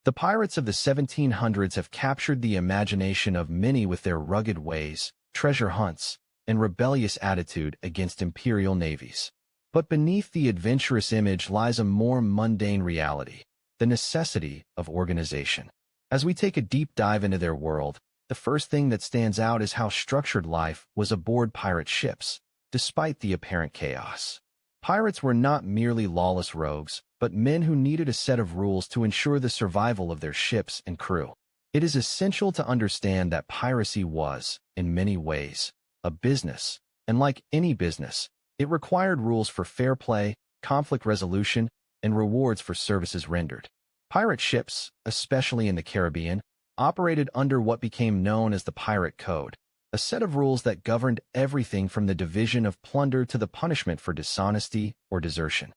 The pirates of the 1700s have captured the imagination of many with their rugged ways, treasure hunts, and rebellious attitude against imperial navies. But beneath the adventurous image lies a more mundane reality, the necessity of organization. As we take a deep dive into their world, the first thing that stands out is how structured life was aboard pirate ships, despite the apparent chaos. Pirates were not merely lawless rogues, but men who needed a set of rules to ensure the survival of their ships and crew. It is essential to understand that piracy was, in many ways, a business, and like any business, it required rules for fair play, conflict resolution, and rewards for services rendered. Pirate ships, especially in the Caribbean, operated under what became known as the Pirate Code, a set of rules that governed everything from the division of plunder to the punishment for dishonesty or desertion.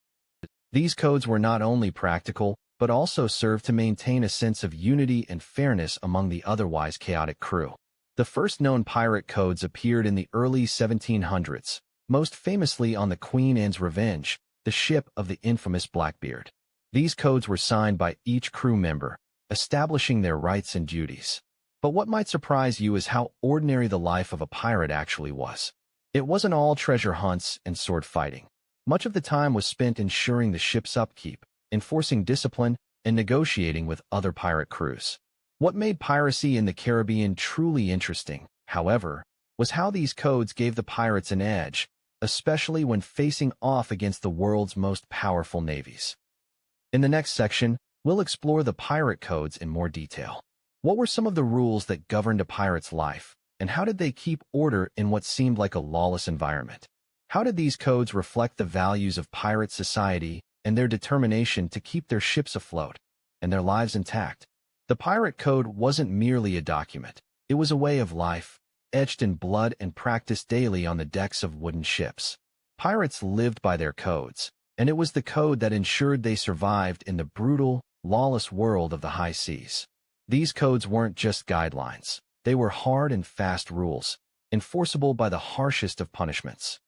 These codes were not only practical, but also served to maintain a sense of unity and fairness among the otherwise chaotic crew. The first known pirate codes appeared in the early 1700s, most famously on the Queen Anne's Revenge, the ship of the infamous Blackbeard. These codes were signed by each crew member, establishing their rights and duties. But what might surprise you is how ordinary the life of a pirate actually was. It wasn't all treasure hunts and sword fighting. Much of the time was spent ensuring the ship's upkeep, enforcing discipline, and negotiating with other pirate crews. What made piracy in the Caribbean truly interesting, however, was how these codes gave the pirates an edge, especially when facing off against the world's most powerful navies. In the next section, we'll explore the pirate codes in more detail. What were some of the rules that governed a pirate's life, and how did they keep order in what seemed like a lawless environment? How did these codes reflect the values of pirate society and their determination to keep their ships afloat and their lives intact? The pirate code wasn't merely a document. It was a way of life, etched in blood and practiced daily on the decks of wooden ships. Pirates lived by their codes, and it was the code that ensured they survived in the brutal, lawless world of the high seas. These codes weren't just guidelines. They were hard and fast rules, enforceable by the harshest of punishments.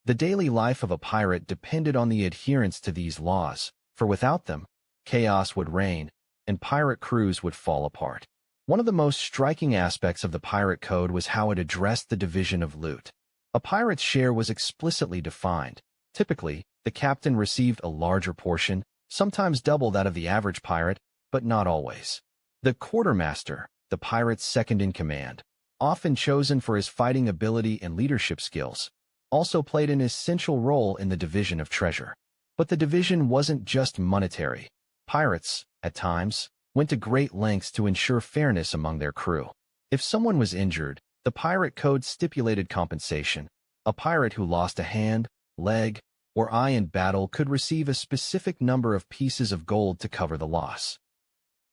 The daily life of a pirate depended on the adherence to these laws, for without them, chaos would reign, and pirate crews would fall apart. One of the most striking aspects of the pirate code was how it addressed the division of loot. A pirate's share was explicitly defined. Typically, the captain received a larger portion, sometimes double that of the average pirate, but not always. The quartermaster, the pirate's second-in-command, often chosen for his fighting ability and leadership skills, also played an essential role in the division of treasure. But the division wasn't just monetary. Pirates, at times, went to great lengths to ensure fairness among their crew. If someone was injured, the pirate code stipulated compensation. A pirate who lost a hand, leg, or eye in battle could receive a specific number of pieces of gold to cover the loss.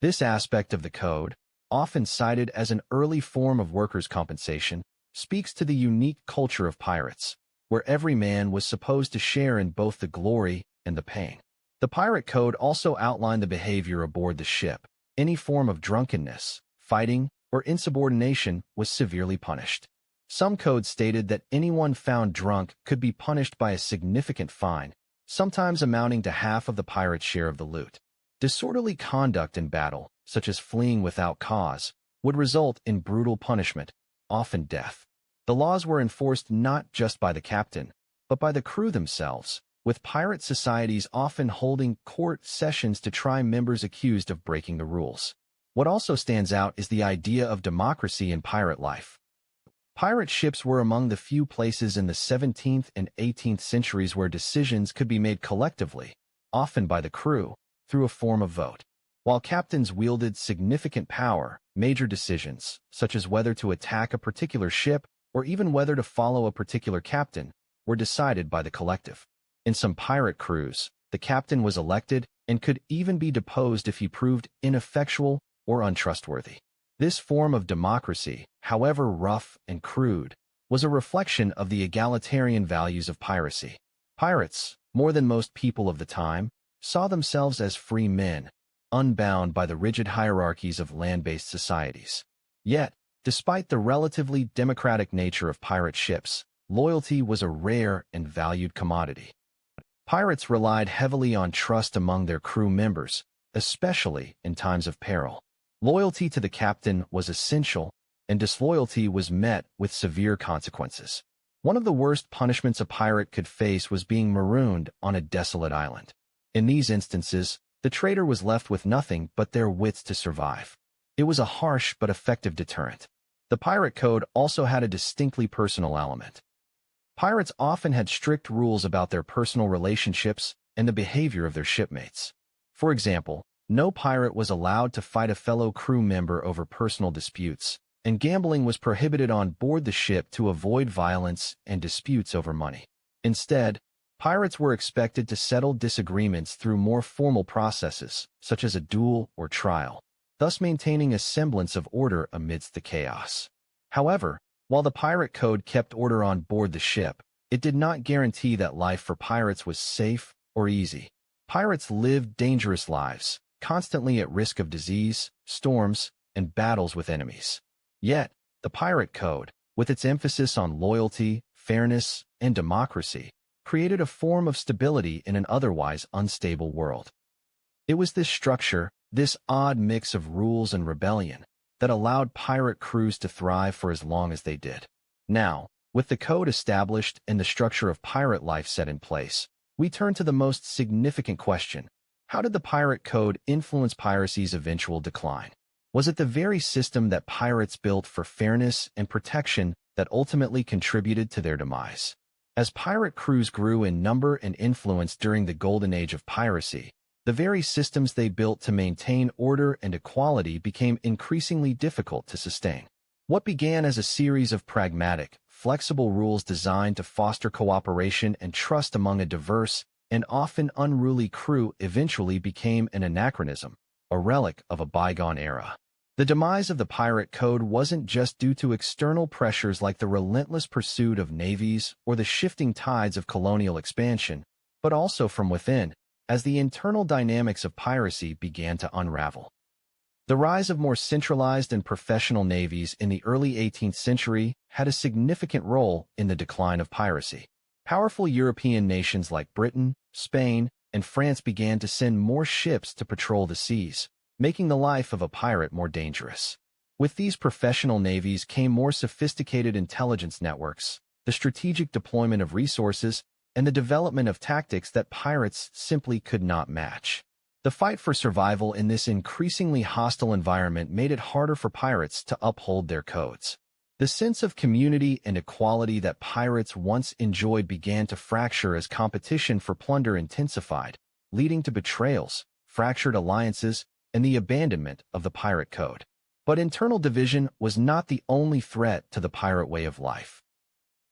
This aspect of the code, often cited as an early form of workers' compensation, speaks to the unique culture of pirates, where every man was supposed to share in both the glory and the pain. The pirate code also outlined the behavior aboard the ship. Any form of drunkenness, fighting, or insubordination was severely punished. Some codes stated that anyone found drunk could be punished by a significant fine, sometimes amounting to half of the pirate's share of the loot. Disorderly conduct in battle, such as fleeing without cause, would result in brutal punishment, often death. The laws were enforced not just by the captain, but by the crew themselves, with pirate societies often holding court sessions to try members accused of breaking the rules. What also stands out is the idea of democracy in pirate life. Pirate ships were among the few places in the 17th and 18th centuries where decisions could be made collectively, often by the crew, through a form of vote. While captains wielded significant power, major decisions, such as whether to attack a particular ship or even whether to follow a particular captain, were decided by the collective. In some pirate crews, the captain was elected and could even be deposed if he proved ineffectual or untrustworthy. This form of democracy, however rough and crude, was a reflection of the egalitarian values of piracy. Pirates, more than most people of the time, saw themselves as free men, unbound by the rigid hierarchies of land-based societies. Yet, despite the relatively democratic nature of pirate ships, loyalty was a rare and valued commodity. Pirates relied heavily on trust among their crew members, especially in times of peril. Loyalty to the captain was essential, and disloyalty was met with severe consequences. One of the worst punishments a pirate could face was being marooned on a desolate island. In these instances, the traitor was left with nothing but their wits to survive. It was a harsh but effective deterrent. The pirate code also had a distinctly personal element. Pirates often had strict rules about their personal relationships and the behavior of their shipmates. For example, no pirate was allowed to fight a fellow crew member over personal disputes, and gambling was prohibited on board the ship to avoid violence and disputes over money. Instead, pirates were expected to settle disagreements through more formal processes, such as a duel or trial, thus maintaining a semblance of order amidst the chaos. However, while the pirate code kept order on board the ship, it did not guarantee that life for pirates was safe or easy. Pirates lived dangerous lives, constantly at risk of disease, storms, and battles with enemies. Yet, the pirate code, with its emphasis on loyalty, fairness, and democracy, created a form of stability in an otherwise unstable world. It was this structure, this odd mix of rules and rebellion, that allowed pirate crews to thrive for as long as they did. Now, with the code established and the structure of pirate life set in place, we turn to the most significant question: how did the pirate code influence piracy's eventual decline? Was it the very system that pirates built for fairness and protection that ultimately contributed to their demise? As pirate crews grew in number and influence during the golden age of piracy, the very systems they built to maintain order and equality became increasingly difficult to sustain. What began as a series of pragmatic, flexible rules designed to foster cooperation and trust among a diverse and often unruly crew eventually became an anachronism, a relic of a bygone era. The demise of the pirate code wasn't just due to external pressures like the relentless pursuit of navies or the shifting tides of colonial expansion, but also from within, as the internal dynamics of piracy began to unravel. The rise of more centralized and professional navies in the early 18th century had a significant role in the decline of piracy. Powerful European nations like Britain, Spain, and France began to send more ships to patrol the seas, making the life of a pirate more dangerous. With these professional navies came more sophisticated intelligence networks, the strategic deployment of resources, and the development of tactics that pirates simply could not match. The fight for survival in this increasingly hostile environment made it harder for pirates to uphold their codes. The sense of community and equality that pirates once enjoyed began to fracture as competition for plunder intensified, leading to betrayals, fractured alliances, and the abandonment of the pirate code. But internal division was not the only threat to the pirate way of life.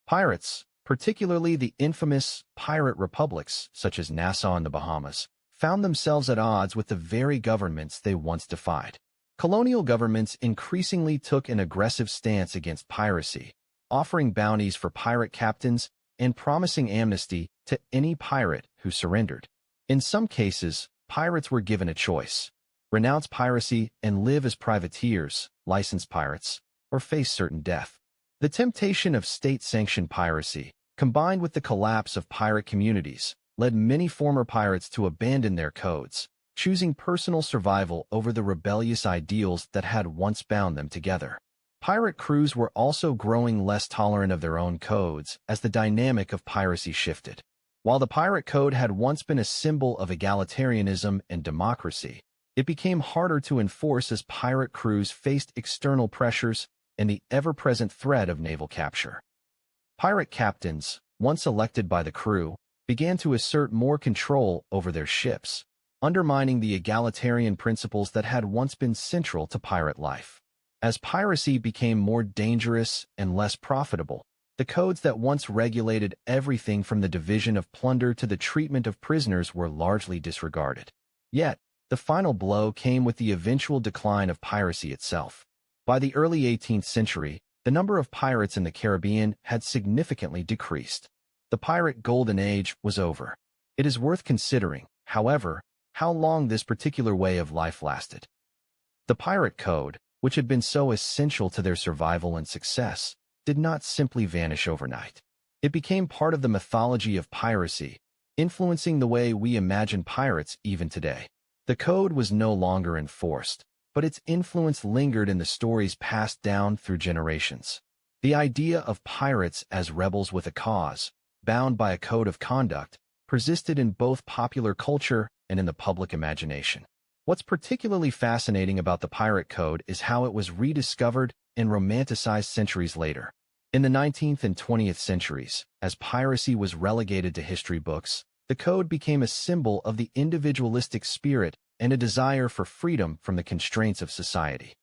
Pirates, particularly the infamous pirate republics such as Nassau and the Bahamas, found themselves at odds with the very governments they once defied. Colonial governments increasingly took an aggressive stance against piracy, offering bounties for pirate captains and promising amnesty to any pirate who surrendered. In some cases, pirates were given a choice: renounce piracy and live as privateers, licensed pirates, or face certain death. The temptation of state-sanctioned piracy, combined with the collapse of pirate communities, led many former pirates to abandon their codes, choosing personal survival over the rebellious ideals that had once bound them together. Pirate crews were also growing less tolerant of their own codes as the dynamic of piracy shifted. While the pirate code had once been a symbol of egalitarianism and democracy, it became harder to enforce as pirate crews faced external pressures and the ever-present threat of naval capture. Pirate captains, once elected by the crew, began to assert more control over their ships, undermining the egalitarian principles that had once been central to pirate life. As piracy became more dangerous and less profitable, the codes that once regulated everything from the division of plunder to the treatment of prisoners were largely disregarded. Yet, the final blow came with the eventual decline of piracy itself. By the early 18th century, the number of pirates in the Caribbean had significantly decreased. The pirate golden age was over. It is worth considering, however, how long this particular way of life lasted. The pirate code, which had been so essential to their survival and success, did not simply vanish overnight. It became part of the mythology of piracy, influencing the way we imagine pirates even today. The code was no longer enforced, but its influence lingered in the stories passed down through generations. The idea of pirates as rebels with a cause, bound by a code of conduct, persisted in both popular culture and in the public imagination. What's particularly fascinating about the pirate code is how it was rediscovered and romanticized centuries later. In the 19th and 20th centuries, as piracy was relegated to history books, the code became a symbol of the individualistic spirit and a desire for freedom from the constraints of society.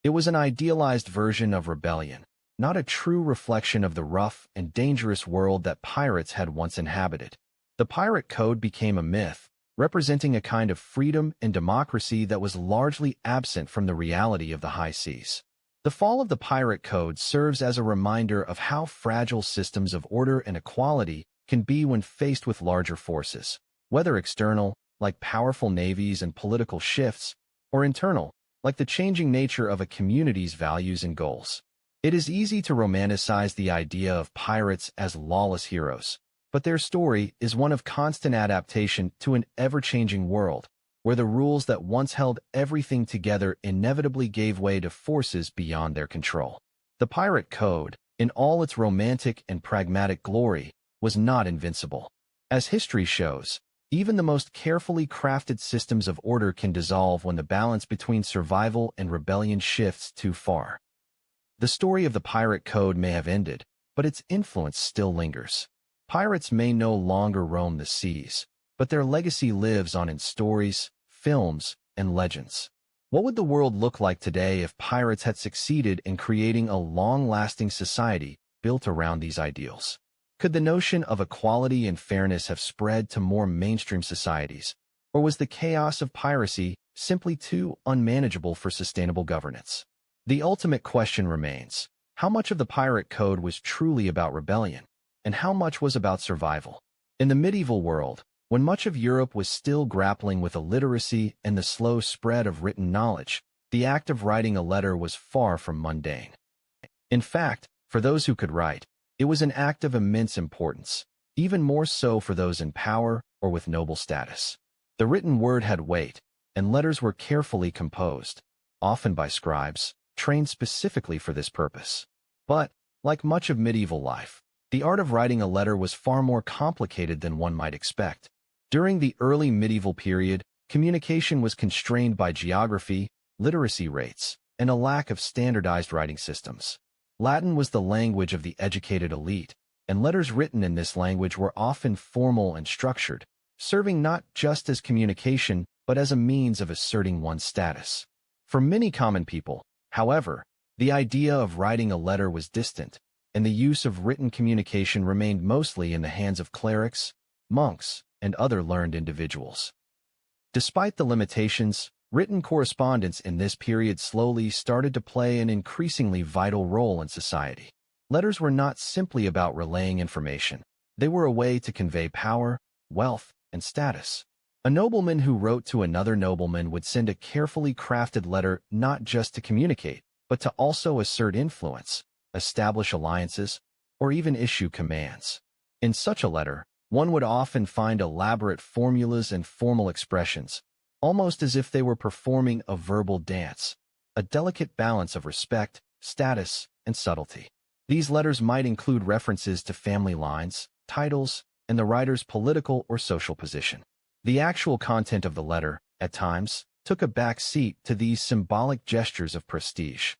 It was an idealized version of rebellion, not a true reflection of the rough and dangerous world that pirates had once inhabited. The pirate code became a myth, representing a kind of freedom and democracy that was largely absent from the reality of the high seas. The fall of the pirate code serves as a reminder of how fragile systems of order and equality can be when faced with larger forces, whether external, like powerful navies and political shifts, or internal, like the changing nature of a community's values and goals. It is easy to romanticize the idea of pirates as lawless heroes, but their story is one of constant adaptation to an ever-changing world, where the rules that once held everything together inevitably gave way to forces beyond their control. The pirate code, in all its romantic and pragmatic glory, was not invincible. As history shows, even the most carefully crafted systems of order can dissolve when the balance between survival and rebellion shifts too far. The story of the pirate code may have ended, but its influence still lingers. Pirates may no longer roam the seas, but their legacy lives on in stories, films, and legends. What would the world look like today if pirates had succeeded in creating a long-lasting society built around these ideals? Could the notion of equality and fairness have spread to more mainstream societies, or was the chaos of piracy simply too unmanageable for sustainable governance? The ultimate question remains: how much of the pirate code was truly about rebellion, and how much was about survival? In the medieval world, when much of Europe was still grappling with illiteracy and the slow spread of written knowledge, the act of writing a letter was far from mundane. In fact, for those who could write, it was an act of immense importance, even more so for those in power or with noble status. The written word had weight, and letters were carefully composed, often by scribes, trained specifically for this purpose. But, like much of medieval life, the art of writing a letter was far more complicated than one might expect. During the early medieval period, communication was constrained by geography, literacy rates, and a lack of standardized writing systems. Latin was the language of the educated elite, and letters written in this language were often formal and structured, serving not just as communication but as a means of asserting one's status. For many common people, however, the idea of writing a letter was distant, and the use of written communication remained mostly in the hands of clerics, monks, and other learned individuals. Despite the limitations, written correspondence in this period slowly started to play an increasingly vital role in society. Letters were not simply about relaying information. They were a way to convey power, wealth, and status. A nobleman who wrote to another nobleman would send a carefully crafted letter not just to communicate, but to also assert influence, establish alliances, or even issue commands. In such a letter, one would often find elaborate formulas and formal expressions, almost as if they were performing a verbal dance, a delicate balance of respect, status, and subtlety. These letters might include references to family lines, titles, and the writer's political or social position. The actual content of the letter, at times, took a back seat to these symbolic gestures of prestige.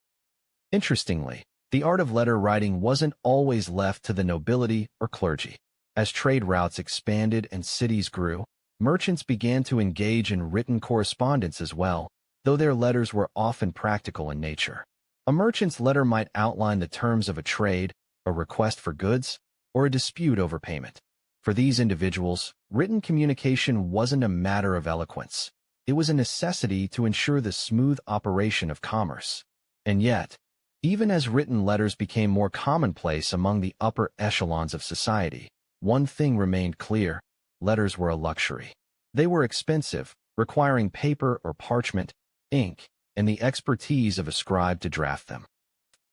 Interestingly, the art of letter writing wasn't always left to the nobility or clergy. As trade routes expanded and cities grew, merchants began to engage in written correspondence as well, though their letters were often practical in nature. A merchant's letter might outline the terms of a trade, a request for goods, or a dispute over payment. For these individuals, written communication wasn't a matter of eloquence. It was a necessity to ensure the smooth operation of commerce. And yet, even as written letters became more commonplace among the upper echelons of society, one thing remained clear: letters were a luxury. They were expensive, requiring paper or parchment, ink, and the expertise of a scribe to draft them.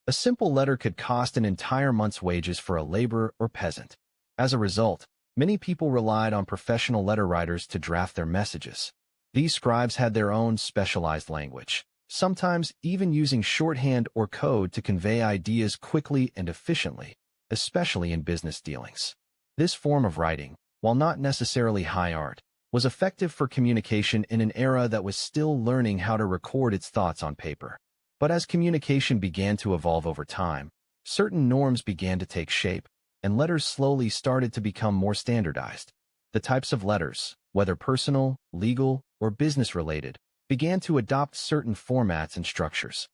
A simple letter could cost an entire month's wages for a laborer or peasant. As a result, many people relied on professional letter writers to draft their messages. These scribes had their own specialized language, sometimes even using shorthand or code to convey ideas quickly and efficiently, especially in business dealings. This form of writing, while not necessarily high art, was effective for communication in an era that was still learning how to record its thoughts on paper. But as communication began to evolve over time, certain norms began to take shape, and letters slowly started to become more standardized. The types of letters, whether personal, legal, or business-related, began to adopt certain formats and structures.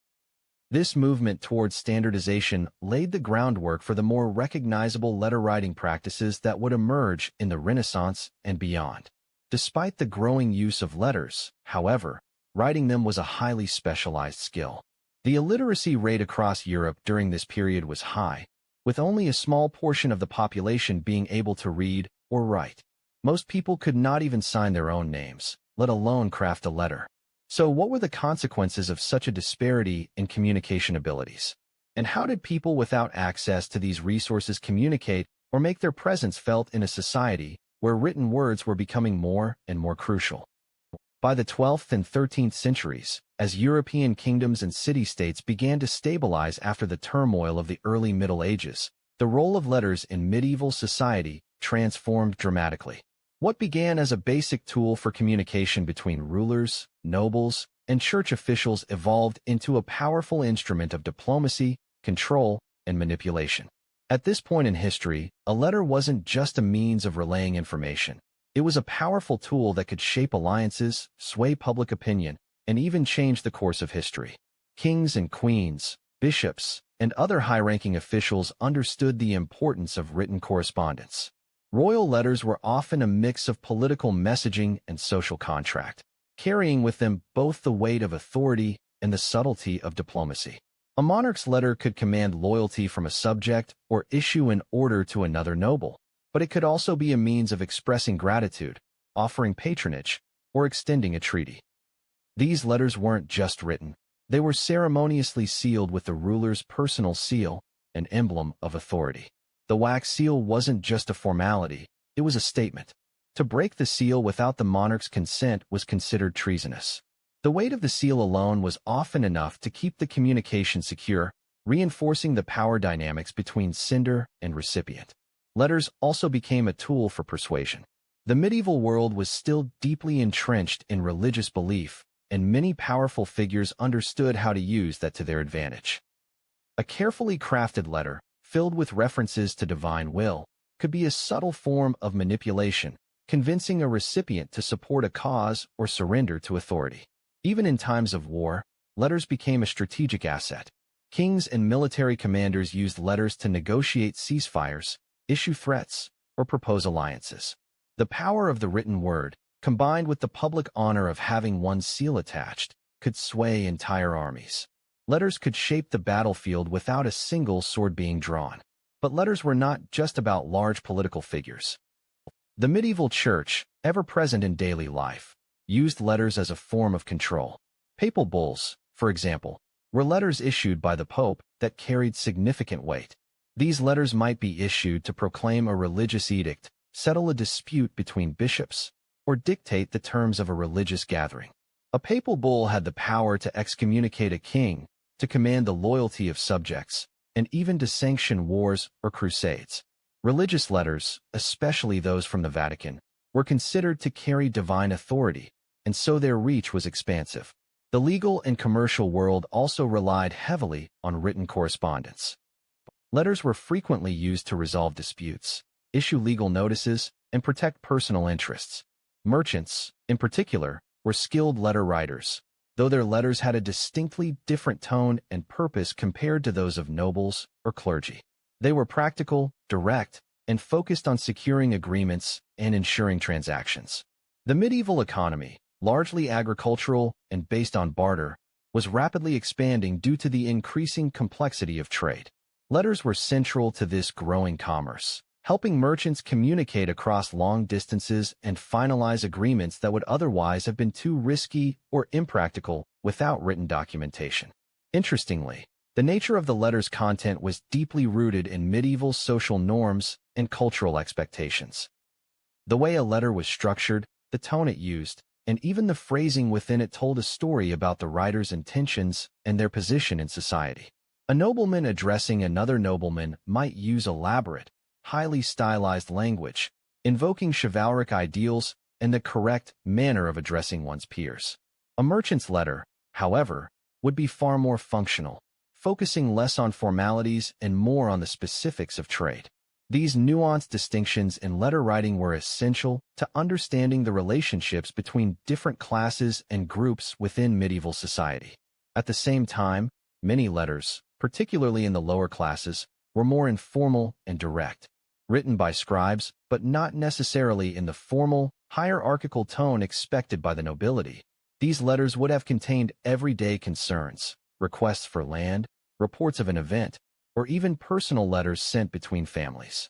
This movement towards standardization laid the groundwork for the more recognizable letter-writing practices that would emerge in the Renaissance and beyond. Despite the growing use of letters, however, writing them was a highly specialized skill. The illiteracy rate across Europe during this period was high, with only a small portion of the population being able to read or write. Most people could not even sign their own names, let alone craft a letter. So what were the consequences of such a disparity in communication abilities? And how did people without access to these resources communicate or make their presence felt in a society where written words were becoming more and more crucial? By the 12th and 13th centuries, as European kingdoms and city-states began to stabilize after the turmoil of the early Middle Ages, the role of letters in medieval society transformed dramatically. What began as a basic tool for communication between rulers, nobles, and church officials evolved into a powerful instrument of diplomacy, control, and manipulation. At this point in history, a letter wasn't just a means of relaying information. It was a powerful tool that could shape alliances, sway public opinion, and even change the course of history. Kings and queens, bishops, and other high-ranking officials understood the importance of written correspondence. Royal letters were often a mix of political messaging and social contract, carrying with them both the weight of authority and the subtlety of diplomacy. A monarch's letter could command loyalty from a subject or issue an order to another noble, but it could also be a means of expressing gratitude, offering patronage, or extending a treaty. These letters weren't just written. They were ceremoniously sealed with the ruler's personal seal, an emblem of authority. The wax seal wasn't just a formality, it was a statement. To break the seal without the monarch's consent was considered treasonous. The weight of the seal alone was often enough to keep the communication secure, reinforcing the power dynamics between sender and recipient. Letters also became a tool for persuasion. The medieval world was still deeply entrenched in religious belief, and many powerful figures understood how to use that to their advantage. A carefully crafted letter, filled with references to divine will, could be a subtle form of manipulation, convincing a recipient to support a cause or surrender to authority. Even in times of war, letters became a strategic asset. Kings and military commanders used letters to negotiate ceasefires, issue threats, or propose alliances. The power of the written word, combined with the public honor of having one's seal attached, could sway entire armies. Letters could shape the battlefield without a single sword being drawn. But letters were not just about large political figures. The medieval church, ever present in daily life, used letters as a form of control. Papal bulls, for example, were letters issued by the Pope that carried significant weight. These letters might be issued to proclaim a religious edict, settle a dispute between bishops, or dictate the terms of a religious gathering. A papal bull had the power to excommunicate a king, to command the loyalty of subjects, and even to sanction wars or crusades. Religious letters, especially those from the Vatican, were considered to carry divine authority, and so their reach was expansive. The legal and commercial world also relied heavily on written correspondence. Letters were frequently used to resolve disputes, issue legal notices, and protect personal interests. Merchants, in particular, were skilled letter writers, though their letters had a distinctly different tone and purpose compared to those of nobles or clergy. They were practical, direct, and focused on securing agreements and ensuring transactions. The medieval economy, largely agricultural and based on barter, was rapidly expanding due to the increasing complexity of trade. Letters were central to this growing commerce, helping merchants communicate across long distances and finalize agreements that would otherwise have been too risky or impractical without written documentation. Interestingly, the nature of the letter's content was deeply rooted in medieval social norms and cultural expectations. The way a letter was structured, the tone it used, and even the phrasing within it told a story about the writer's intentions and their position in society. A nobleman addressing another nobleman might use elaborate, highly stylized language, invoking chivalric ideals and the correct manner of addressing one's peers. A merchant's letter, however, would be far more functional, focusing less on formalities and more on the specifics of trade. These nuanced distinctions in letter writing were essential to understanding the relationships between different classes and groups within medieval society. At the same time, many letters, particularly in the lower classes, were more informal and direct, written by scribes, but not necessarily in the formal, hierarchical tone expected by the nobility. These letters would have contained everyday concerns, requests for land, reports of an event, or even personal letters sent between families.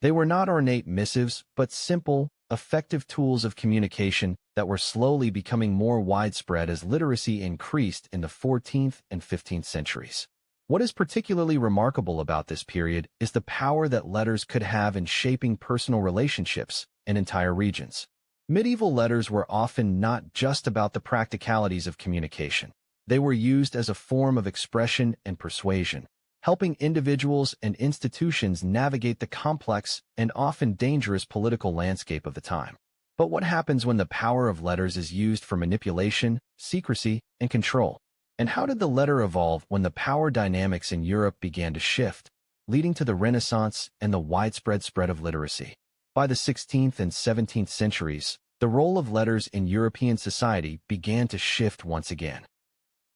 They were not ornate missives, but simple, effective tools of communication that were slowly becoming more widespread as literacy increased in the 14th and 15th centuries. What is particularly remarkable about this period is the power that letters could have in shaping personal relationships and entire regions. Medieval letters were often not just about the practicalities of communication. They were used as a form of expression and persuasion, helping individuals and institutions navigate the complex and often dangerous political landscape of the time. But what happens when the power of letters is used for manipulation, secrecy, and control? And how did the letter evolve when the power dynamics in Europe began to shift, leading to the Renaissance and the widespread spread of literacy? By the 16th and 17th centuries, the role of letters in European society began to shift once again.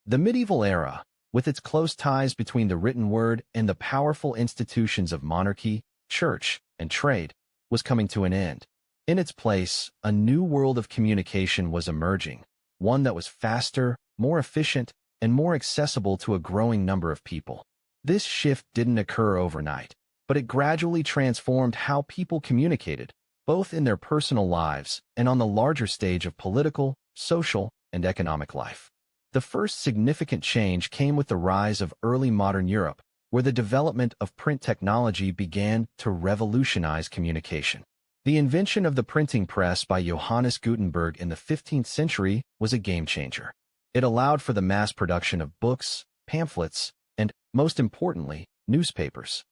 The medieval era, with its close ties between the written word and the powerful institutions of monarchy, church, and trade, was coming to an end. In its place, a new world of communication was emerging, one that was faster, more efficient, and more accessible to a growing number of people. This shift didn't occur overnight, but it gradually transformed how people communicated, both in their personal lives and on the larger stage of political, social, and economic life. The first significant change came with the rise of early modern Europe, where the development of print technology began to revolutionize communication. The invention of the printing press by Johannes Gutenberg in the 15th century was a game-changer. It allowed for the mass production of books, pamphlets, and, most importantly, newspapers.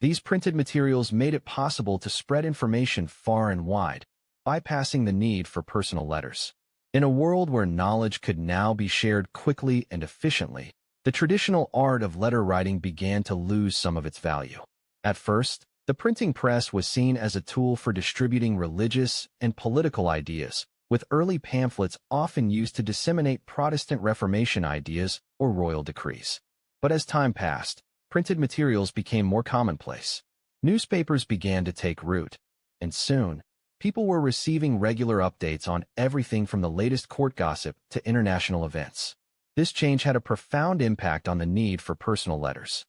These printed materials made it possible to spread information far and wide, bypassing the need for personal letters. In a world where knowledge could now be shared quickly and efficiently, the traditional art of letter writing began to lose some of its value. At first, the printing press was seen as a tool for distributing religious and political ideas, with early pamphlets often used to disseminate Protestant Reformation ideas or royal decrees. But as time passed, printed materials became more commonplace. Newspapers began to take root, and soon, people were receiving regular updates on everything from the latest court gossip to international events. This change had a profound impact on the need for personal letters.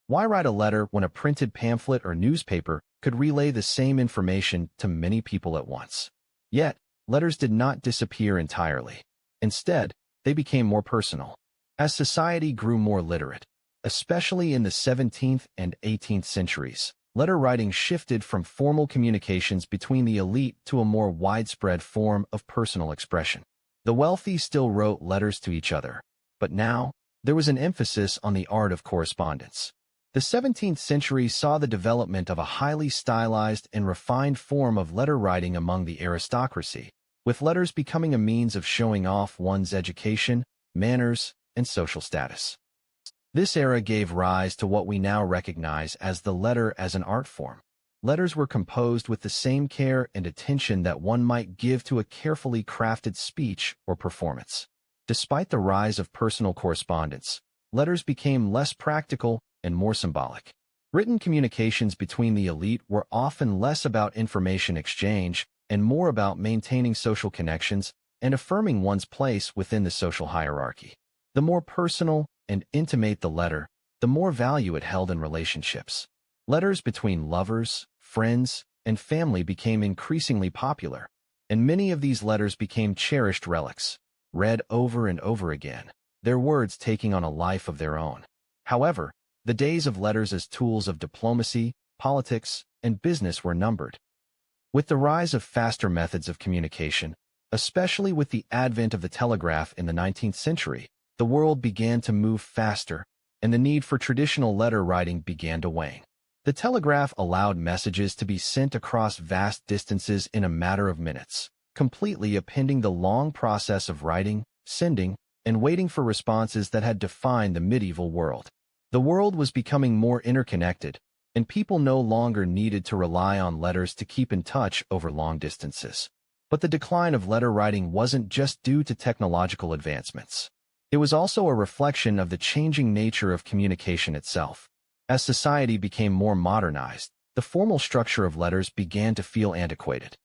Why write a letter when a printed pamphlet or newspaper could relay the same information to many people at once? Yet, letters did not disappear entirely. Instead, they became more personal. As society grew more literate, especially in the 17th and 18th centuries, letter writing shifted from formal communications between the elite to a more widespread form of personal expression. The wealthy still wrote letters to each other, but now, there was an emphasis on the art of correspondence. The 17th century saw the development of a highly stylized and refined form of letter writing among the aristocracy, with letters becoming a means of showing off one's education, manners, and social status. This era gave rise to what we now recognize as the letter as an art form. Letters were composed with the same care and attention that one might give to a carefully crafted speech or performance. Despite the rise of personal correspondence, letters became less practical and more symbolic. Written communications between the elite were often less about information exchange and more about maintaining social connections and affirming one's place within the social hierarchy. The more personal and intimate the letter, the more value it held in relationships. Letters between lovers, friends, and family became increasingly popular, and many of these letters became cherished relics, read over and over again, their words taking on a life of their own. However, the days of letters as tools of diplomacy, politics, and business were numbered. With the rise of faster methods of communication, Especially with the advent of the telegraph in the 19th century, the world began to move faster, and the need for traditional letter writing began to wane. The telegraph allowed messages to be sent across vast distances in a matter of minutes, completely upending the long process of writing, sending, and waiting for responses that had defined the medieval world. The world was becoming more interconnected, and people no longer needed to rely on letters to keep in touch over long distances. But the decline of letter writing wasn't just due to technological advancements. It was also a reflection of the changing nature of communication itself. As society became more modernized, the formal structure of letters began to feel antiquated.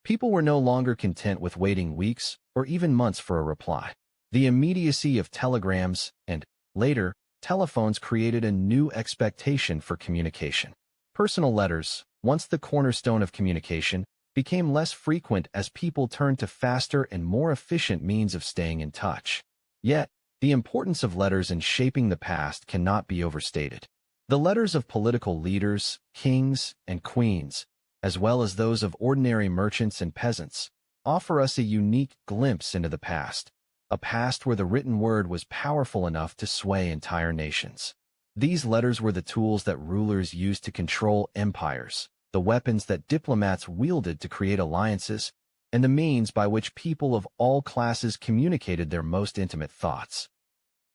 People were no longer content with waiting weeks or even months for a reply. The immediacy of telegrams and, later, telephones created a new expectation for communication. Personal letters, once the cornerstone of communication, became less frequent as people turned to faster and more efficient means of staying in touch. Yet, the importance of letters in shaping the past cannot be overstated. The letters of political leaders, kings, and queens, as well as those of ordinary merchants and peasants, offer us a unique glimpse into the past, a past where the written word was powerful enough to sway entire nations. These letters were the tools that rulers used to control empires, the weapons that diplomats wielded to create alliances, and the means by which people of all classes communicated their most intimate thoughts.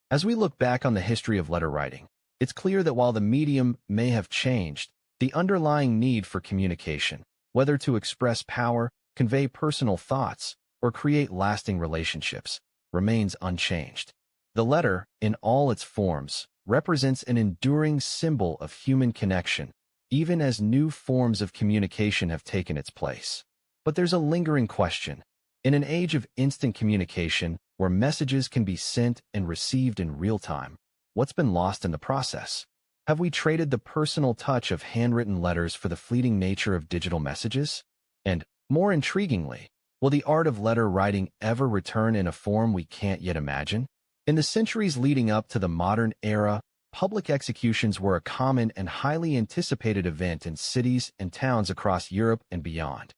As we look back on the history of letter writing, it's clear that while the medium may have changed, the underlying need for communication, whether to express power, convey personal thoughts, or create lasting relationships, remains unchanged. The letter, in all its forms, represents an enduring symbol of human connection, even as new forms of communication have taken its place. But there's a lingering question. In an age of instant communication, where messages can be sent and received in real time, what's been lost in the process? Have we traded the personal touch of handwritten letters for the fleeting nature of digital messages? And, more intriguingly, will the art of letter writing ever return in a form we can't yet imagine? In the centuries leading up to the modern era, public executions were a common and highly anticipated event in cities and towns across Europe and beyond.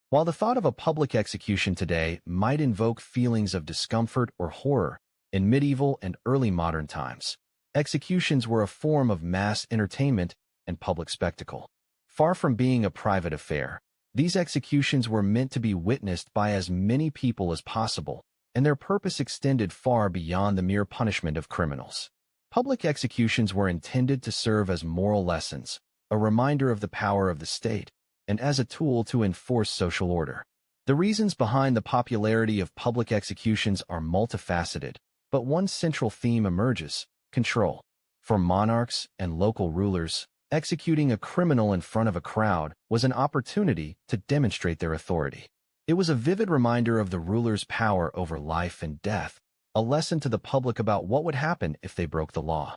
While the thought of a public execution today might invoke feelings of discomfort or horror, in medieval and early modern times, executions were a form of mass entertainment and public spectacle. Far from being a private affair, these executions were meant to be witnessed by as many people as possible, and their purpose extended far beyond the mere punishment of criminals. Public executions were intended to serve as moral lessons, a reminder of the power of the state, and as a tool to enforce social order. The reasons behind the popularity of public executions are multifaceted, but one central theme emerges: control. For monarchs and local rulers, executing a criminal in front of a crowd was an opportunity to demonstrate their authority. It was a vivid reminder of the ruler's power over life and death, a lesson to the public about what would happen if they broke the law.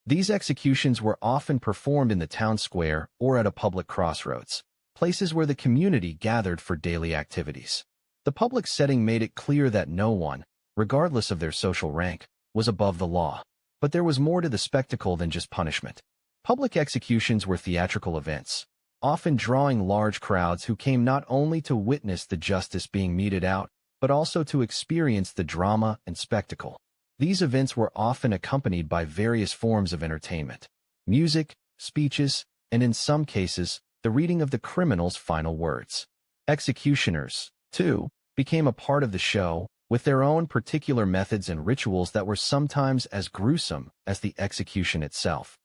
These executions were often performed in the town square or at a public crossroads, places where the community gathered for daily activities. The public setting made it clear that no one, regardless of their social rank, was above the law. But there was more to the spectacle than just punishment. Public executions were theatrical events, often drawing large crowds who came not only to witness the justice being meted out, but also to experience the drama and spectacle. These events were often accompanied by various forms of entertainment: music, speeches, and in some cases, the reading of the criminal's final words. Executioners, too, became a part of the show, with their own particular methods and rituals that were sometimes as gruesome as the execution itself.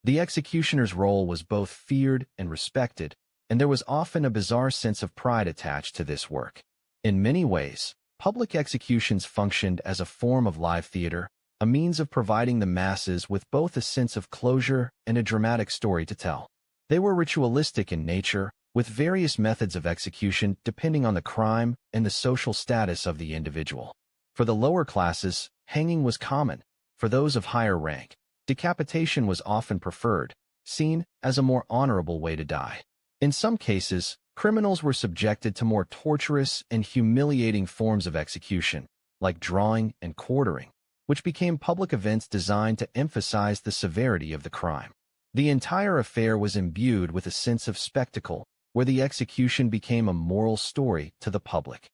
The executioner's role was both feared and respected, and there was often a bizarre sense of pride attached to this work. In many ways, public executions functioned as a form of live theater, a means of providing the masses with both a sense of closure and a dramatic story to tell. They were ritualistic in nature, with various methods of execution depending on the crime and the social status of the individual. For the lower classes, hanging was common. For those of higher rank, decapitation was often preferred, seen as a more honorable way to die. In some cases, criminals were subjected to more torturous and humiliating forms of execution, like drawing and quartering, which became public events designed to emphasize the severity of the crime. The entire affair was imbued with a sense of spectacle, where the execution became a moral story to the public.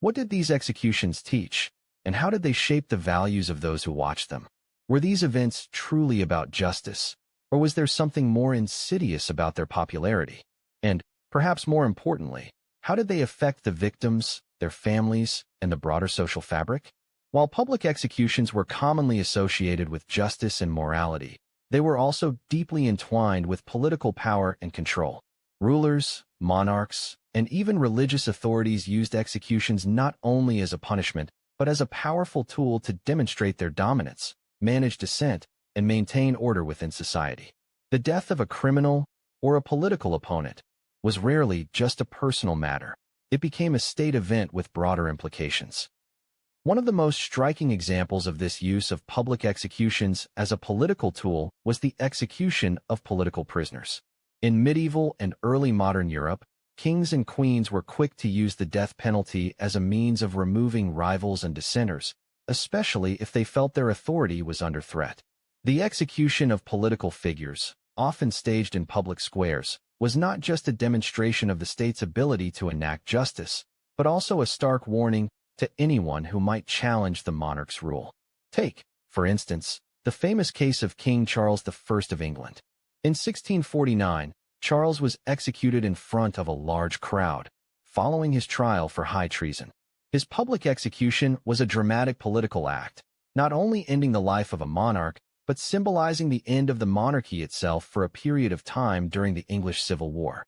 What did these executions teach, and how did they shape the values of those who watched them? Were these events truly about justice, or was there something more insidious about their popularity? And, perhaps more importantly, how did they affect the victims, their families, and the broader social fabric? While public executions were commonly associated with justice and morality, they were also deeply entwined with political power and control. Rulers, monarchs, and even religious authorities used executions not only as a punishment, but as a powerful tool to demonstrate their dominance, manage dissent, and maintain order within society. The death of a criminal or a political opponent was rarely just a personal matter. It became a state event with broader implications. One of the most striking examples of this use of public executions as a political tool was the execution of political prisoners. In medieval and early modern Europe, kings and queens were quick to use the death penalty as a means of removing rivals and dissenters, especially if they felt their authority was under threat. The execution of political figures, often staged in public squares, was not just a demonstration of the state's ability to enact justice, but also a stark warning to anyone who might challenge the monarch's rule. Take, for instance, the famous case of King Charles I of England. In 1649, Charles was executed in front of a large crowd, following his trial for high treason. His public execution was a dramatic political act, not only ending the life of a monarch, but symbolizing the end of the monarchy itself for a period of time during the English Civil War.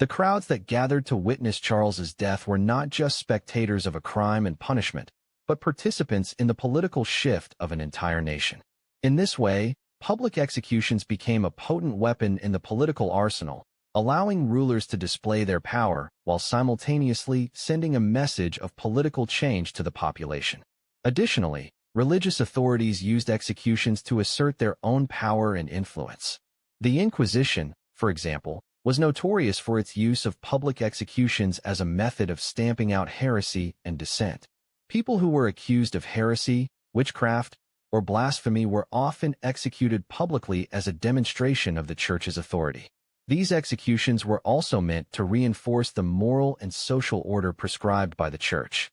The crowds that gathered to witness Charles's death were not just spectators of a crime and punishment, but participants in the political shift of an entire nation. In this way, public executions became a potent weapon in the political arsenal, allowing rulers to display their power while simultaneously sending a message of political change to the population. Additionally, religious authorities used executions to assert their own power and influence. The Inquisition, for example, was notorious for its use of public executions as a method of stamping out heresy and dissent. People who were accused of heresy, witchcraft, or blasphemy were often executed publicly as a demonstration of the Church's authority. These executions were also meant to reinforce the moral and social order prescribed by the Church.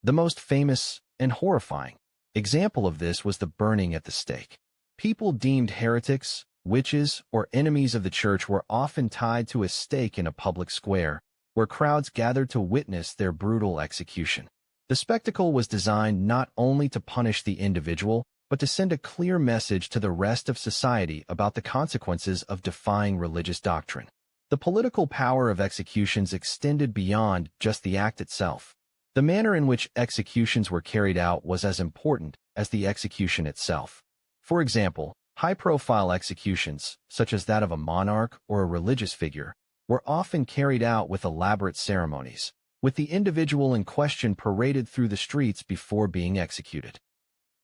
The most famous and horrifying example of this was the burning at the stake. People deemed heretics, witches, or enemies of the Church were often tied to a stake in a public square, where crowds gathered to witness their brutal execution. The spectacle was designed not only to punish the individual, but to send a clear message to the rest of society about the consequences of defying religious doctrine. The political power of executions extended beyond just the act itself. The manner in which executions were carried out was as important as the execution itself. For example, high-profile executions, such as that of a monarch or a religious figure, were often carried out with elaborate ceremonies, with the individual in question paraded through the streets before being executed.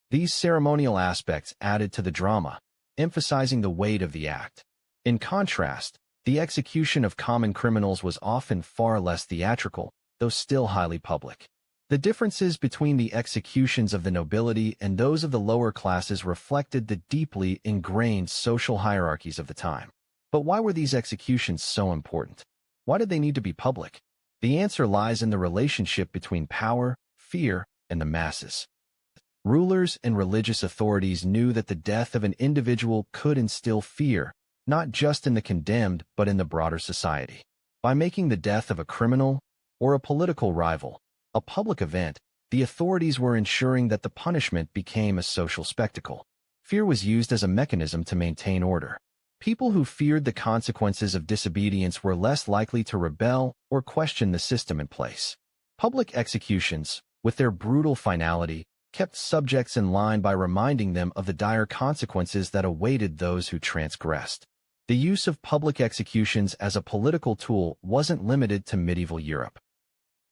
These ceremonial aspects added to the drama, emphasizing the weight of the act. In contrast, the execution of common criminals was often far less theatrical, though still highly public. The differences between the executions of the nobility and those of the lower classes reflected the deeply ingrained social hierarchies of the time. But why were these executions so important? Why did they need to be public? The answer lies in the relationship between power, fear, and the masses. Rulers and religious authorities knew that the death of an individual could instill fear, not just in the condemned but in the broader society. By making the death of a criminal or a political rival a public event, the authorities were ensuring that the punishment became a social spectacle. Fear was used as a mechanism to maintain order. People who feared the consequences of disobedience were less likely to rebel or question the system in place. Public executions, with their brutal finality, kept subjects in line by reminding them of the dire consequences that awaited those who transgressed. The use of public executions as a political tool wasn't limited to medieval Europe.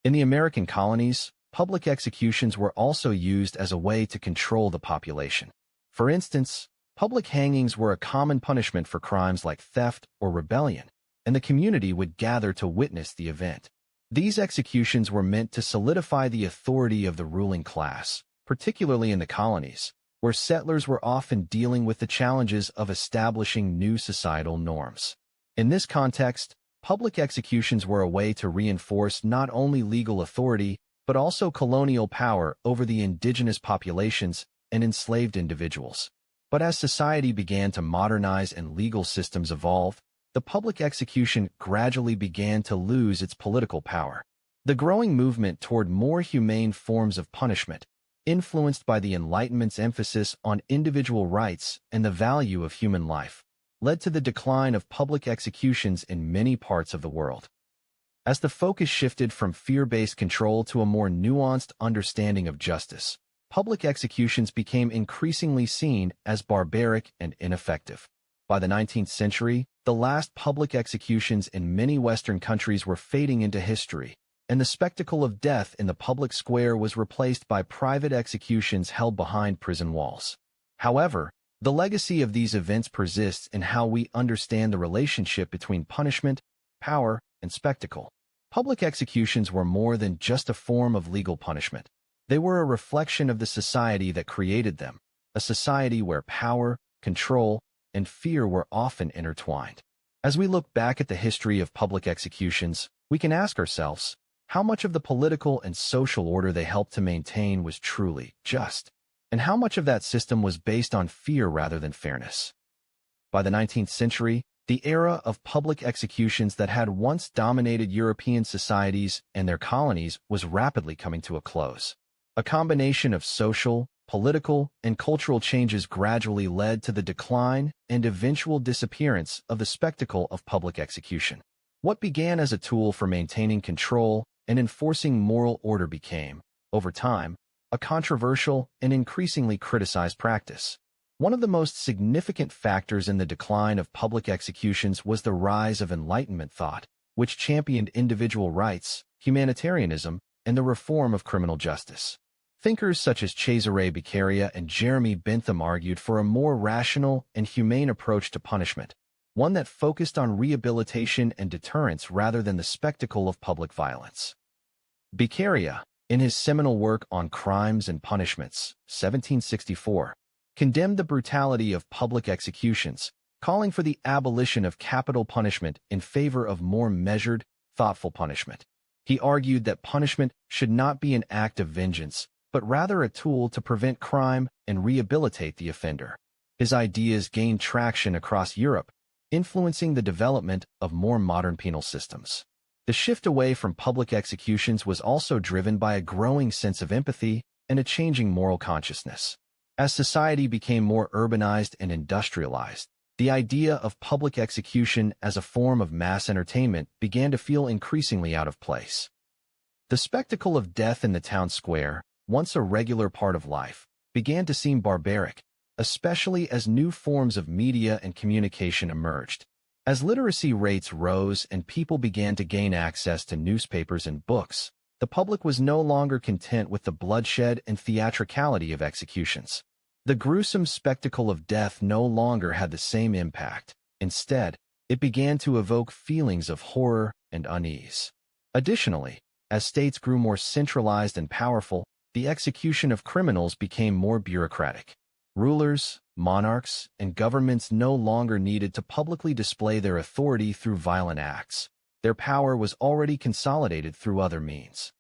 In the American colonies, public executions were also used as a way to control the population. For instance, public hangings were a common punishment for crimes like theft or rebellion, and the community would gather to witness the event. These executions were meant to solidify the authority of the ruling class, particularly in the colonies, where settlers were often dealing with the challenges of establishing new societal norms. In this context, public executions were a way to reinforce not only legal authority, but also colonial power over the indigenous populations and enslaved individuals. But as society began to modernize and legal systems evolved, the public execution gradually began to lose its political power. The growing movement toward more humane forms of punishment, influenced by the Enlightenment's emphasis on individual rights and the value of human life, led to the decline of public executions in many parts of the world. As the focus shifted from fear-based control to a more nuanced understanding of justice, public executions became increasingly seen as barbaric and ineffective. By the 19th century, the last public executions in many Western countries were fading into history, and the spectacle of death in the public square was replaced by private executions held behind prison walls. However, the legacy of these events persists in how we understand the relationship between punishment, power, and spectacle. Public executions were more than just a form of legal punishment. They were a reflection of the society that created them, a society where power, control, and fear were often intertwined. As we look back at the history of public executions, we can ask ourselves, how much of the political and social order they helped to maintain was truly just, and how much of that system was based on fear rather than fairness? By the 19th century, the era of public executions that had once dominated European societies and their colonies was rapidly coming to a close. A combination of social, political, and cultural changes gradually led to the decline and eventual disappearance of the spectacle of public execution. What began as a tool for maintaining control and enforcing moral order became, over time, a controversial and increasingly criticized practice. One of the most significant factors in the decline of public executions was the rise of Enlightenment thought, which championed individual rights, humanitarianism, and the reform of criminal justice. Thinkers such as Cesare Beccaria and Jeremy Bentham argued for a more rational and humane approach to punishment, one that focused on rehabilitation and deterrence rather than the spectacle of public violence. Beccaria, in his seminal work on Crimes and Punishments, 1764, condemned the brutality of public executions, calling for the abolition of capital punishment in favor of more measured, thoughtful punishment. He argued that punishment should not be an act of vengeance, but rather a tool to prevent crime and rehabilitate the offender. His ideas gained traction across Europe, influencing the development of more modern penal systems. The shift away from public executions was also driven by a growing sense of empathy and a changing moral consciousness. As society became more urbanized and industrialized, the idea of public execution as a form of mass entertainment began to feel increasingly out of place. The spectacle of death in the town square, once a regular part of life, began to seem barbaric, especially as new forms of media and communication emerged. As literacy rates rose and people began to gain access to newspapers and books, the public was no longer content with the bloodshed and theatricality of executions. The gruesome spectacle of death no longer had the same impact. Instead, it began to evoke feelings of horror and unease. Additionally, as states grew more centralized and powerful, the execution of criminals became more bureaucratic. Rulers, monarchs, and governments no longer needed to publicly display their authority through violent acts. Their power was already consolidated through other means.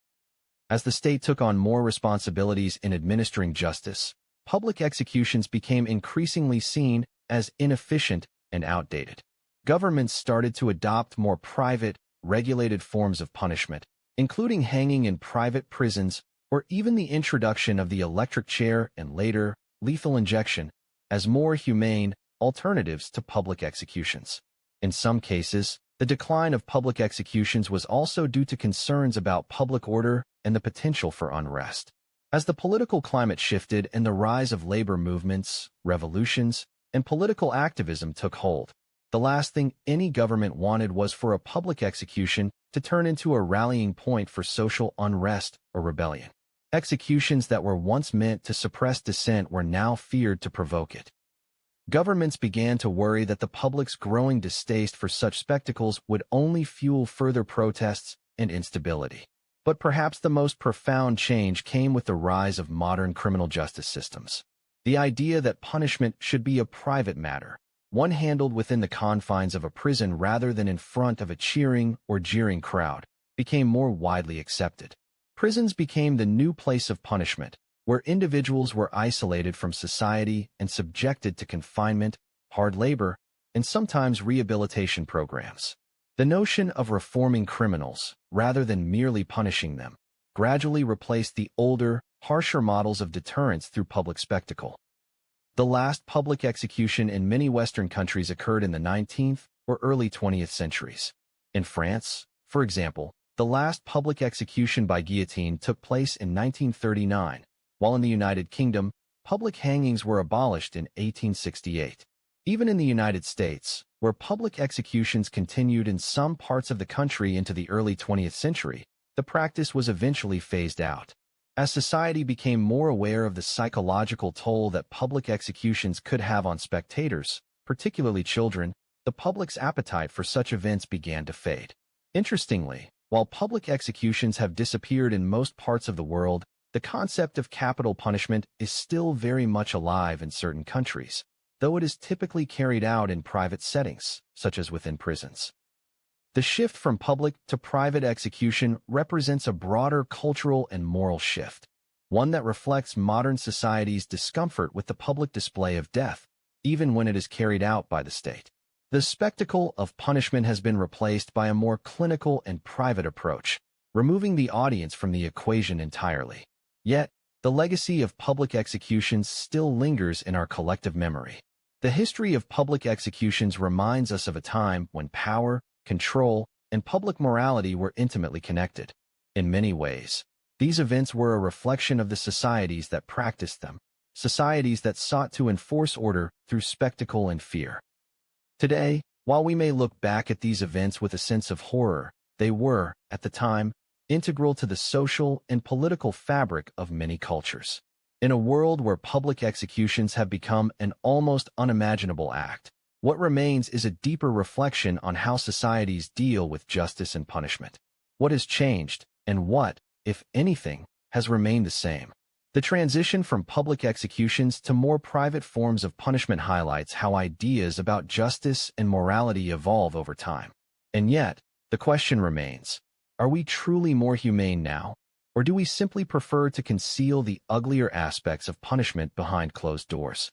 As the state took on more responsibilities in administering justice, public executions became increasingly seen as inefficient and outdated. Governments started to adopt more private, regulated forms of punishment, including hanging in private prisons or even the introduction of the electric chair and later, lethal injection, as more humane alternatives to public executions. In some cases, the decline of public executions was also due to concerns about public order and the potential for unrest. As the political climate shifted and the rise of labor movements, revolutions, and political activism took hold, the last thing any government wanted was for a public execution to turn into a rallying point for social unrest or rebellion. Executions that were once meant to suppress dissent were now feared to provoke it. Governments began to worry that the public's growing distaste for such spectacles would only fuel further protests and instability. But perhaps the most profound change came with the rise of modern criminal justice systems. The idea that punishment should be a private matter, one handled within the confines of a prison rather than in front of a cheering or jeering crowd, became more widely accepted. Prisons became the new place of punishment, where individuals were isolated from society and subjected to confinement, hard labor, and sometimes rehabilitation programs. The notion of reforming criminals, rather than merely punishing them, gradually replaced the older, harsher models of deterrence through public spectacle. The last public execution in many Western countries occurred in the 19th or early 20th centuries. In France, for example, the last public execution by guillotine took place in 1939, while in the United Kingdom, public hangings were abolished in 1868. Even in the United States, where public executions continued in some parts of the country into the early 20th century, the practice was eventually phased out. As society became more aware of the psychological toll that public executions could have on spectators, particularly children, the public's appetite for such events began to fade. Interestingly, while public executions have disappeared in most parts of the world, the concept of capital punishment is still very much alive in certain countries, though it is typically carried out in private settings, such as within prisons. The shift from public to private execution represents a broader cultural and moral shift, one that reflects modern society's discomfort with the public display of death, even when it is carried out by the state. The spectacle of punishment has been replaced by a more clinical and private approach, removing the audience from the equation entirely. Yet, the legacy of public executions still lingers in our collective memory. The history of public executions reminds us of a time when power, control, and public morality were intimately connected. In many ways, these events were a reflection of the societies that practiced them, societies that sought to enforce order through spectacle and fear. Today, while we may look back at these events with a sense of horror, they were, at the time, integral to the social and political fabric of many cultures. In a world where public executions have become an almost unimaginable act, what remains is a deeper reflection on how societies deal with justice and punishment. What has changed, and what, if anything, has remained the same? The transition from public executions to more private forms of punishment highlights how ideas about justice and morality evolve over time. And yet, the question remains, are we truly more humane now, or do we simply prefer to conceal the uglier aspects of punishment behind closed doors?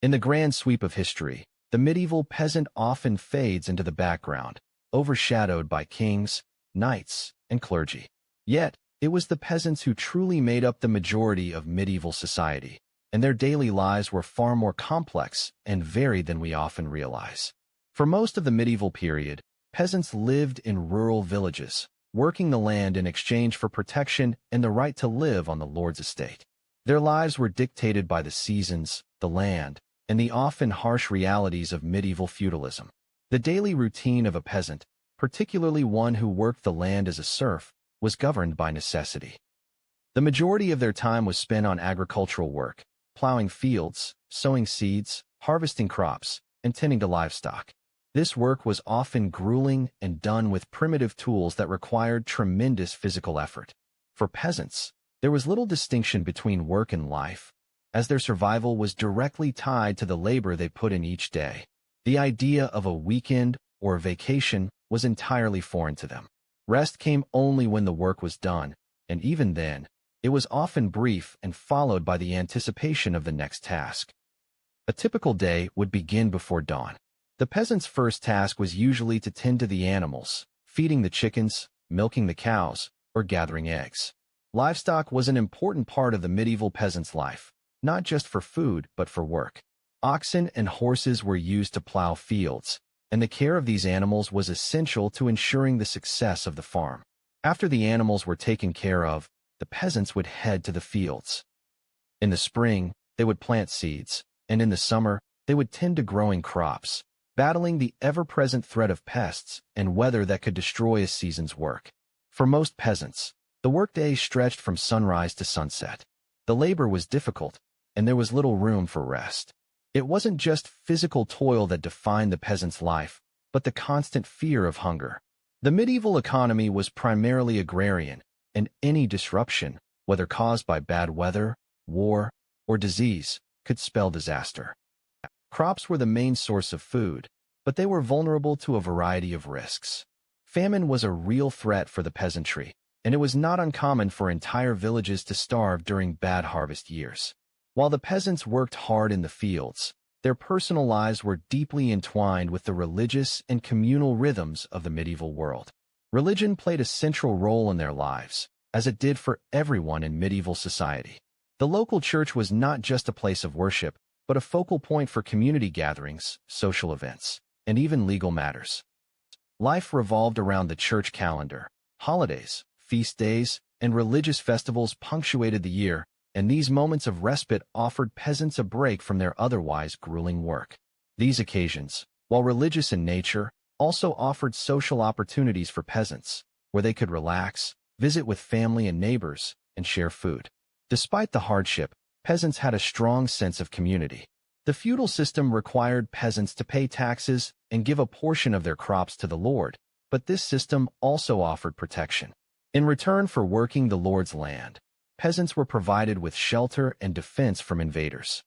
In the grand sweep of history, the medieval peasant often fades into the background, overshadowed by kings, knights, and clergy. Yet, it was the peasants who truly made up the majority of medieval society, and their daily lives were far more complex and varied than we often realize. For most of the medieval period, peasants lived in rural villages, working the land in exchange for protection and the right to live on the lord's estate. Their lives were dictated by the seasons, the land, and the often harsh realities of medieval feudalism. The daily routine of a peasant, particularly one who worked the land as a serf, was governed by necessity. The majority of their time was spent on agricultural work, plowing fields, sowing seeds, harvesting crops, and tending to livestock. This work was often grueling and done with primitive tools that required tremendous physical effort. For peasants, there was little distinction between work and life, as their survival was directly tied to the labor they put in each day. The idea of a weekend or a vacation was entirely foreign to them. Rest came only when the work was done, and even then, it was often brief and followed by the anticipation of the next task. A typical day would begin before dawn. The peasant's first task was usually to tend to the animals, feeding the chickens, milking the cows, or gathering eggs. Livestock was an important part of the medieval peasant's life, not just for food but for work. Oxen and horses were used to plow fields, and the care of these animals was essential to ensuring the success of the farm. After the animals were taken care of, the peasants would head to the fields. In the spring, they would plant seeds, and in the summer, they would tend to growing crops, battling the ever-present threat of pests and weather that could destroy a season's work. For most peasants, the workday stretched from sunrise to sunset. The labor was difficult, and there was little room for rest. It wasn't just physical toil that defined the peasant's life, but the constant fear of hunger. The medieval economy was primarily agrarian, and any disruption, whether caused by bad weather, war, or disease, could spell disaster. Crops were the main source of food, but they were vulnerable to a variety of risks. Famine was a real threat for the peasantry, and it was not uncommon for entire villages to starve during bad harvest years. While the peasants worked hard in the fields, their personal lives were deeply entwined with the religious and communal rhythms of the medieval world. Religion played a central role in their lives, as it did for everyone in medieval society. The local church was not just a place of worship, but a focal point for community gatherings, social events, and even legal matters. Life revolved around the church calendar. Holidays, feast days, and religious festivals punctuated the year, and these moments of respite offered peasants a break from their otherwise grueling work. These occasions, while religious in nature, also offered social opportunities for peasants, where they could relax, visit with family and neighbors, and share food. Despite the hardship, peasants had a strong sense of community. The feudal system required peasants to pay taxes and give a portion of their crops to the lord, but this system also offered protection. In return for working the lord's land, peasants were provided with shelter and defense from invaders.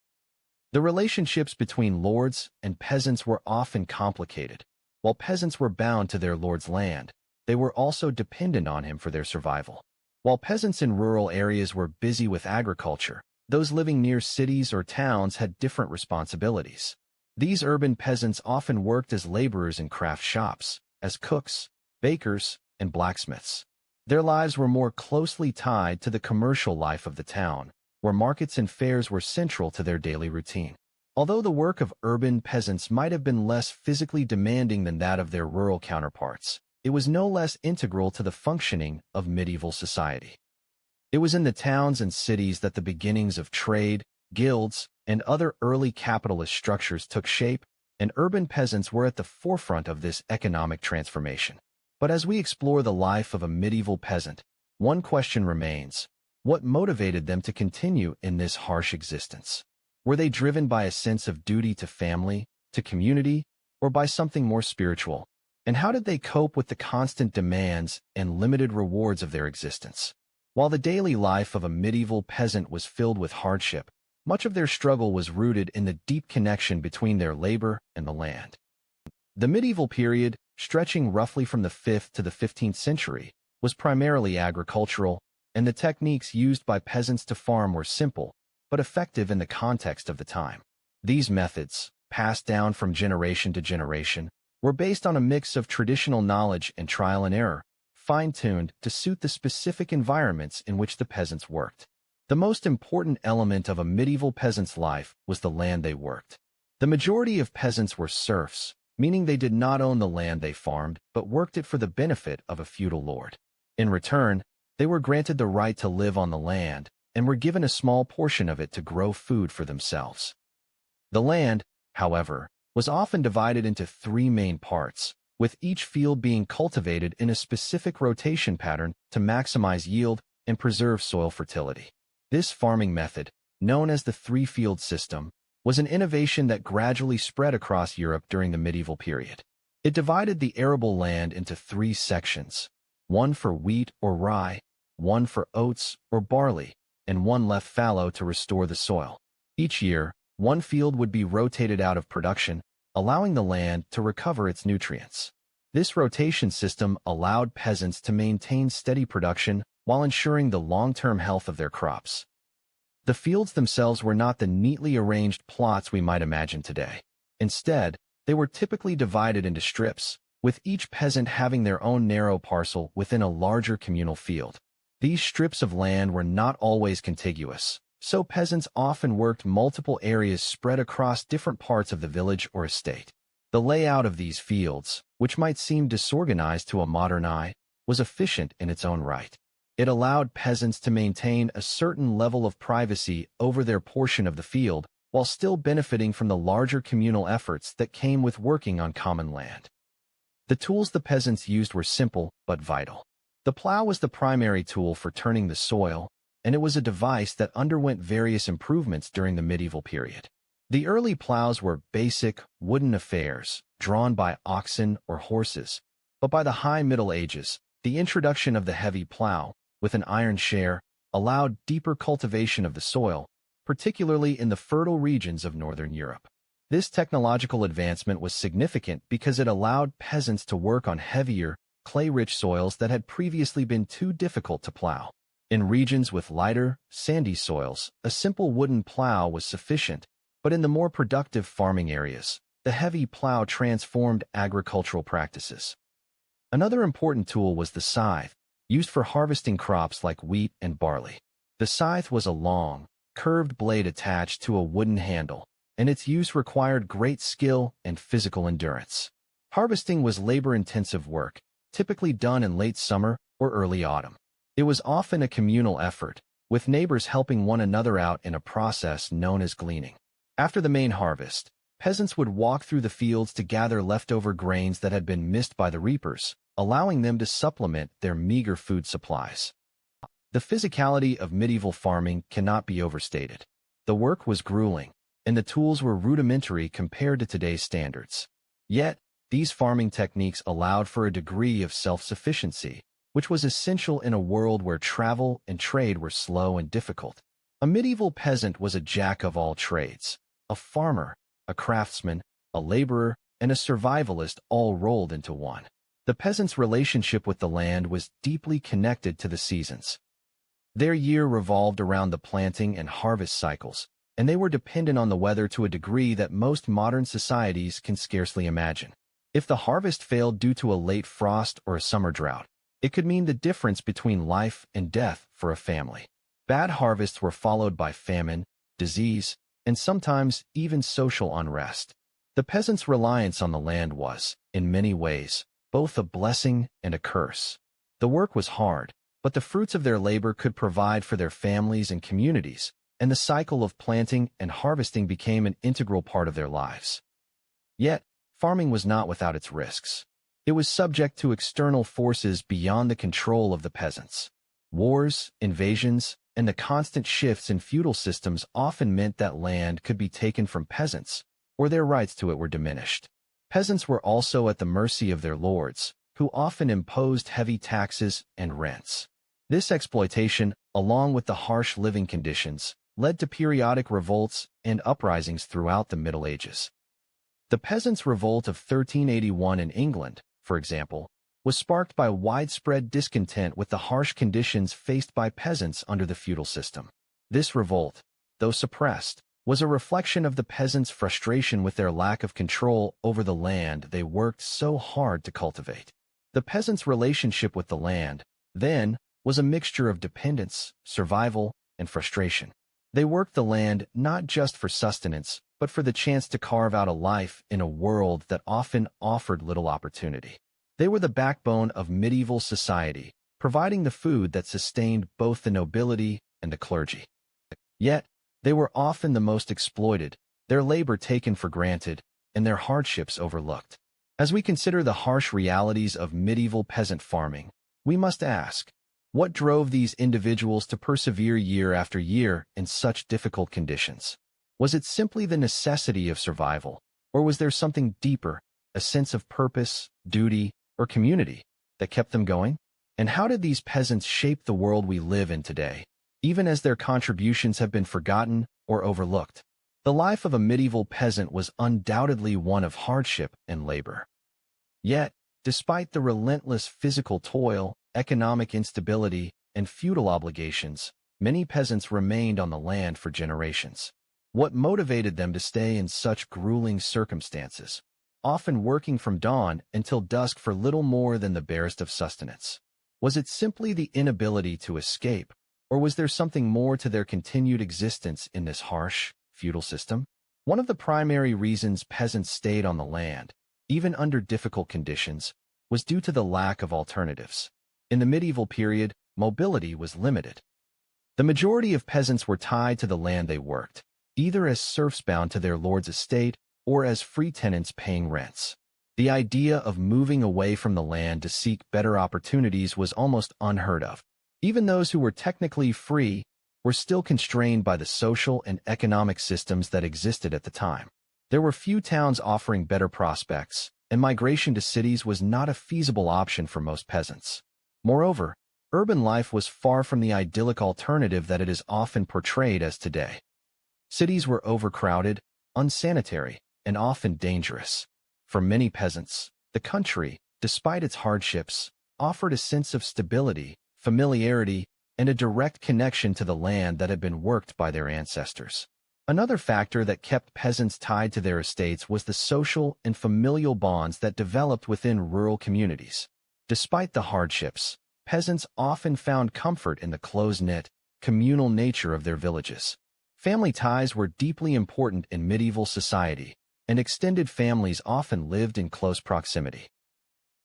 The relationships between lords and peasants were often complicated. While peasants were bound to their lord's land, they were also dependent on him for their survival. While peasants in rural areas were busy with agriculture, those living near cities or towns had different responsibilities. These urban peasants often worked as laborers in craft shops, as cooks, bakers, and blacksmiths. Their lives were more closely tied to the commercial life of the town, where markets and fairs were central to their daily routine. Although the work of urban peasants might have been less physically demanding than that of their rural counterparts, it was no less integral to the functioning of medieval society. It was in the towns and cities that the beginnings of trade, guilds, and other early capitalist structures took shape, and urban peasants were at the forefront of this economic transformation. But as we explore the life of a medieval peasant, one question remains: what motivated them to continue in this harsh existence? Were they driven by a sense of duty to family, to community, or by something more spiritual? And how did they cope with the constant demands and limited rewards of their existence? While the daily life of a medieval peasant was filled with hardship, much of their struggle was rooted in the deep connection between their labor and the land. The medieval period, stretching roughly from the 5th to the 15th century, was primarily agricultural, and the techniques used by peasants to farm were simple, but effective in the context of the time. These methods, passed down from generation to generation, were based on a mix of traditional knowledge and trial and error, fine-tuned to suit the specific environments in which the peasants worked. The most important element of a medieval peasant's life was the land they worked. The majority of peasants were serfs, meaning they did not own the land they farmed, but worked it for the benefit of a feudal lord. In return, they were granted the right to live on the land, and were given a small portion of it to grow food for themselves. The land, however, was often divided into 3 main parts, with each field being cultivated in a specific rotation pattern to maximize yield and preserve soil fertility. This farming method, known as the 3-field system, was an innovation that gradually spread across Europe during the medieval period. It divided the arable land into 3 sections, one for wheat or rye, one for oats or barley, and one left fallow to restore the soil. Each year, one field would be rotated out of production, allowing the land to recover its nutrients. This rotation system allowed peasants to maintain steady production while ensuring the long-term health of their crops. The fields themselves were not the neatly arranged plots we might imagine today. Instead, they were typically divided into strips, with each peasant having their own narrow parcel within a larger communal field. These strips of land were not always contiguous, so peasants often worked multiple areas spread across different parts of the village or estate. The layout of these fields, which might seem disorganized to a modern eye, was efficient in its own right. It allowed peasants to maintain a certain level of privacy over their portion of the field, while still benefiting from the larger communal efforts that came with working on common land. The tools the peasants used were simple but vital. The plow was the primary tool for turning the soil, and it was a device that underwent various improvements during the medieval period. The early plows were basic, wooden affairs, drawn by oxen or horses, but by the High Middle Ages, the introduction of the heavy plow, with an iron share, allowed deeper cultivation of the soil, particularly in the fertile regions of northern Europe. This technological advancement was significant because it allowed peasants to work on heavier, clay-rich soils that had previously been too difficult to plow. In regions with lighter, sandy soils, a simple wooden plow was sufficient, but in the more productive farming areas, the heavy plow transformed agricultural practices. Another important tool was the scythe, used for harvesting crops like wheat and barley. The scythe was a long, curved blade attached to a wooden handle, and its use required great skill and physical endurance. Harvesting was labor-intensive work, typically done in late summer or early autumn. It was often a communal effort, with neighbors helping one another out in a process known as gleaning. After the main harvest, peasants would walk through the fields to gather leftover grains that had been missed by the reapers, allowing them to supplement their meager food supplies. The physicality of medieval farming cannot be overstated. The work was grueling, and the tools were rudimentary compared to today's standards. Yet, these farming techniques allowed for a degree of self-sufficiency, which was essential in a world where travel and trade were slow and difficult. A medieval peasant was a jack of all trades, a farmer, a craftsman, a laborer, and a survivalist all rolled into one. The peasant's relationship with the land was deeply connected to the seasons. Their year revolved around the planting and harvest cycles, and they were dependent on the weather to a degree that most modern societies can scarcely imagine. If the harvest failed due to a late frost or a summer drought, it could mean the difference between life and death for a family. Bad harvests were followed by famine, disease, and sometimes even social unrest. The peasants' reliance on the land was, in many ways, both a blessing and a curse. The work was hard, but the fruits of their labor could provide for their families and communities, and the cycle of planting and harvesting became an integral part of their lives. Yet, farming was not without its risks. It was subject to external forces beyond the control of the peasants. Wars, invasions, and the constant shifts in feudal systems often meant that land could be taken from peasants, or their rights to it were diminished. Peasants were also at the mercy of their lords, who often imposed heavy taxes and rents. This exploitation, along with the harsh living conditions, led to periodic revolts and uprisings throughout the Middle Ages. The Peasants' Revolt of 1381 in England, for example, was sparked by widespread discontent with the harsh conditions faced by peasants under the feudal system. This revolt, though suppressed, was a reflection of the peasants' frustration with their lack of control over the land they worked so hard to cultivate. The peasants' relationship with the land, then, was a mixture of dependence, survival, and frustration. They worked the land not just for sustenance, but for the chance to carve out a life in a world that often offered little opportunity. They were the backbone of medieval society, providing the food that sustained both the nobility and the clergy. Yet, they were often the most exploited, their labor taken for granted, and their hardships overlooked. As we consider the harsh realities of medieval peasant farming, we must ask, what drove these individuals to persevere year after year in such difficult conditions? Was it simply the necessity of survival, or was there something deeper, a sense of purpose, duty, or community, that kept them going? And how did these peasants shape the world we live in today, even as their contributions have been forgotten or overlooked? The life of a medieval peasant was undoubtedly one of hardship and labor. Yet, despite the relentless physical toil, economic instability, and feudal obligations, many peasants remained on the land for generations. What motivated them to stay in such grueling circumstances, often working from dawn until dusk for little more than the barest of sustenance? Was it simply the inability to escape, or was there something more to their continued existence in this harsh, feudal system? One of the primary reasons peasants stayed on the land, even under difficult conditions, was due to the lack of alternatives. In the medieval period, mobility was limited. The majority of peasants were tied to the land they worked, either as serfs bound to their lord's estate or as free tenants paying rents. The idea of moving away from the land to seek better opportunities was almost unheard of. Even those who were technically free were still constrained by the social and economic systems that existed at the time. There were few towns offering better prospects, and migration to cities was not a feasible option for most peasants. Moreover, urban life was far from the idyllic alternative that it is often portrayed as today. Cities were overcrowded, unsanitary, and often dangerous. For many peasants, the country, despite its hardships, offered a sense of stability, familiarity, and a direct connection to the land that had been worked by their ancestors. Another factor that kept peasants tied to their estates was the social and familial bonds that developed within rural communities. Despite the hardships, peasants often found comfort in the close-knit, communal nature of their villages. Family ties were deeply important in medieval society, and extended families often lived in close proximity.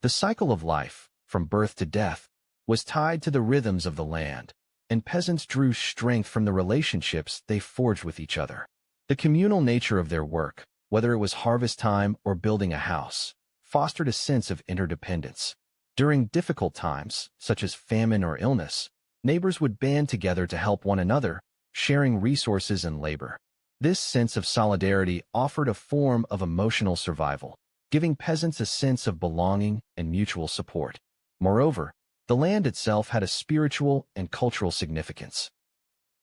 The cycle of life, from birth to death, was tied to the rhythms of the land, and peasants drew strength from the relationships they forged with each other. The communal nature of their work, whether it was harvest time or building a house, fostered a sense of interdependence. During difficult times, such as famine or illness, neighbors would band together to help one another, sharing resources and labor. This sense of solidarity offered a form of emotional survival, giving peasants a sense of belonging and mutual support. Moreover, the land itself had a spiritual and cultural significance.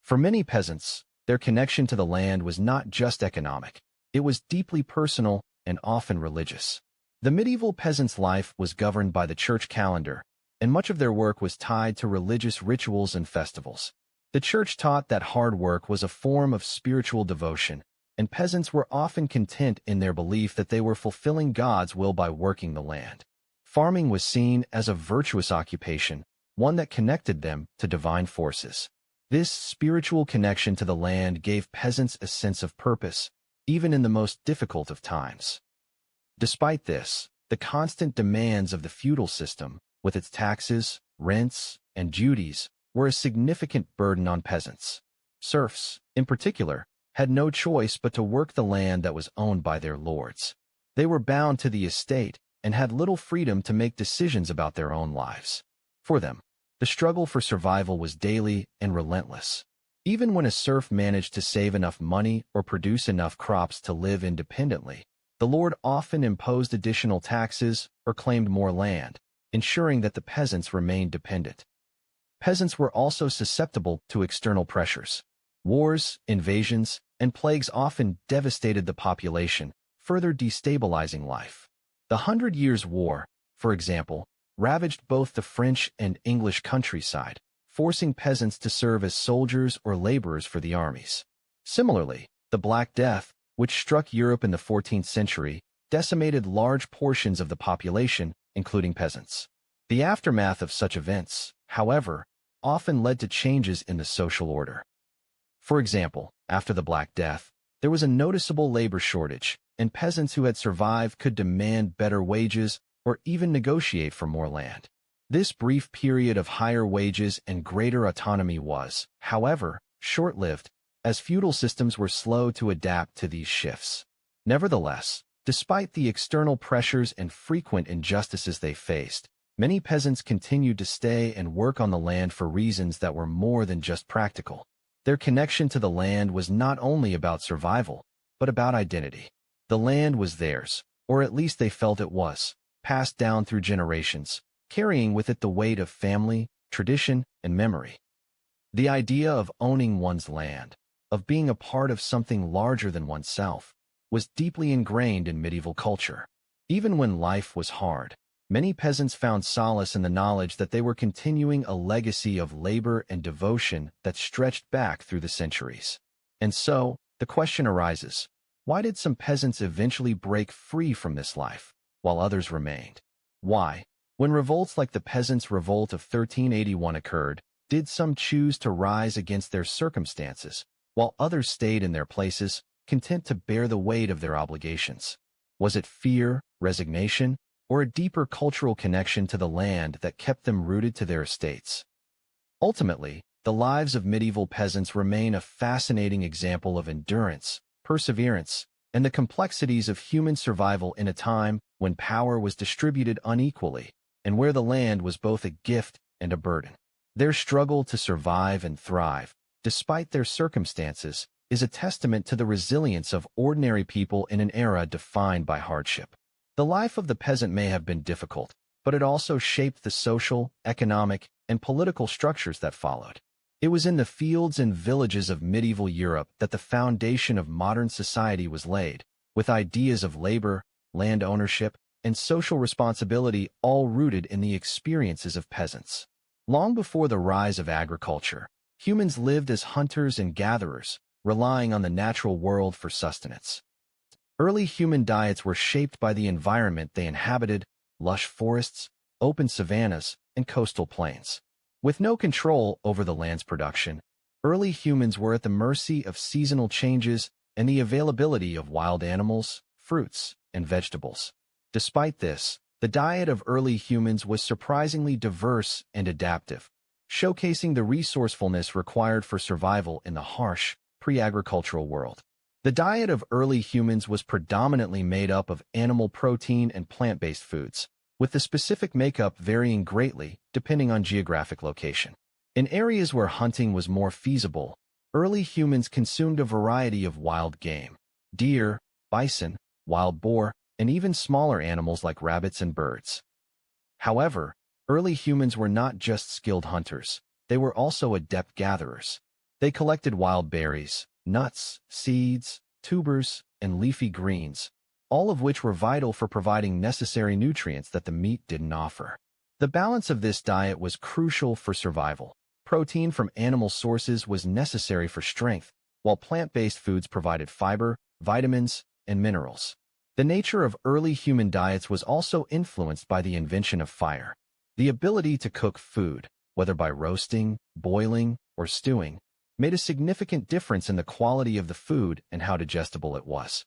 For many peasants, their connection to the land was not just economic. It was deeply personal and often religious. The medieval peasant's life was governed by the church calendar, and much of their work was tied to religious rituals and festivals. The church taught that hard work was a form of spiritual devotion, and peasants were often content in their belief that they were fulfilling God's will by working the land. Farming was seen as a virtuous occupation, one that connected them to divine forces. This spiritual connection to the land gave peasants a sense of purpose, even in the most difficult of times. Despite this, the constant demands of the feudal system, with its taxes, rents, and duties, were a significant burden on peasants. Serfs, in particular, had no choice but to work the land that was owned by their lords. They were bound to the estate and had little freedom to make decisions about their own lives. For them, the struggle for survival was daily and relentless. Even when a serf managed to save enough money or produce enough crops to live independently, the lord often imposed additional taxes or claimed more land, ensuring that the peasants remained dependent. Peasants were also susceptible to external pressures. Wars, invasions, and plagues often devastated the population, further destabilizing life. The 100 Years' War, for example, ravaged both the French and English countryside, forcing peasants to serve as soldiers or laborers for the armies. Similarly, the Black Death, which struck Europe in the 14th century, decimated large portions of the population, including peasants. The aftermath of such events, however, often led to changes in the social order. For example, after the Black Death, there was a noticeable labor shortage, and peasants who had survived could demand better wages or even negotiate for more land. This brief period of higher wages and greater autonomy was, however, short-lived, as feudal systems were slow to adapt to these shifts. Nevertheless, despite the external pressures and frequent injustices they faced, many peasants continued to stay and work on the land for reasons that were more than just practical. Their connection to the land was not only about survival, but about identity. The land was theirs, or at least they felt it was, passed down through generations, carrying with it the weight of family, tradition, and memory. The idea of owning one's land, of being a part of something larger than oneself, was deeply ingrained in medieval culture. Even when life was hard, many peasants found solace in the knowledge that they were continuing a legacy of labor and devotion that stretched back through the centuries. And so, the question arises, why did some peasants eventually break free from this life, while others remained? Why, when revolts like the Peasants' Revolt of 1381 occurred, did some choose to rise against their circumstances, while others stayed in their places, content to bear the weight of their obligations? Was it fear, resignation, or a deeper cultural connection to the land that kept them rooted to their estates? Ultimately, the lives of medieval peasants remain a fascinating example of endurance, perseverance, and the complexities of human survival in a time when power was distributed unequally and where the land was both a gift and a burden. Their struggle to survive and thrive, despite their circumstances, is a testament to the resilience of ordinary people in an era defined by hardship. The life of the peasant may have been difficult, but it also shaped the social, economic, and political structures that followed. It was in the fields and villages of medieval Europe that the foundation of modern society was laid, with ideas of labor, land ownership, and social responsibility, all rooted in the experiences of peasants. Long before the rise of agriculture, humans lived as hunters and gatherers, relying on the natural world for sustenance. Early human diets were shaped by the environment they inhabited: lush forests, open savannas, and coastal plains. With no control over the land's production, early humans were at the mercy of seasonal changes and the availability of wild animals, fruits, and vegetables. Despite this, the diet of early humans was surprisingly diverse and adaptive, showcasing the resourcefulness required for survival in the harsh, pre-agricultural world. The diet of early humans was predominantly made up of animal protein and plant-based foods, with the specific makeup varying greatly depending on geographic location. In areas where hunting was more feasible, early humans consumed a variety of wild game: deer, bison, wild boar, and even smaller animals like rabbits and birds. However, early humans were not just skilled hunters, they were also adept gatherers. They collected wild berries, nuts, seeds, tubers, and leafy greens, all of which were vital for providing necessary nutrients that the meat didn't offer. The balance of this diet was crucial for survival. Protein from animal sources was necessary for strength, while plant-based foods provided fiber, vitamins, and minerals. The nature of early human diets was also influenced by the invention of fire. The ability to cook food, whether by roasting, boiling, or stewing, made a significant difference in the quality of the food and how digestible it was.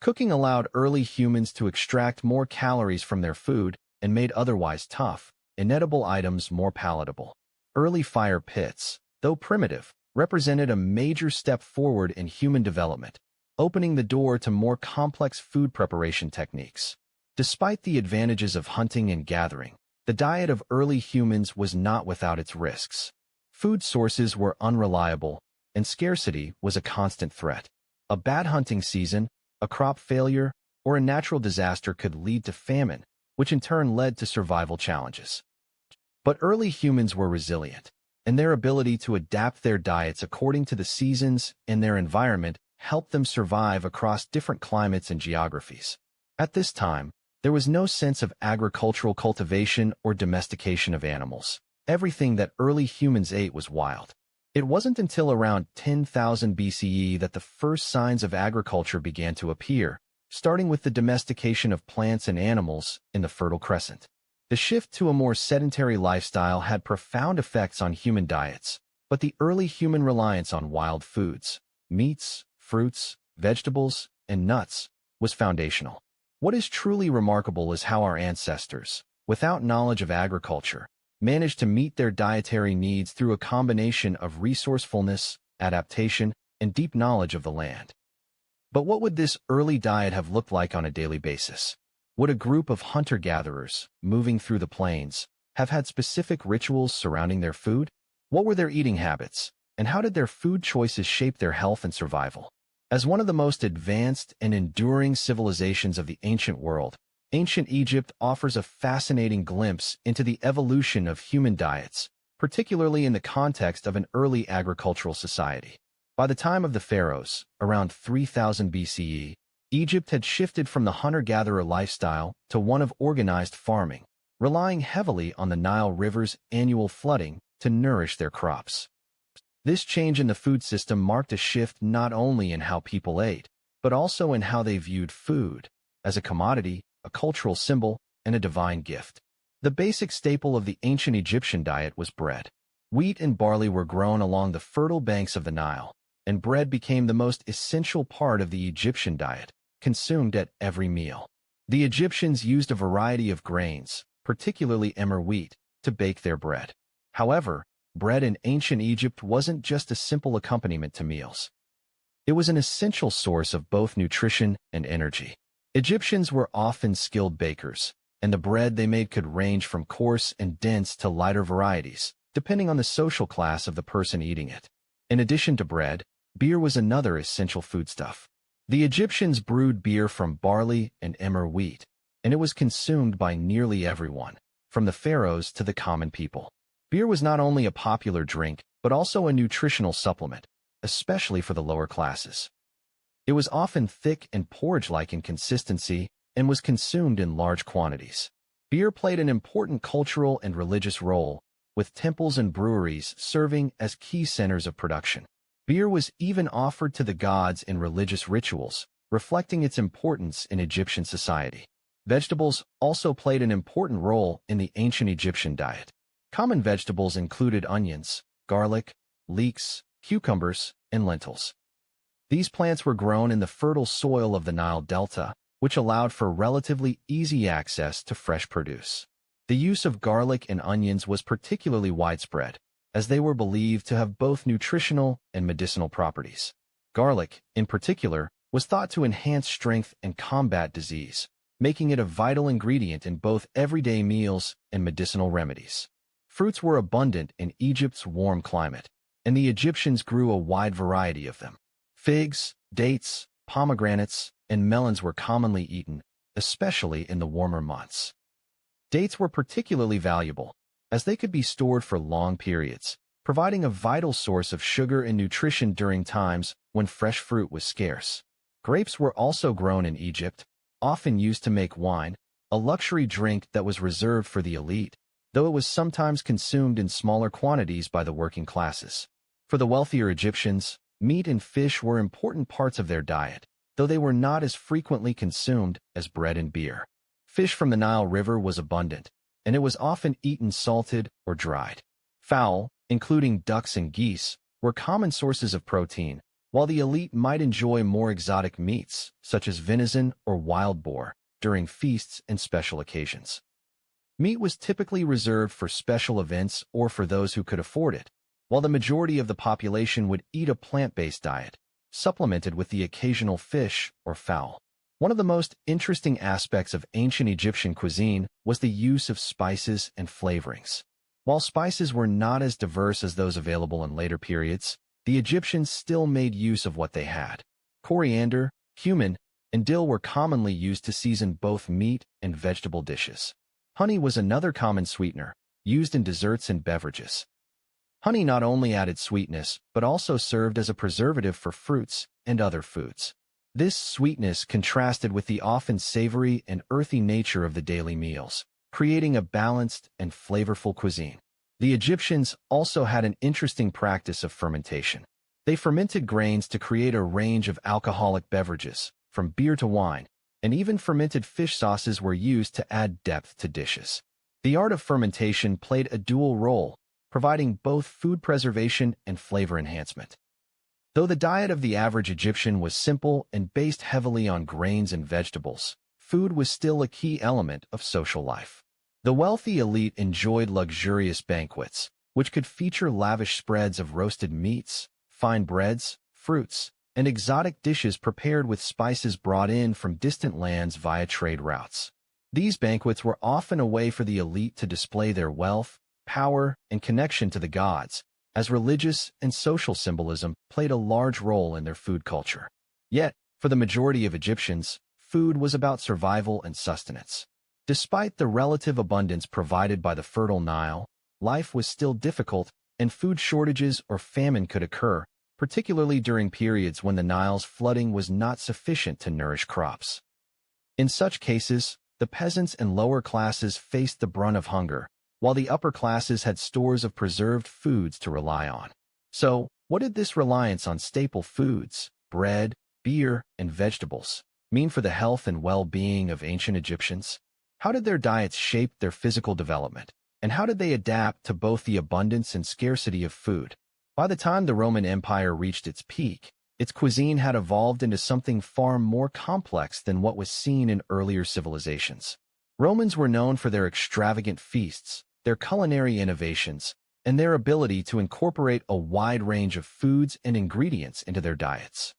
Cooking allowed early humans to extract more calories from their food and made otherwise tough, inedible items more palatable. Early fire pits, though primitive, represented a major step forward in human development, opening the door to more complex food preparation techniques. Despite the advantages of hunting and gathering, the diet of early humans was not without its risks. Food sources were unreliable, and scarcity was a constant threat. A bad hunting season, a crop failure, or a natural disaster could lead to famine, which in turn led to survival challenges. But early humans were resilient, and their ability to adapt their diets according to the seasons and their environment helped them survive across different climates and geographies. At this time, there was no sense of agricultural cultivation or domestication of animals. Everything that early humans ate was wild. It wasn't until around 10,000 BCE that the first signs of agriculture began to appear, starting with the domestication of plants and animals in the Fertile Crescent. The shift to a more sedentary lifestyle had profound effects on human diets, but the early human reliance on wild foods, meats, fruits, vegetables, and nuts, was foundational. What is truly remarkable is how our ancestors, without knowledge of agriculture, managed to meet their dietary needs through a combination of resourcefulness, adaptation, and deep knowledge of the land. But what would this early diet have looked like on a daily basis? Would a group of hunter-gatherers, moving through the plains, have had specific rituals surrounding their food? What were their eating habits, and how did their food choices shape their health and survival? As one of the most advanced and enduring civilizations of the ancient world, ancient Egypt offers a fascinating glimpse into the evolution of human diets, particularly in the context of an early agricultural society. By the time of the pharaohs, around 3000 BCE, Egypt had shifted from the hunter-gatherer lifestyle to one of organized farming, relying heavily on the Nile River's annual flooding to nourish their crops. This change in the food system marked a shift not only in how people ate, but also in how they viewed food, as a commodity, a cultural symbol, and a divine gift. The basic staple of the ancient Egyptian diet was bread. Wheat and barley were grown along the fertile banks of the Nile, and bread became the most essential part of the Egyptian diet, consumed at every meal. The Egyptians used a variety of grains, particularly emmer wheat, to bake their bread. However, bread in ancient Egypt wasn't just a simple accompaniment to meals. It was an essential source of both nutrition and energy. Egyptians were often skilled bakers, and the bread they made could range from coarse and dense to lighter varieties, depending on the social class of the person eating it. In addition to bread, beer was another essential foodstuff. The Egyptians brewed beer from barley and emmer wheat, and it was consumed by nearly everyone, from the pharaohs to the common people. Beer was not only a popular drink, but also a nutritional supplement, especially for the lower classes. It was often thick and porridge-like in consistency, and was consumed in large quantities. Beer played an important cultural and religious role, with temples and breweries serving as key centers of production. Beer was even offered to the gods in religious rituals, reflecting its importance in Egyptian society. Vegetables also played an important role in the ancient Egyptian diet. Common vegetables included onions, garlic, leeks, cucumbers, and lentils. These plants were grown in the fertile soil of the Nile Delta, which allowed for relatively easy access to fresh produce. The use of garlic and onions was particularly widespread, as they were believed to have both nutritional and medicinal properties. Garlic, in particular, was thought to enhance strength and combat disease, making it a vital ingredient in both everyday meals and medicinal remedies. Fruits were abundant in Egypt's warm climate, and the Egyptians grew a wide variety of them. Figs, dates, pomegranates, and melons were commonly eaten, especially in the warmer months. Dates were particularly valuable, as they could be stored for long periods, providing a vital source of sugar and nutrition during times when fresh fruit was scarce. Grapes were also grown in Egypt, often used to make wine, a luxury drink that was reserved for the elite, though it was sometimes consumed in smaller quantities by the working classes. For the wealthier Egyptians, meat and fish were important parts of their diet, though they were not as frequently consumed as bread and beer. Fish from the Nile River was abundant, and it was often eaten salted or dried. Fowl, including ducks and geese, were common sources of protein, while the elite might enjoy more exotic meats, such as venison or wild boar, during feasts and special occasions. Meat was typically reserved for special events or for those who could afford it, while the majority of the population would eat a plant-based diet, supplemented with the occasional fish or fowl. One of the most interesting aspects of ancient Egyptian cuisine was the use of spices and flavorings. While spices were not as diverse as those available in later periods, the Egyptians still made use of what they had. Coriander, cumin, and dill were commonly used to season both meat and vegetable dishes. Honey was another common sweetener, used in desserts and beverages. Honey not only added sweetness, but also served as a preservative for fruits and other foods. This sweetness contrasted with the often savory and earthy nature of the daily meals, creating a balanced and flavorful cuisine. The Egyptians also had an interesting practice of fermentation. They fermented grains to create a range of alcoholic beverages, from beer to wine, and even fermented fish sauces were used to add depth to dishes. The art of fermentation played a dual role, providing both food preservation and flavor enhancement. Though the diet of the average Egyptian was simple and based heavily on grains and vegetables, food was still a key element of social life. The wealthy elite enjoyed luxurious banquets, which could feature lavish spreads of roasted meats, fine breads, fruits, and exotic dishes prepared with spices brought in from distant lands via trade routes. These banquets were often a way for the elite to display their wealth, power, and connection to the gods, as religious and social symbolism played a large role in their food culture. Yet, for the majority of Egyptians, food was about survival and sustenance. Despite the relative abundance provided by the fertile Nile, life was still difficult, and food shortages or famine could occur, particularly during periods when the Nile's flooding was not sufficient to nourish crops. In such cases, the peasants and lower classes faced the brunt of hunger, while the upper classes had stores of preserved foods to rely on. So, what did this reliance on staple foods, bread, beer, and vegetables, mean for the health and well-being of ancient Egyptians? How did their diets shape their physical development, and how did they adapt to both the abundance and scarcity of food? By the time the Roman Empire reached its peak, its cuisine had evolved into something far more complex than what was seen in earlier civilizations. Romans were known for their extravagant feasts, their culinary innovations, and their ability to incorporate a wide range of foods and ingredients into their diets.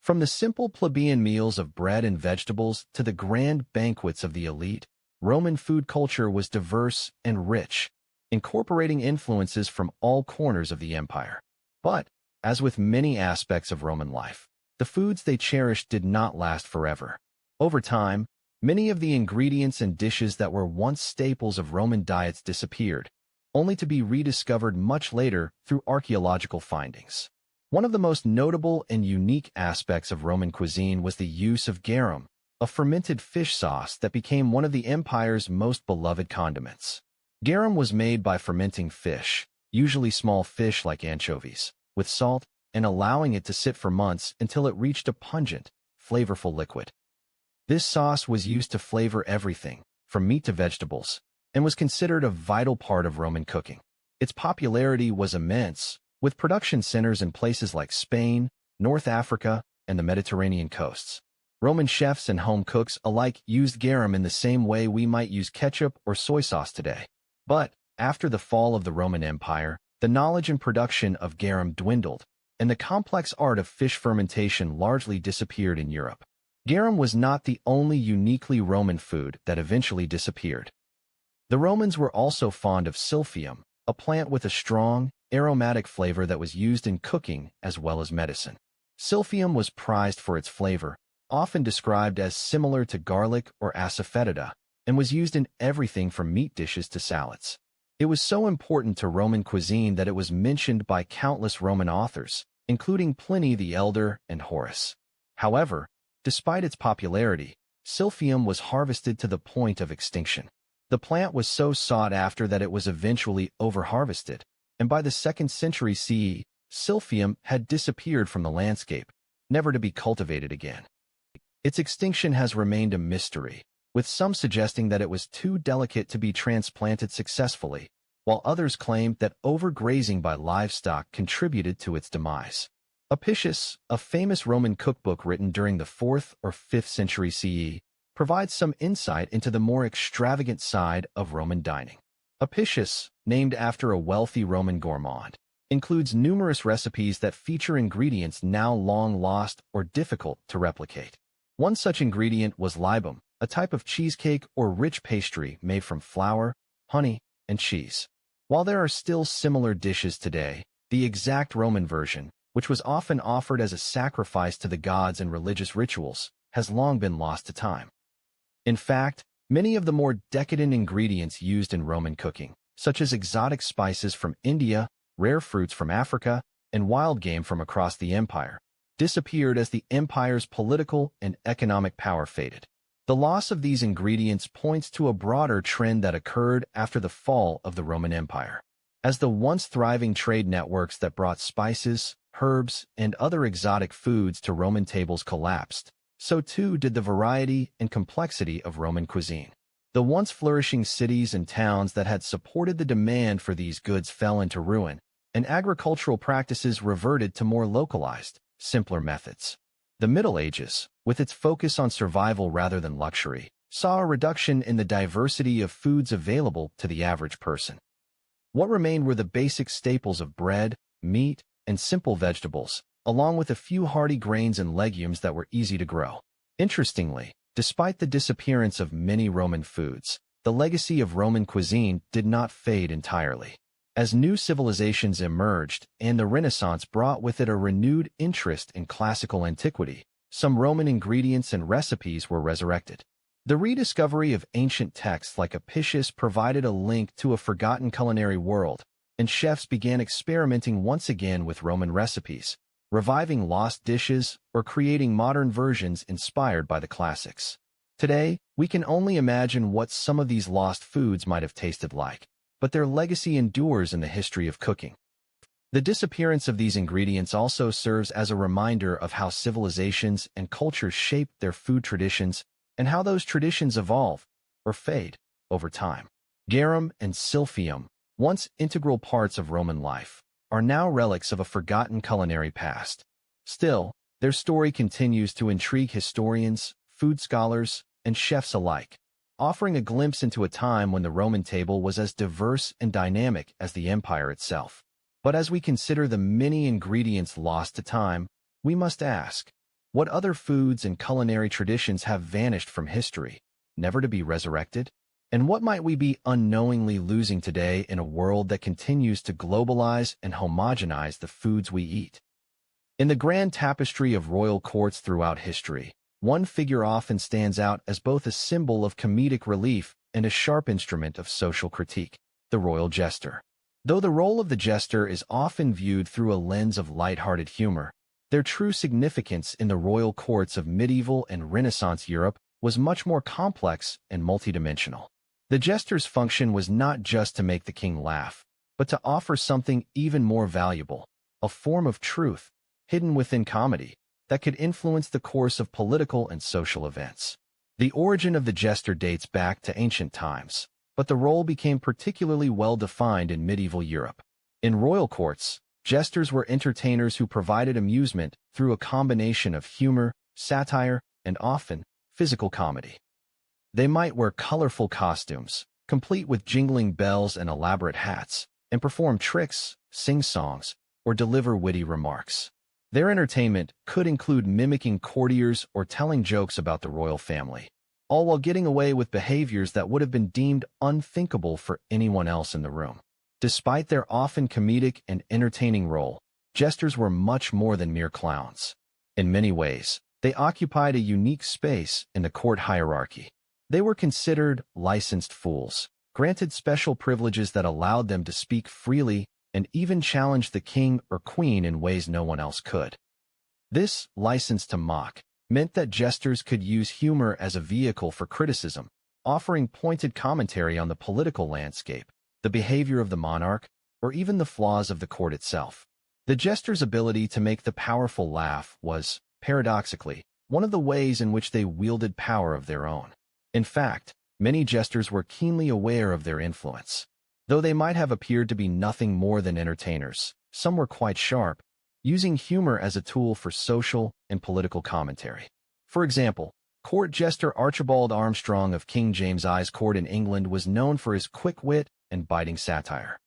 From the simple plebeian meals of bread and vegetables to the grand banquets of the elite, Roman food culture was diverse and rich, incorporating influences from all corners of the empire. But, as with many aspects of Roman life, the foods they cherished did not last forever. Over time, many of the ingredients and dishes that were once staples of Roman diets disappeared, only to be rediscovered much later through archaeological findings. One of the most notable and unique aspects of Roman cuisine was the use of garum, a fermented fish sauce that became one of the empire's most beloved condiments. Garum was made by fermenting fish, usually small fish like anchovies, with salt and allowing it to sit for months until it reached a pungent, flavorful liquid. This sauce was used to flavor everything, from meat to vegetables, and was considered a vital part of Roman cooking. Its popularity was immense, with production centers in places like Spain, North Africa, and the Mediterranean coasts. Roman chefs and home cooks alike used garum in the same way we might use ketchup or soy sauce today. But, after the fall of the Roman Empire, the knowledge and production of garum dwindled, and the complex art of fish fermentation largely disappeared in Europe. Garum was not the only uniquely Roman food that eventually disappeared. The Romans were also fond of silphium, a plant with a strong, aromatic flavor that was used in cooking as well as medicine. Silphium was prized for its flavor, often described as similar to garlic or asafoetida, and was used in everything from meat dishes to salads. It was so important to Roman cuisine that it was mentioned by countless Roman authors, including Pliny the Elder and Horace. However, despite its popularity, silphium was harvested to the point of extinction. The plant was so sought after that it was eventually overharvested, and by the 2nd century CE, silphium had disappeared from the landscape, never to be cultivated again. Its extinction has remained a mystery, with some suggesting that it was too delicate to be transplanted successfully, while others claimed that overgrazing by livestock contributed to its demise. Apicius, a famous Roman cookbook written during the 4th or 5th century CE, provides some insight into the more extravagant side of Roman dining. Apicius, named after a wealthy Roman gourmand, includes numerous recipes that feature ingredients now long lost or difficult to replicate. One such ingredient was libum, a type of cheesecake or rich pastry made from flour, honey, and cheese. While there are still similar dishes today, the exact Roman version, which was often offered as a sacrifice to the gods in religious rituals, has long been lost to time. In fact, many of the more decadent ingredients used in Roman cooking, such as exotic spices from India, rare fruits from Africa, and wild game from across the empire, disappeared as the empire's political and economic power faded. The loss of these ingredients points to a broader trend that occurred after the fall of the Roman Empire. As the once thriving trade networks that brought spices, herbs, and other exotic foods to Roman tables collapsed, so too did the variety and complexity of Roman cuisine. The once flourishing cities and towns that had supported the demand for these goods fell into ruin, and agricultural practices reverted to more localized, simpler methods. The Middle Ages, with its focus on survival rather than luxury, saw a reduction in the diversity of foods available to the average person. What remained were the basic staples of bread, meat, and simple vegetables, along with a few hardy grains and legumes that were easy to grow. Interestingly, despite the disappearance of many Roman foods, the legacy of Roman cuisine did not fade entirely. As new civilizations emerged and the Renaissance brought with it a renewed interest in classical antiquity, some Roman ingredients and recipes were resurrected. The rediscovery of ancient texts like Apicius provided a link to a forgotten culinary world, and chefs began experimenting once again with Roman recipes, reviving lost dishes or creating modern versions inspired by the classics. Today, we can only imagine what some of these lost foods might have tasted like, but their legacy endures in the history of cooking. The disappearance of these ingredients also serves as a reminder of how civilizations and cultures shaped their food traditions and how those traditions evolve, or fade, over time. Garum and silphium, once integral parts of Roman life, are now relics of a forgotten culinary past. Still, their story continues to intrigue historians, food scholars, and chefs alike, offering a glimpse into a time when the Roman table was as diverse and dynamic as the empire itself. But as we consider the many ingredients lost to time, we must ask, what other foods and culinary traditions have vanished from history, never to be resurrected? And what might we be unknowingly losing today in a world that continues to globalize and homogenize the foods we eat? In the grand tapestry of royal courts throughout history, one figure often stands out as both a symbol of comedic relief and a sharp instrument of social critique: the royal jester. Though the role of the jester is often viewed through a lens of light-hearted humor, their true significance in the royal courts of medieval and Renaissance Europe was much more complex and multidimensional. The jester's function was not just to make the king laugh, but to offer something even more valuable, a form of truth, hidden within comedy, that could influence the course of political and social events. The origin of the jester dates back to ancient times, but the role became particularly well-defined in medieval Europe. In royal courts, jesters were entertainers who provided amusement through a combination of humor, satire, and often physical comedy. They might wear colorful costumes, complete with jingling bells and elaborate hats, and perform tricks, sing songs, or deliver witty remarks. Their entertainment could include mimicking courtiers or telling jokes about the royal family, all while getting away with behaviors that would have been deemed unthinkable for anyone else in the room. Despite their often comedic and entertaining role, jesters were much more than mere clowns. In many ways, they occupied a unique space in the court hierarchy. They were considered licensed fools, granted special privileges that allowed them to speak freely and even challenge the king or queen in ways no one else could. This license to mock meant that jesters could use humor as a vehicle for criticism, offering pointed commentary on the political landscape, the behavior of the monarch, or even the flaws of the court itself. The jester's ability to make the powerful laugh was, paradoxically, one of the ways in which they wielded power of their own. In fact, many jesters were keenly aware of their influence. Though they might have appeared to be nothing more than entertainers, some were quite sharp, using humor as a tool for social and political commentary. For example, court jester Archibald Armstrong of King James I's court in England was known for his quick wit and biting satire.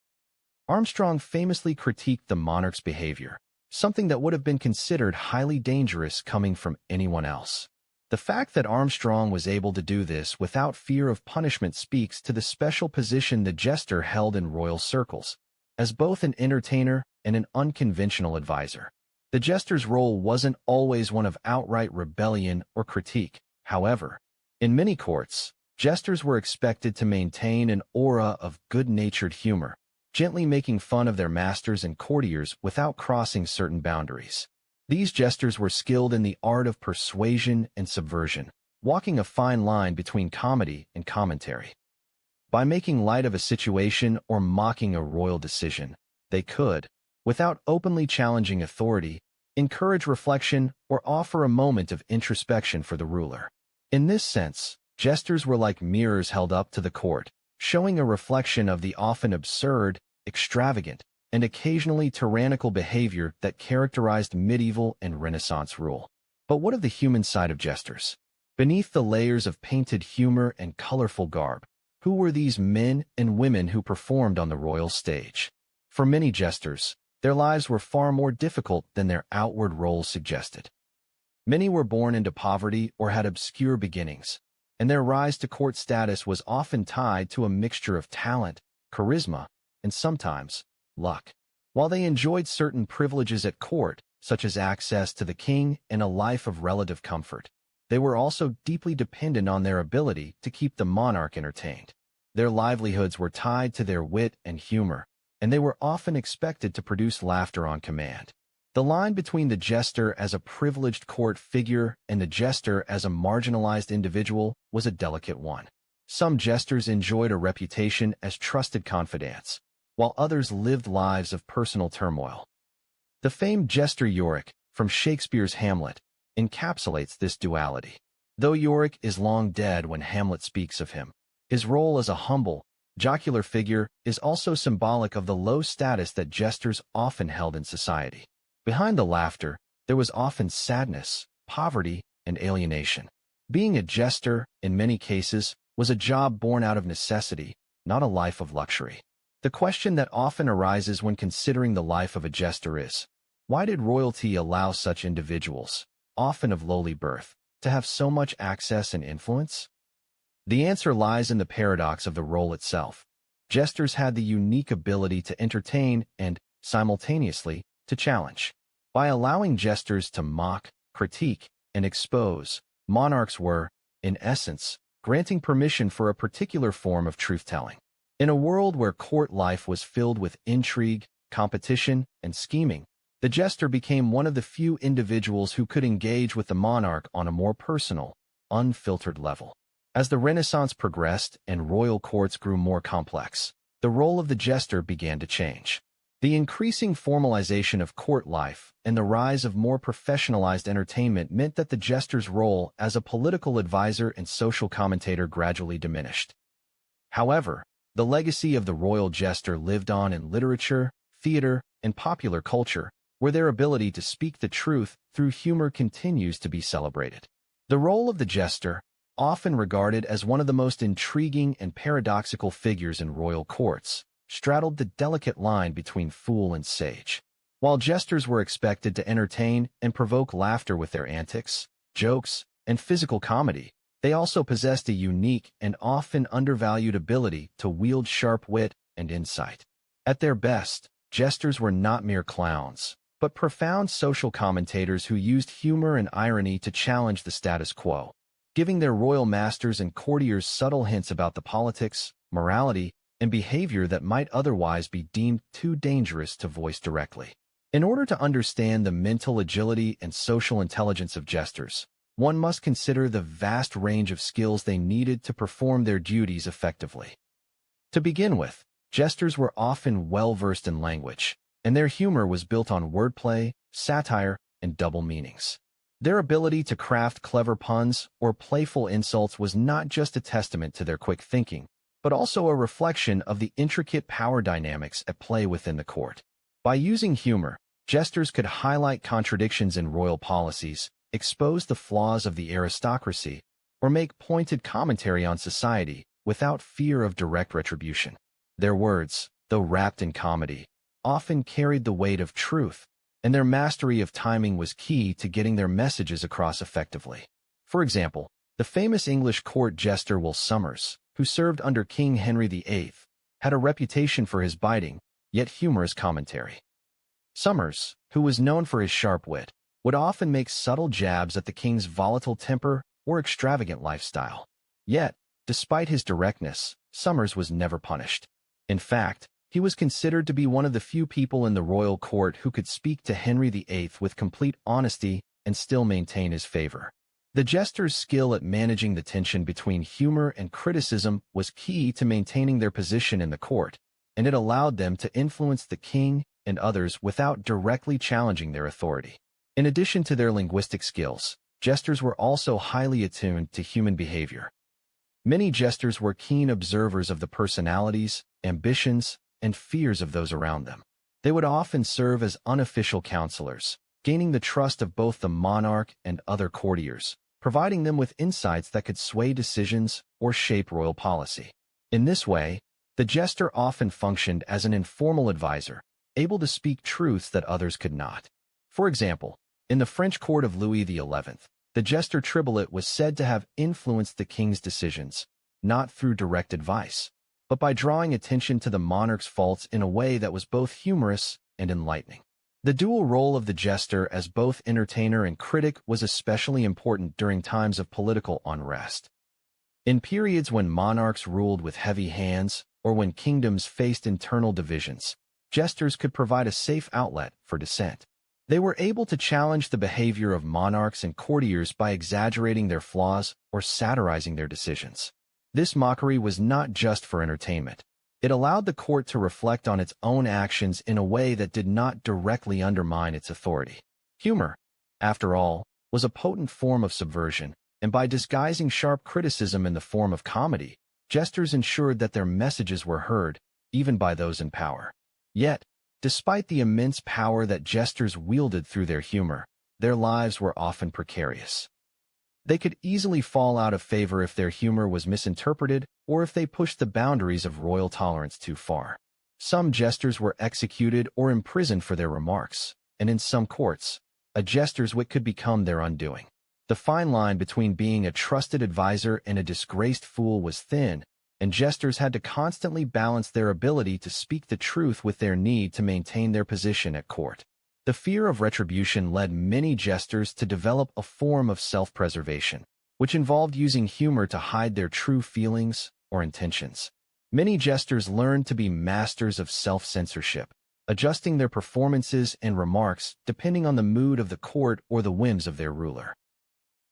Armstrong famously critiqued the monarch's behavior, something that would have been considered highly dangerous coming from anyone else. The fact that Armstrong was able to do this without fear of punishment speaks to the special position the jester held in royal circles, as both an entertainer and an unconventional advisor. The jester's role wasn't always one of outright rebellion or critique. However, in many courts, jesters were expected to maintain an aura of good-natured humor, gently making fun of their masters and courtiers without crossing certain boundaries. These jesters were skilled in the art of persuasion and subversion, walking a fine line between comedy and commentary. By making light of a situation or mocking a royal decision, they could, without openly challenging authority, encourage reflection or offer a moment of introspection for the ruler. In this sense, jesters were like mirrors held up to the court, showing a reflection of the often absurd, extravagant, and occasionally tyrannical behavior that characterized medieval and Renaissance rule. But what of the human side of jesters? Beneath the layers of painted humor and colorful garb, who were these men and women who performed on the royal stage? For many jesters, their lives were far more difficult than their outward roles suggested. Many were born into poverty or had obscure beginnings, and their rise to court status was often tied to a mixture of talent, charisma, and sometimes luck. While they enjoyed certain privileges at court, such as access to the king and a life of relative comfort, they were also deeply dependent on their ability to keep the monarch entertained. Their livelihoods were tied to their wit and humor, and they were often expected to produce laughter on command. The line between the jester as a privileged court figure and the jester as a marginalized individual was a delicate one. Some jesters enjoyed a reputation as trusted confidants, while others lived lives of personal turmoil. The famed jester Yorick, from Shakespeare's Hamlet, encapsulates this duality. Though Yorick is long dead when Hamlet speaks of him, his role as a humble, jocular figure is also symbolic of the low status that jesters often held in society. Behind the laughter, there was often sadness, poverty, and alienation. Being a jester, in many cases, was a job born out of necessity, not a life of luxury. The question that often arises when considering the life of a jester is, why did royalty allow such individuals, often of lowly birth, to have so much access and influence? The answer lies in the paradox of the role itself. Jesters had the unique ability to entertain and, simultaneously, to challenge. By allowing jesters to mock, critique, and expose, monarchs were, in essence, granting permission for a particular form of truth-telling. In a world where court life was filled with intrigue, competition, and scheming, the jester became one of the few individuals who could engage with the monarch on a more personal, unfiltered level. As the Renaissance progressed and royal courts grew more complex, the role of the jester began to change. The increasing formalization of court life and the rise of more professionalized entertainment meant that the jester's role as a political advisor and social commentator gradually diminished. However, the legacy of the royal jester lived on in literature, theater, and popular culture, where their ability to speak the truth through humor continues to be celebrated. The role of the jester, often regarded as one of the most intriguing and paradoxical figures in royal courts, straddled the delicate line between fool and sage. While jesters were expected to entertain and provoke laughter with their antics, jokes, and physical comedy, they also possessed a unique and often undervalued ability to wield sharp wit and insight. At their best, jesters were not mere clowns, but profound social commentators who used humor and irony to challenge the status quo, giving their royal masters and courtiers subtle hints about the politics, morality, and behavior that might otherwise be deemed too dangerous to voice directly. In order to understand the mental agility and social intelligence of jesters, one must consider the vast range of skills they needed to perform their duties effectively. To begin with, jesters were often well-versed in language, and their humor was built on wordplay, satire, and double meanings. Their ability to craft clever puns or playful insults was not just a testament to their quick thinking, but also a reflection of the intricate power dynamics at play within the court. By using humor, jesters could highlight contradictions in royal policies, expose the flaws of the aristocracy, or make pointed commentary on society without fear of direct retribution. Their words, though wrapped in comedy, often carried the weight of truth, and their mastery of timing was key to getting their messages across effectively. For example, the famous English court jester Will Somers, who served under King Henry VIII, had a reputation for his biting, yet humorous commentary. Somers, who was known for his sharp wit, would often make subtle jabs at the king's volatile temper or extravagant lifestyle. Yet, despite his directness, Somers was never punished. In fact, he was considered to be one of the few people in the royal court who could speak to Henry VIII with complete honesty and still maintain his favor. The jester's skill at managing the tension between humor and criticism was key to maintaining their position in the court, and it allowed them to influence the king and others without directly challenging their authority. In addition to their linguistic skills, jesters were also highly attuned to human behavior. Many jesters were keen observers of the personalities, ambitions, and fears of those around them. They would often serve as unofficial counselors, gaining the trust of both the monarch and other courtiers, providing them with insights that could sway decisions or shape royal policy. In this way, the jester often functioned as an informal advisor, able to speak truths that others could not. For example, in the French court of Louis XI, the jester Triboulet was said to have influenced the king's decisions, not through direct advice, but by drawing attention to the monarch's faults in a way that was both humorous and enlightening. The dual role of the jester as both entertainer and critic was especially important during times of political unrest. In periods when monarchs ruled with heavy hands or when kingdoms faced internal divisions, jesters could provide a safe outlet for dissent. They were able to challenge the behavior of monarchs and courtiers by exaggerating their flaws or satirizing their decisions. This mockery was not just for entertainment. It allowed the court to reflect on its own actions in a way that did not directly undermine its authority. Humor, after all, was a potent form of subversion, and by disguising sharp criticism in the form of comedy, jesters ensured that their messages were heard, even by those in power. Yet, despite the immense power that jesters wielded through their humor, their lives were often precarious. They could easily fall out of favor if their humor was misinterpreted or if they pushed the boundaries of royal tolerance too far. Some jesters were executed or imprisoned for their remarks, and in some courts, a jester's wit could become their undoing. The fine line between being a trusted advisor and a disgraced fool was thin, and jesters had to constantly balance their ability to speak the truth with their need to maintain their position at court. The fear of retribution led many jesters to develop a form of self-preservation, which involved using humor to hide their true feelings or intentions. Many jesters learned to be masters of self-censorship, adjusting their performances and remarks depending on the mood of the court or the whims of their ruler.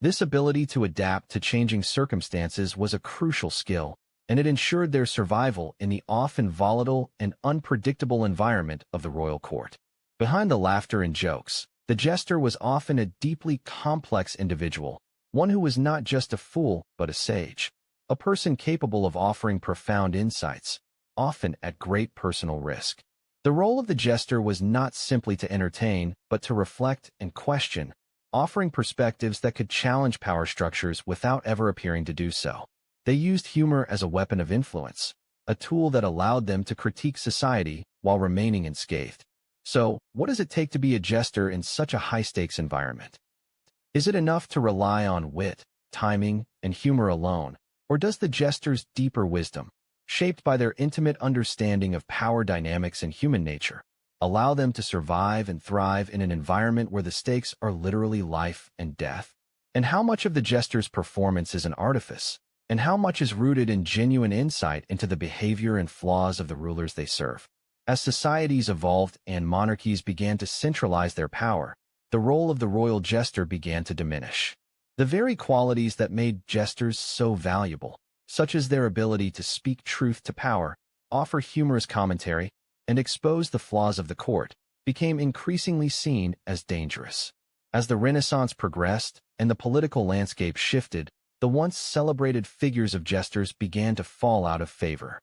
This ability to adapt to changing circumstances was a crucial skill, and it ensured their survival in the often volatile and unpredictable environment of the royal court. Behind the laughter and jokes, the jester was often a deeply complex individual, one who was not just a fool but a sage, a person capable of offering profound insights, often at great personal risk. The role of the jester was not simply to entertain, but to reflect and question, offering perspectives that could challenge power structures without ever appearing to do so. They used humor as a weapon of influence, a tool that allowed them to critique society while remaining unscathed. So, what does it take to be a jester in such a high-stakes environment? Is it enough to rely on wit, timing, and humor alone, or does the jester's deeper wisdom, shaped by their intimate understanding of power dynamics and human nature, allow them to survive and thrive in an environment where the stakes are literally life and death? And how much of the jester's performance is an artifice, and how much is rooted in genuine insight into the behavior and flaws of the rulers they serve? As societies evolved and monarchies began to centralize their power, the role of the royal jester began to diminish. The very qualities that made jesters so valuable, such as their ability to speak truth to power, offer humorous commentary, and expose the flaws of the court, became increasingly seen as dangerous. As the Renaissance progressed and the political landscape shifted, the once celebrated figures of jesters began to fall out of favor.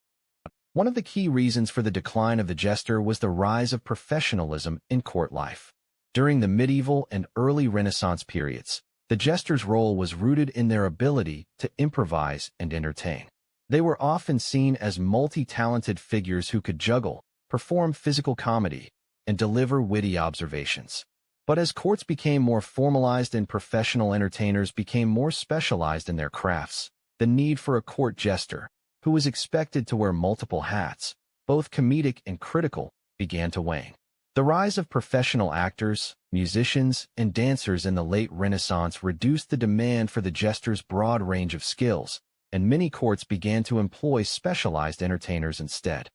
One of the key reasons for the decline of the jester was the rise of professionalism in court life. During the medieval and early Renaissance periods, the jester's role was rooted in their ability to improvise and entertain. They were often seen as multi-talented figures who could juggle, perform physical comedy, and deliver witty observations. But as courts became more formalized and professional entertainers became more specialized in their crafts, the need for a court jester, who was expected to wear multiple hats, both comedic and critical, began to wane. The rise of professional actors, musicians, and dancers in the late Renaissance reduced the demand for the jester's broad range of skills, and many courts began to employ specialized entertainers instead.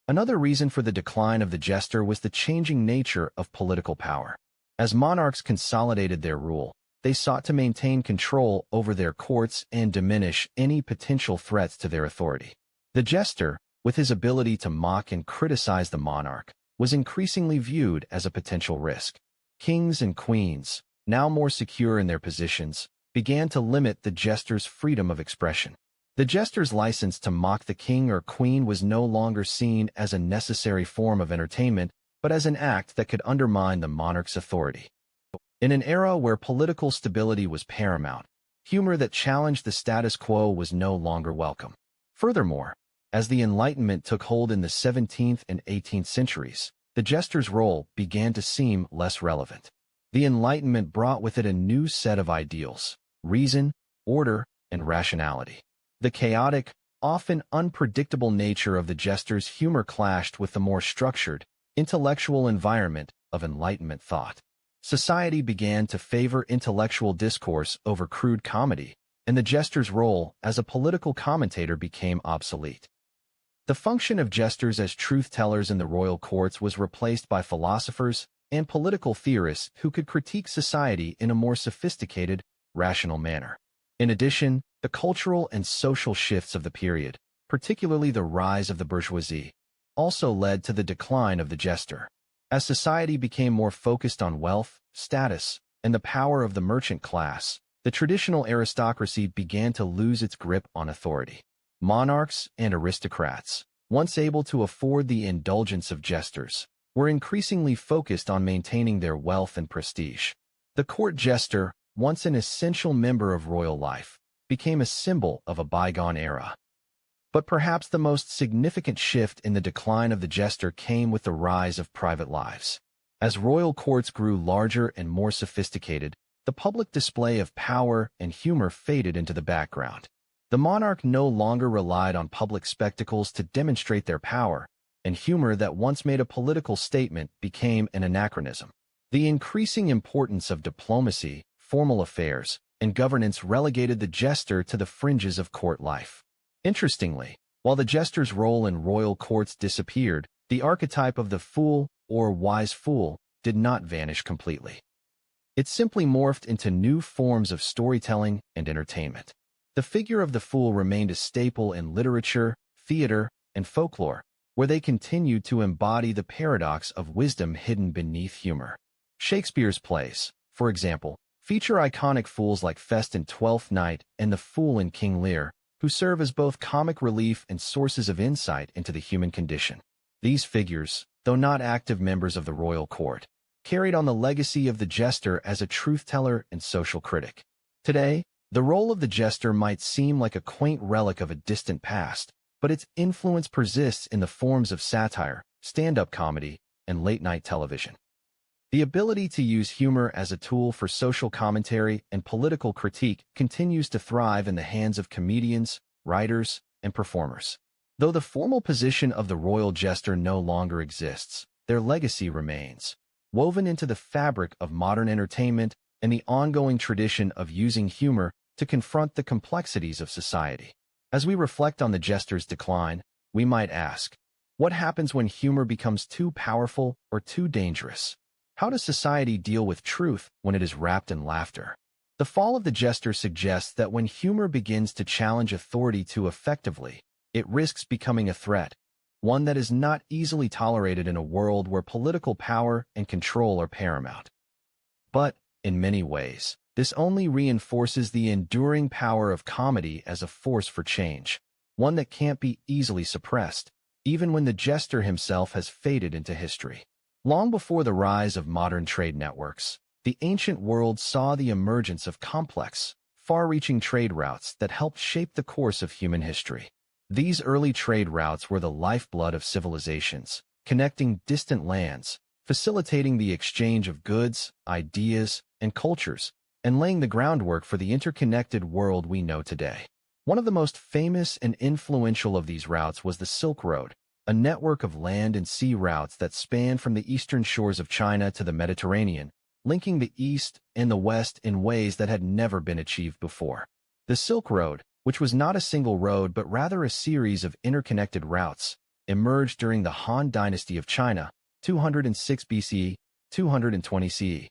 Another reason for the decline of the jester was the changing nature of political power. As monarchs consolidated their rule, they sought to maintain control over their courts and diminish any potential threats to their authority. The jester, with his ability to mock and criticize the monarch, was increasingly viewed as a potential risk. Kings and queens, now more secure in their positions, began to limit the jester's freedom of expression. The jester's license to mock the king or queen was no longer seen as a necessary form of entertainment, but as an act that could undermine the monarch's authority. In an era where political stability was paramount, humor that challenged the status quo was no longer welcome. Furthermore, as the Enlightenment took hold in the 17th and 18th centuries, the jester's role began to seem less relevant. The Enlightenment brought with it a new set of ideals: reason, order, and rationality. The chaotic, often unpredictable nature of the jester's humor clashed with the more structured, intellectual environment of Enlightenment thought. Society began to favor intellectual discourse over crude comedy, and the jester's role as a political commentator became obsolete. The function of jesters as truth-tellers in the royal courts was replaced by philosophers and political theorists who could critique society in a more sophisticated, rational manner. In addition, the cultural and social shifts of the period, particularly the rise of the bourgeoisie, also led to the decline of the jester. As society became more focused on wealth, status, and the power of the merchant class, the traditional aristocracy began to lose its grip on authority. Monarchs and aristocrats, once able to afford the indulgence of jesters, were increasingly focused on maintaining their wealth and prestige. The court jester, once an essential member of royal life, became a symbol of a bygone era. But perhaps the most significant shift in the decline of the jester came with the rise of private lives. As royal courts grew larger and more sophisticated, the public display of power and humor faded into the background. The monarch no longer relied on public spectacles to demonstrate their power, and humor that once made a political statement became an anachronism. The increasing importance of diplomacy, formal affairs, and governance relegated the jester to the fringes of court life. Interestingly, while the jester's role in royal courts disappeared, the archetype of the fool or wise fool did not vanish completely. It simply morphed into new forms of storytelling and entertainment. The figure of the fool remained a staple in literature, theater, and folklore, where they continued to embody the paradox of wisdom hidden beneath humor. Shakespeare's plays, for example, feature iconic fools like Fest in Twelfth Night and the Fool in King Lear, who serve as both comic relief and sources of insight into the human condition. These figures, though not active members of the royal court, carried on the legacy of the jester as a truth-teller and social critic. Today, the role of the jester might seem like a quaint relic of a distant past, but its influence persists in the forms of satire, stand-up comedy, and late-night television. The ability to use humor as a tool for social commentary and political critique continues to thrive in the hands of comedians, writers, and performers. Though the formal position of the royal jester no longer exists, their legacy remains, woven into the fabric of modern entertainment and the ongoing tradition of using humor to confront the complexities of society. As we reflect on the jester's decline, we might ask, what happens when humor becomes too powerful or too dangerous? How does society deal with truth when it is wrapped in laughter? The fall of the jester suggests that when humor begins to challenge authority too effectively, it risks becoming a threat, one that is not easily tolerated in a world where political power and control are paramount. But, in many ways, this only reinforces the enduring power of comedy as a force for change, one that can't be easily suppressed, even when the jester himself has faded into history. Long before the rise of modern trade networks, the ancient world saw the emergence of complex, far-reaching trade routes that helped shape the course of human history. These early trade routes were the lifeblood of civilizations, connecting distant lands, facilitating the exchange of goods, ideas, and cultures, and laying the groundwork for the interconnected world we know today. One of the most famous and influential of these routes was the Silk Road, a network of land and sea routes that spanned from the eastern shores of China to the Mediterranean, linking the East and the West in ways that had never been achieved before. The Silk Road, which was not a single road but rather a series of interconnected routes, emerged during the Han Dynasty of China, 206 BCE, 220 CE.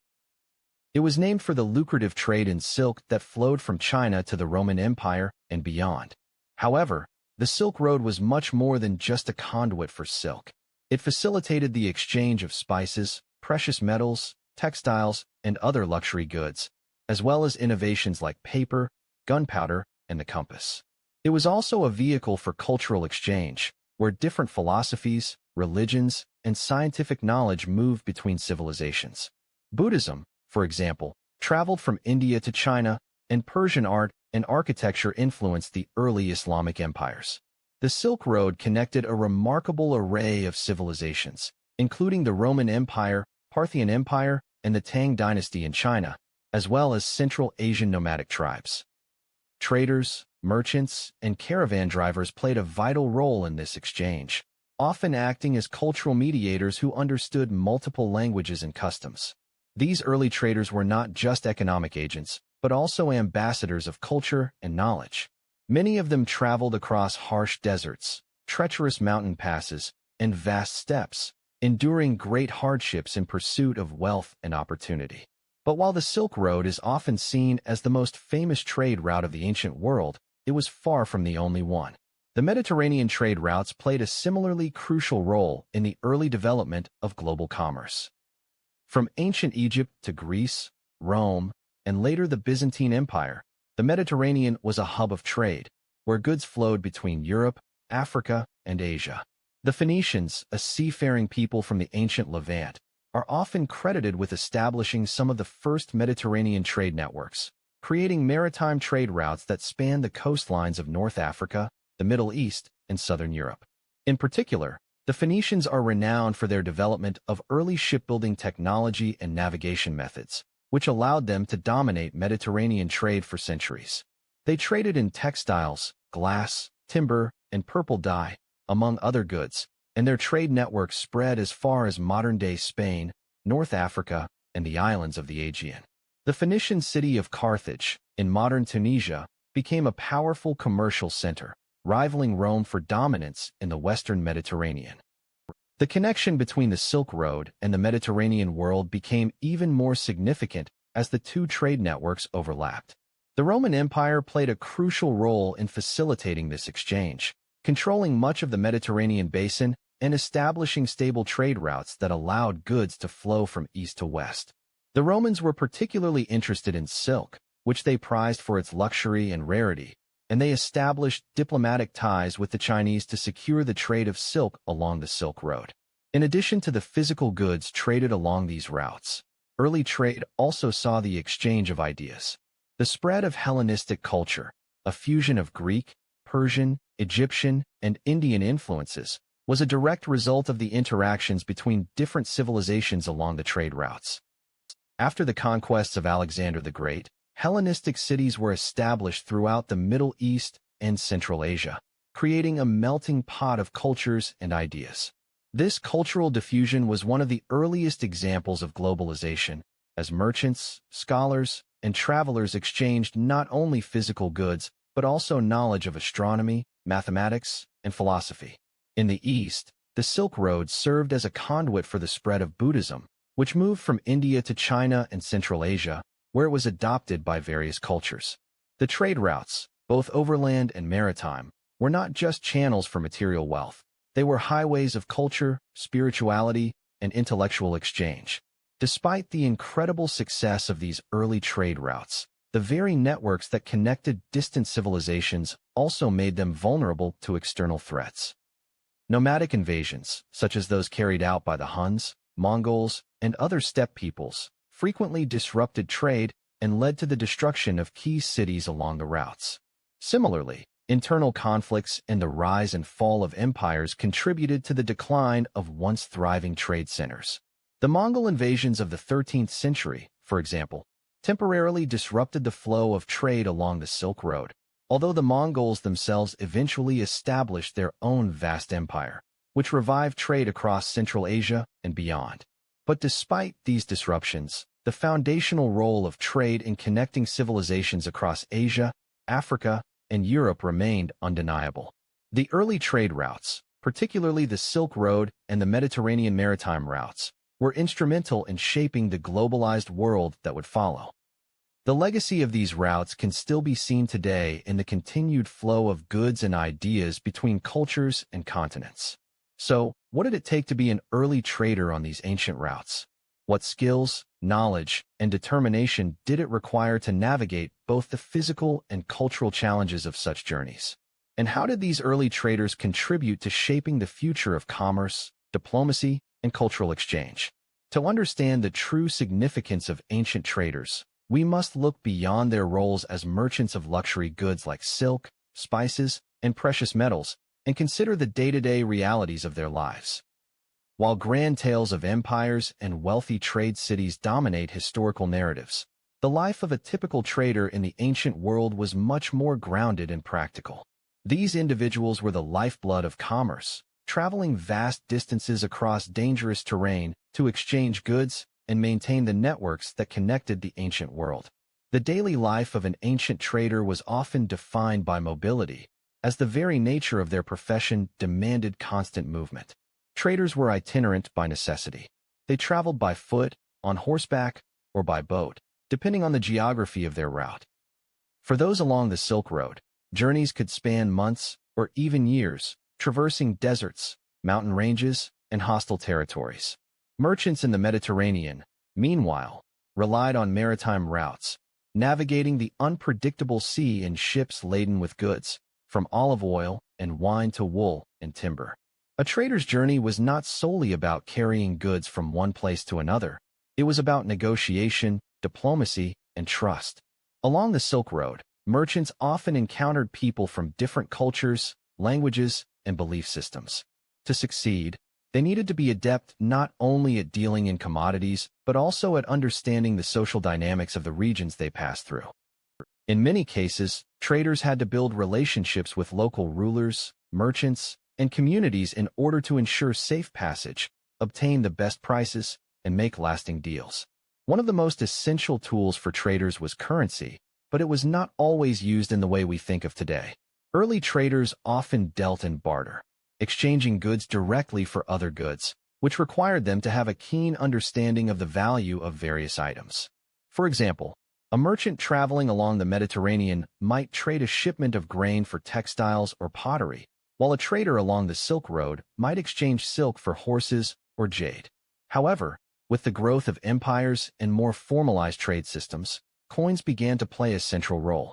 It was named for the lucrative trade in silk that flowed from China to the Roman Empire and beyond. However, the Silk Road was much more than just a conduit for silk. It facilitated the exchange of spices, precious metals, textiles, and other luxury goods, as well as innovations like paper, gunpowder, and the compass. It was also a vehicle for cultural exchange, where different philosophies, religions, and scientific knowledge moved between civilizations. Buddhism, for example, traveled from India to China, and Persian art and architecture influenced the early Islamic empires. The Silk Road connected a remarkable array of civilizations, including the Roman Empire, Parthian Empire, and the Tang Dynasty in China, as well as Central Asian nomadic tribes. Traders, merchants, and caravan drivers played a vital role in this exchange, often acting as cultural mediators who understood multiple languages and customs. These early traders were not just economic agents, but also ambassadors of culture and knowledge. Many of them traveled across harsh deserts, treacherous mountain passes, and vast steppes, enduring great hardships in pursuit of wealth and opportunity. But while the Silk Road is often seen as the most famous trade route of the ancient world, it was far from the only one. The Mediterranean trade routes played a similarly crucial role in the early development of global commerce. From ancient Egypt to Greece, Rome, and later the Byzantine Empire, the Mediterranean was a hub of trade, where goods flowed between Europe, Africa, and Asia. The Phoenicians, a seafaring people from the ancient Levant, are often credited with establishing some of the first Mediterranean trade networks, creating maritime trade routes that span the coastlines of North Africa, the Middle East, and Southern Europe. In particular, the Phoenicians are renowned for their development of early shipbuilding technology and navigation methods, which allowed them to dominate Mediterranean trade for centuries. They traded in textiles, glass, timber, and purple dye, among other goods, and their trade network spread as far as modern-day Spain, North Africa, and the islands of the Aegean. The Phoenician city of Carthage, in modern Tunisia, became a powerful commercial center, rivaling Rome for dominance in the Western Mediterranean. The connection between the Silk Road and the Mediterranean world became even more significant as the two trade networks overlapped. The Roman Empire played a crucial role in facilitating this exchange, controlling much of the Mediterranean basin and establishing stable trade routes that allowed goods to flow from east to west. The Romans were particularly interested in silk, which they prized for its luxury and rarity, and they established diplomatic ties with the Chinese to secure the trade of silk along the Silk Road. In addition to the physical goods traded along these routes, early trade also saw the exchange of ideas. The spread of Hellenistic culture, a fusion of Greek, Persian, Egyptian, and Indian influences, was a direct result of the interactions between different civilizations along the trade routes. After the conquests of Alexander the Great, Hellenistic cities were established throughout the Middle East and Central Asia, creating a melting pot of cultures and ideas. This cultural diffusion was one of the earliest examples of globalization, as merchants, scholars, and travelers exchanged not only physical goods, but also knowledge of astronomy, mathematics, and philosophy. In the East, the Silk Road served as a conduit for the spread of Buddhism, which moved from India to China and Central Asia, where it was adopted by various cultures. The trade routes, both overland and maritime, were not just channels for material wealth. They were highways of culture, spirituality, and intellectual exchange. Despite the incredible success of these early trade routes, the very networks that connected distant civilizations also made them vulnerable to external threats. Nomadic invasions, such as those carried out by the Huns, Mongols, and other steppe peoples, frequently disrupted trade and led to the destruction of key cities along the routes. Similarly, internal conflicts and the rise and fall of empires contributed to the decline of once thriving trade centers. The Mongol invasions of the 13th century, for example, temporarily disrupted the flow of trade along the Silk Road, although the Mongols themselves eventually established their own vast empire, which revived trade across Central Asia and beyond. But despite these disruptions, the foundational role of trade in connecting civilizations across Asia, Africa, and Europe remained undeniable. The early trade routes, particularly the Silk Road and the Mediterranean maritime routes, were instrumental in shaping the globalized world that would follow. The legacy of these routes can still be seen today in the continued flow of goods and ideas between cultures and continents. So, what did it take to be an early trader on these ancient routes? What skills, knowledge, and determination did it require to navigate both the physical and cultural challenges of such journeys? And how did these early traders contribute to shaping the future of commerce, diplomacy, and cultural exchange? To understand the true significance of ancient traders, we must look beyond their roles as merchants of luxury goods like silk, spices, and precious metals, and consider the day-to-day realities of their lives. While grand tales of empires and wealthy trade cities dominate historical narratives, the life of a typical trader in the ancient world was much more grounded and practical. These individuals were the lifeblood of commerce, traveling vast distances across dangerous terrain to exchange goods and maintain the networks that connected the ancient world. The daily life of an ancient trader was often defined by mobility, as the very nature of their profession demanded constant movement. Traders were itinerant by necessity. They traveled by foot, on horseback, or by boat, depending on the geography of their route. For those along the Silk Road, journeys could span months or even years, traversing deserts, mountain ranges, and hostile territories. Merchants in the Mediterranean, meanwhile, relied on maritime routes, navigating the unpredictable sea in ships laden with goods, from olive oil and wine to wool and timber. A trader's journey was not solely about carrying goods from one place to another. It was about negotiation, diplomacy, and trust. Along the Silk Road, merchants often encountered people from different cultures, languages, and belief systems. To succeed, they needed to be adept not only at dealing in commodities, but also at understanding the social dynamics of the regions they passed through. In many cases, traders had to build relationships with local rulers, merchants, and communities in order to ensure safe passage, obtain the best prices, and make lasting deals. One of the most essential tools for traders was currency, but it was not always used in the way we think of today. Early traders often dealt in barter, exchanging goods directly for other goods, which required them to have a keen understanding of the value of various items. For example, a merchant traveling along the Mediterranean might trade a shipment of grain for textiles or pottery, while a trader along the Silk Road might exchange silk for horses or jade. However, with the growth of empires and more formalized trade systems, coins began to play a central role.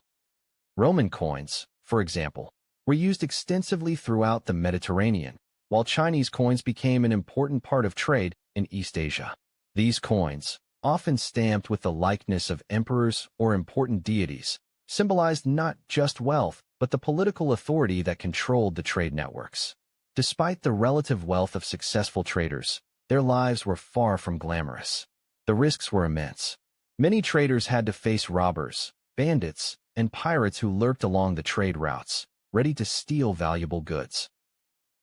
Roman coins, for example, were used extensively throughout the Mediterranean, while Chinese coins became an important part of trade in East Asia. These coins, often stamped with the likeness of emperors or important deities, symbolized not just wealth, but the political authority that controlled the trade networks. Despite the relative wealth of successful traders, their lives were far from glamorous. The risks were immense. Many traders had to face robbers, bandits, and pirates who lurked along the trade routes, ready to steal valuable goods.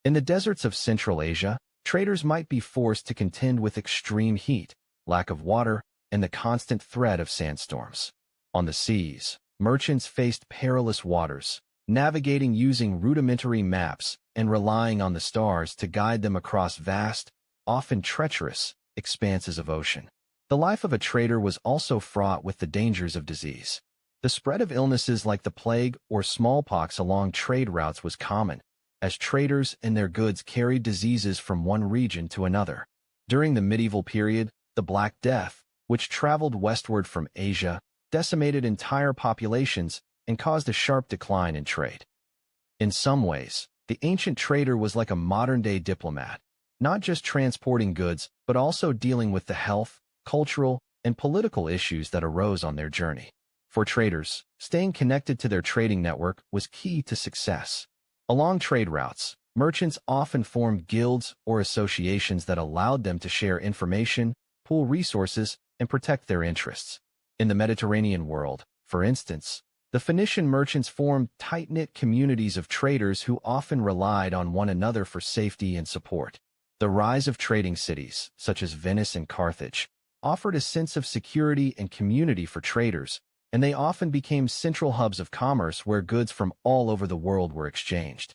In the deserts of Central Asia, traders might be forced to contend with extreme heat, lack of water, and the constant threat of sandstorms. On the seas, merchants faced perilous waters, navigating using rudimentary maps and relying on the stars to guide them across vast, often treacherous, expanses of ocean. The life of a trader was also fraught with the dangers of disease. The spread of illnesses like the plague or smallpox along trade routes was common, as traders and their goods carried diseases from one region to another. During the medieval period, the Black Death, which traveled westward from Asia, decimated entire populations and caused a sharp decline in trade. In some ways, the ancient trader was like a modern-day diplomat, not just transporting goods, but also dealing with the health, cultural, and political issues that arose on their journey. For traders, staying connected to their trading network was key to success. Along trade routes, merchants often formed guilds or associations that allowed them to share information, pool resources, and protect their interests. In the Mediterranean world, for instance, the Phoenician merchants formed tight-knit communities of traders who often relied on one another for safety and support. The rise of trading cities, such as Venice and Carthage, offered a sense of security and community for traders, and they often became central hubs of commerce where goods from all over the world were exchanged.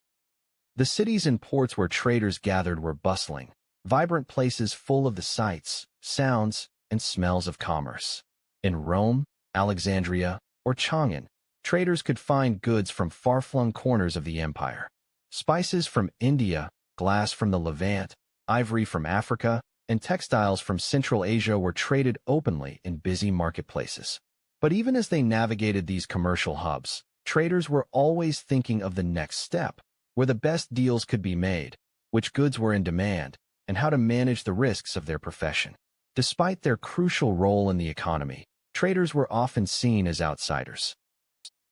The cities and ports where traders gathered were bustling, vibrant places full of the sights, sounds, and smells of commerce. In Rome, Alexandria, or Chang'an, traders could find goods from far-flung corners of the empire. Spices from India, glass from the Levant, ivory from Africa, and textiles from Central Asia were traded openly in busy marketplaces. But even as they navigated these commercial hubs, traders were always thinking of the next step, where the best deals could be made, which goods were in demand, and how to manage the risks of their profession. Despite their crucial role in the economy, traders were often seen as outsiders.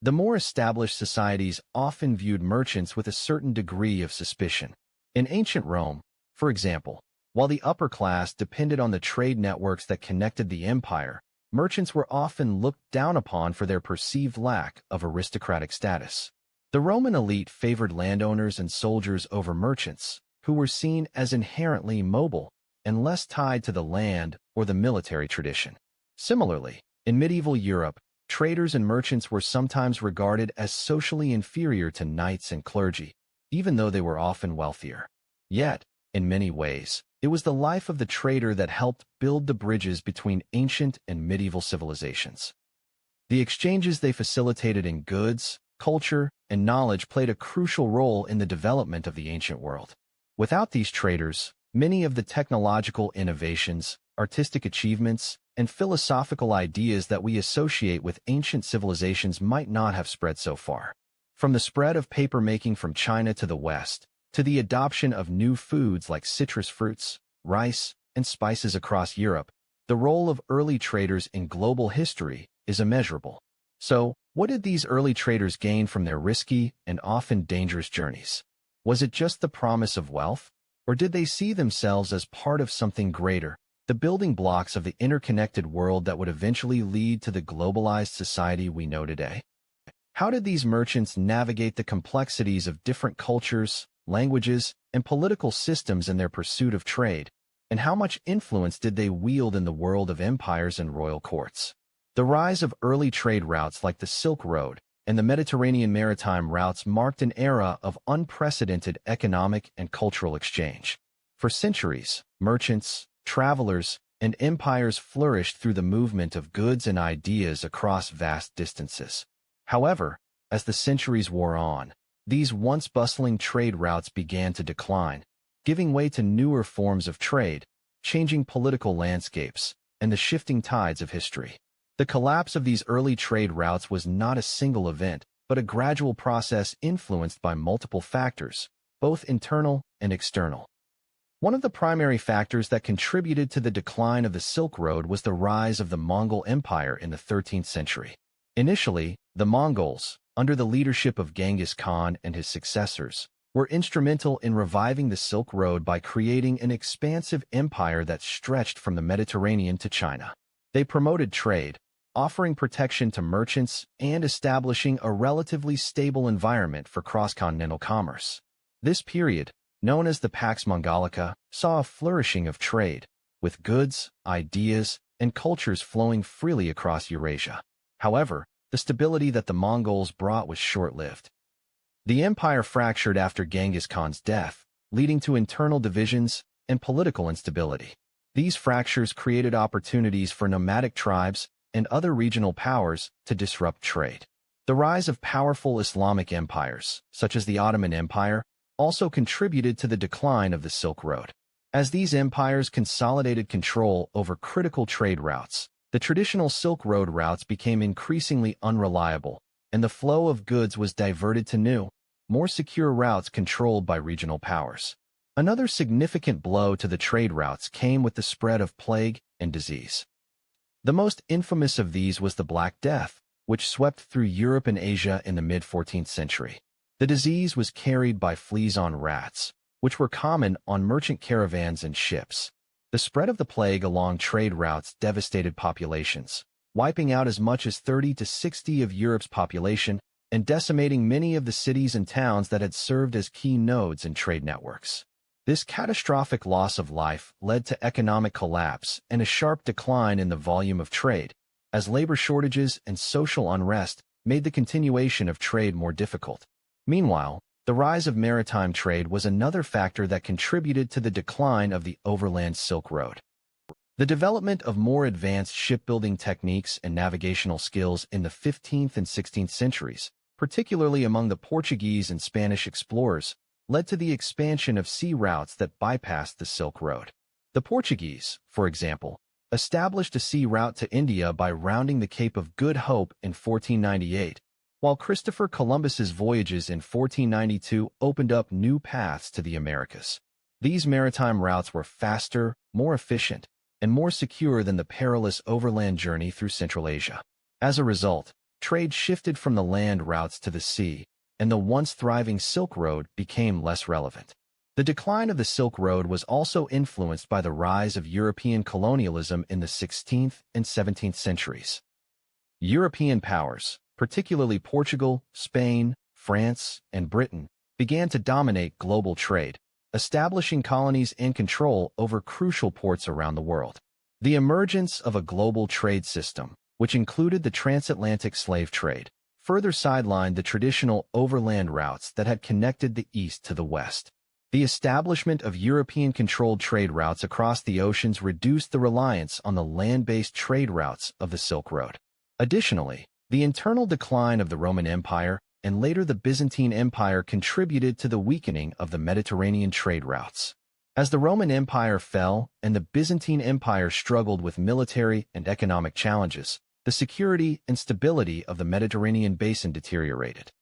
The more established societies often viewed merchants with a certain degree of suspicion. In ancient Rome, for example, while the upper class depended on the trade networks that connected the empire, merchants were often looked down upon for their perceived lack of aristocratic status. The Roman elite favored landowners and soldiers over merchants, who were seen as inherently mobile and less tied to the land or the military tradition. Similarly, in medieval Europe, traders and merchants were sometimes regarded as socially inferior to knights and clergy, even though they were often wealthier. Yet, in many ways, it was the life of the trader that helped build the bridges between ancient and medieval civilizations. The exchanges they facilitated in goods, culture, and knowledge played a crucial role in the development of the ancient world. Without these traders, many of the technological innovations, artistic achievements, and philosophical ideas that we associate with ancient civilizations might not have spread so far. From the spread of paper-making from China to the West, to the adoption of new foods like citrus fruits, rice, and spices across Europe, the role of early traders in global history is immeasurable. So, what did these early traders gain from their risky and often dangerous journeys? Was it just the promise of wealth? Or did they see themselves as part of something greater, the building blocks of the interconnected world that would eventually lead to the globalized society we know today? How did these merchants navigate the complexities of different cultures, languages, and political systems in their pursuit of trade? And how much influence did they wield in the world of empires and royal courts? The rise of early trade routes like the Silk Road and the Mediterranean maritime routes marked an era of unprecedented economic and cultural exchange. For centuries, merchants, travelers, and empires flourished through the movement of goods and ideas across vast distances. However, as the centuries wore on, these once bustling trade routes began to decline, giving way to newer forms of trade, changing political landscapes, and the shifting tides of history. The collapse of these early trade routes was not a single event, but a gradual process influenced by multiple factors, both internal and external. One of the primary factors that contributed to the decline of the Silk Road was the rise of the Mongol Empire in the 13th century. Initially, the Mongols, under the leadership of Genghis Khan and his successors, were instrumental in reviving the Silk Road by creating an expansive empire that stretched from the Mediterranean to China. They promoted trade, offering protection to merchants and establishing a relatively stable environment for cross-continental commerce. This period, known as the Pax Mongolica, saw a flourishing of trade, with goods, ideas, and cultures flowing freely across Eurasia. However, the stability that the Mongols brought was short-lived. The empire fractured after Genghis Khan's death, leading to internal divisions and political instability. These fractures created opportunities for nomadic tribes and other regional powers to disrupt trade. The rise of powerful Islamic empires, such as the Ottoman Empire, also contributed to the decline of the Silk Road. As these empires consolidated control over critical trade routes, the traditional Silk Road routes became increasingly unreliable, and the flow of goods was diverted to new, more secure routes controlled by regional powers. Another significant blow to the trade routes came with the spread of plague and disease. The most infamous of these was the Black Death, which swept through Europe and Asia in the mid-14th century. The disease was carried by fleas on rats, which were common on merchant caravans and ships. The spread of the plague along trade routes devastated populations, wiping out as much as 30 to 60 of Europe's population and decimating many of the cities and towns that had served as key nodes in trade networks. This catastrophic loss of life led to economic collapse and a sharp decline in the volume of trade, as labor shortages and social unrest made the continuation of trade more difficult. Meanwhile, the rise of maritime trade was another factor that contributed to the decline of the overland Silk Road. The development of more advanced shipbuilding techniques and navigational skills in the 15th and 16th centuries, particularly among the Portuguese and Spanish explorers, led to the expansion of sea routes that bypassed the Silk Road. The Portuguese, for example, established a sea route to India by rounding the Cape of Good Hope in 1498, while Christopher Columbus's voyages in 1492 opened up new paths to the Americas. These maritime routes were faster, more efficient, and more secure than the perilous overland journey through Central Asia. As a result, trade shifted from the land routes to the sea, and the once thriving Silk Road became less relevant. The decline of the Silk Road was also influenced by the rise of European colonialism in the 16th and 17th centuries. European powers, particularly Portugal, Spain, France, and Britain, began to dominate global trade, establishing colonies and control over crucial ports around the world. The emergence of a global trade system, which included the transatlantic slave trade, further sidelined the traditional overland routes that had connected the East to the West. The establishment of European-controlled trade routes across the oceans reduced the reliance on the land-based trade routes of the Silk Road. Additionally, the internal decline of the Roman Empire and later the Byzantine Empire contributed to the weakening of the Mediterranean trade routes. As the Roman Empire fell and the Byzantine Empire struggled with military and economic challenges, the security and stability of the Mediterranean basin deteriorated.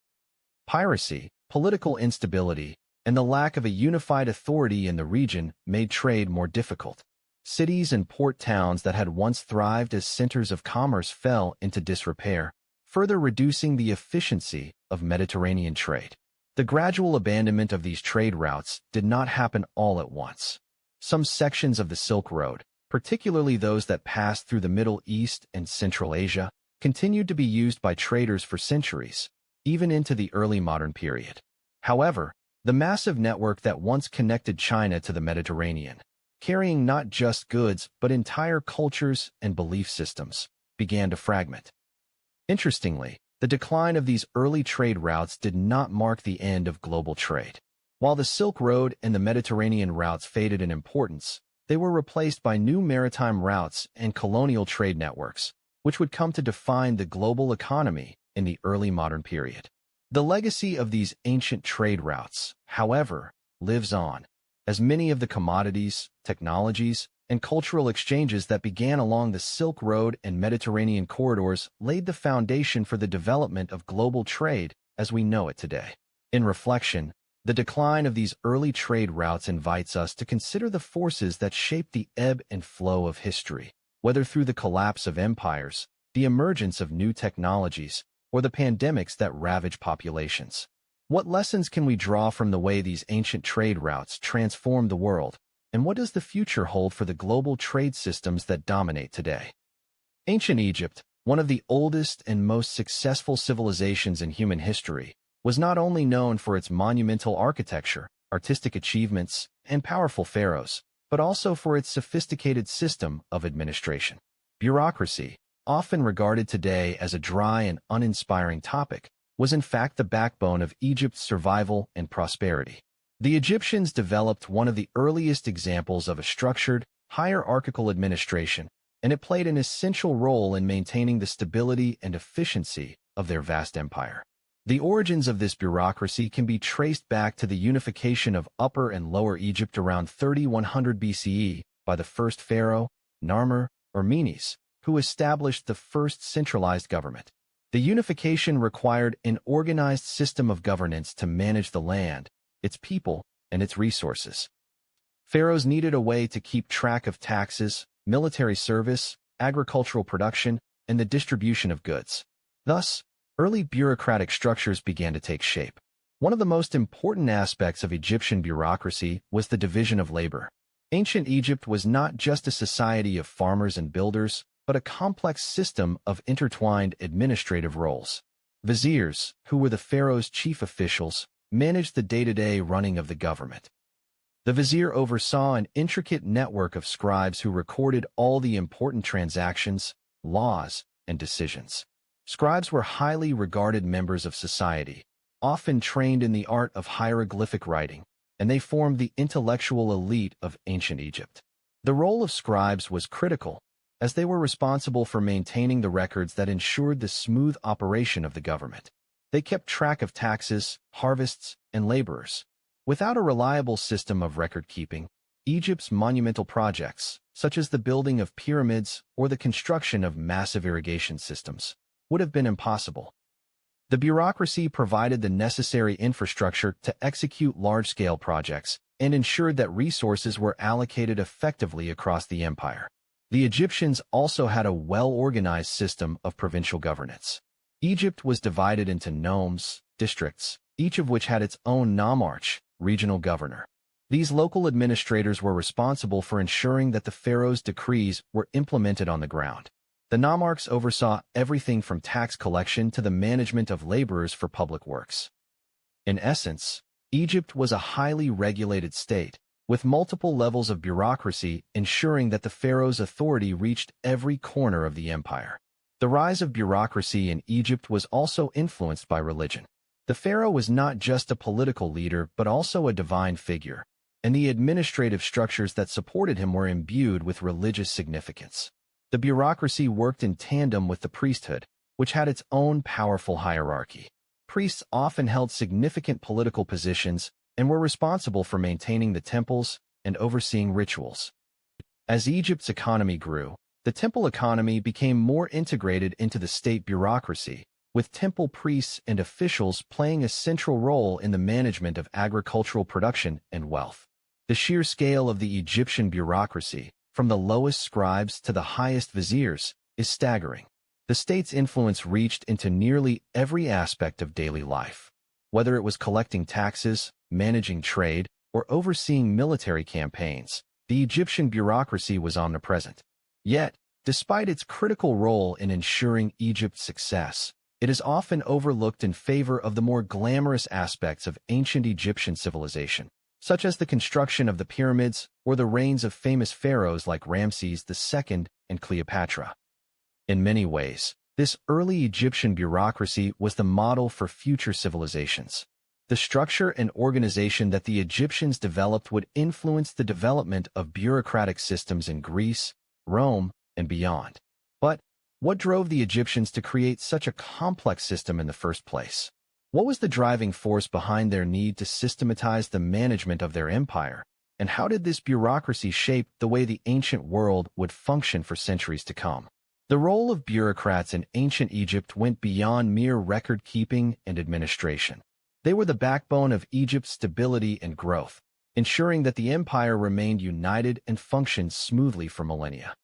Piracy, political instability, and the lack of a unified authority in the region made trade more difficult. Cities and port towns that had once thrived as centers of commerce fell into disrepair, further reducing the efficiency of Mediterranean trade. The gradual abandonment of these trade routes did not happen all at once. Some sections of the Silk Road, particularly those that passed through the Middle East and Central Asia, continued to be used by traders for centuries, even into the early modern period. However, the massive network that once connected China to the Mediterranean, carrying not just goods but entire cultures and belief systems, began to fragment. Interestingly, the decline of these early trade routes did not mark the end of global trade. While the Silk Road and the Mediterranean routes faded in importance, they were replaced by new maritime routes and colonial trade networks, which would come to define the global economy in the early modern period. The legacy of these ancient trade routes, however, lives on, as many of the commodities, technologies, and cultural exchanges that began along the Silk Road and Mediterranean corridors laid the foundation for the development of global trade as we know it today. In reflection, the decline of these early trade routes invites us to consider the forces that shaped the ebb and flow of history, whether through the collapse of empires, the emergence of new technologies, or the pandemics that ravage populations. What lessons can we draw from the way these ancient trade routes transformed the world, and what does the future hold for the global trade systems that dominate today? Ancient Egypt, one of the oldest and most successful civilizations in human history, was not only known for its monumental architecture, artistic achievements, and powerful pharaohs, but also for its sophisticated system of administration. Bureaucracy, often regarded today as a dry and uninspiring topic, was in fact the backbone of Egypt's survival and prosperity. The Egyptians developed one of the earliest examples of a structured, hierarchical administration, and it played an essential role in maintaining the stability and efficiency of their vast empire. The origins of this bureaucracy can be traced back to the unification of Upper and Lower Egypt around 3100 BCE by the first pharaoh, Narmer or Menes, who established the first centralized government. The unification required an organized system of governance to manage the land, its people, and its resources. Pharaohs needed a way to keep track of taxes, military service, agricultural production, and the distribution of goods. Thus, early bureaucratic structures began to take shape. One of the most important aspects of Egyptian bureaucracy was the division of labor. Ancient Egypt was not just a society of farmers and builders, but a complex system of intertwined administrative roles. Viziers, who were the pharaoh's chief officials, managed the day-to-day running of the government. The vizier oversaw an intricate network of scribes who recorded all the important transactions, laws, and decisions. Scribes were highly regarded members of society, often trained in the art of hieroglyphic writing, and they formed the intellectual elite of ancient Egypt. The role of scribes was critical, as they were responsible for maintaining the records that ensured the smooth operation of the government. They kept track of taxes, harvests, and laborers. Without a reliable system of record-keeping, Egypt's monumental projects, such as the building of pyramids or the construction of massive irrigation systems, would have been impossible. The bureaucracy provided the necessary infrastructure to execute large-scale projects and ensured that resources were allocated effectively across the empire. The Egyptians also had a well-organized system of provincial governance. Egypt was divided into nomes, districts, each of which had its own nomarch, regional governor. These local administrators were responsible for ensuring that the pharaoh's decrees were implemented on the ground. The nomarchs oversaw everything from tax collection to the management of laborers for public works. In essence, Egypt was a highly regulated state, with multiple levels of bureaucracy ensuring that the pharaoh's authority reached every corner of the empire. The rise of bureaucracy in Egypt was also influenced by religion. The pharaoh was not just a political leader but also a divine figure, and the administrative structures that supported him were imbued with religious significance. The bureaucracy worked in tandem with the priesthood, which had its own powerful hierarchy. Priests often held significant political positions and were responsible for maintaining the temples and overseeing rituals. As Egypt's economy grew, the temple economy became more integrated into the state bureaucracy, with temple priests and officials playing a central role in the management of agricultural production and wealth. The sheer scale of the Egyptian bureaucracy, from the lowest scribes to the highest viziers, is staggering. The state's influence reached into nearly every aspect of daily life. Whether it was collecting taxes, managing trade, or overseeing military campaigns, the Egyptian bureaucracy was omnipresent. Yet, despite its critical role in ensuring Egypt's success, it is often overlooked in favor of the more glamorous aspects of ancient Egyptian civilization, such as the construction of the pyramids or the reigns of famous pharaohs like Ramses II and Cleopatra. In many ways, this early Egyptian bureaucracy was the model for future civilizations. The structure and organization that the Egyptians developed would influence the development of bureaucratic systems in Greece, Rome, and beyond. But what drove the Egyptians to create such a complex system in the first place? What was the driving force behind their need to systematize the management of their empire? And how did this bureaucracy shape the way the ancient world would function for centuries to come? The role of bureaucrats in ancient Egypt went beyond mere record-keeping and administration. They were the backbone of Egypt's stability and growth, ensuring that the empire remained united and functioned smoothly for millennia.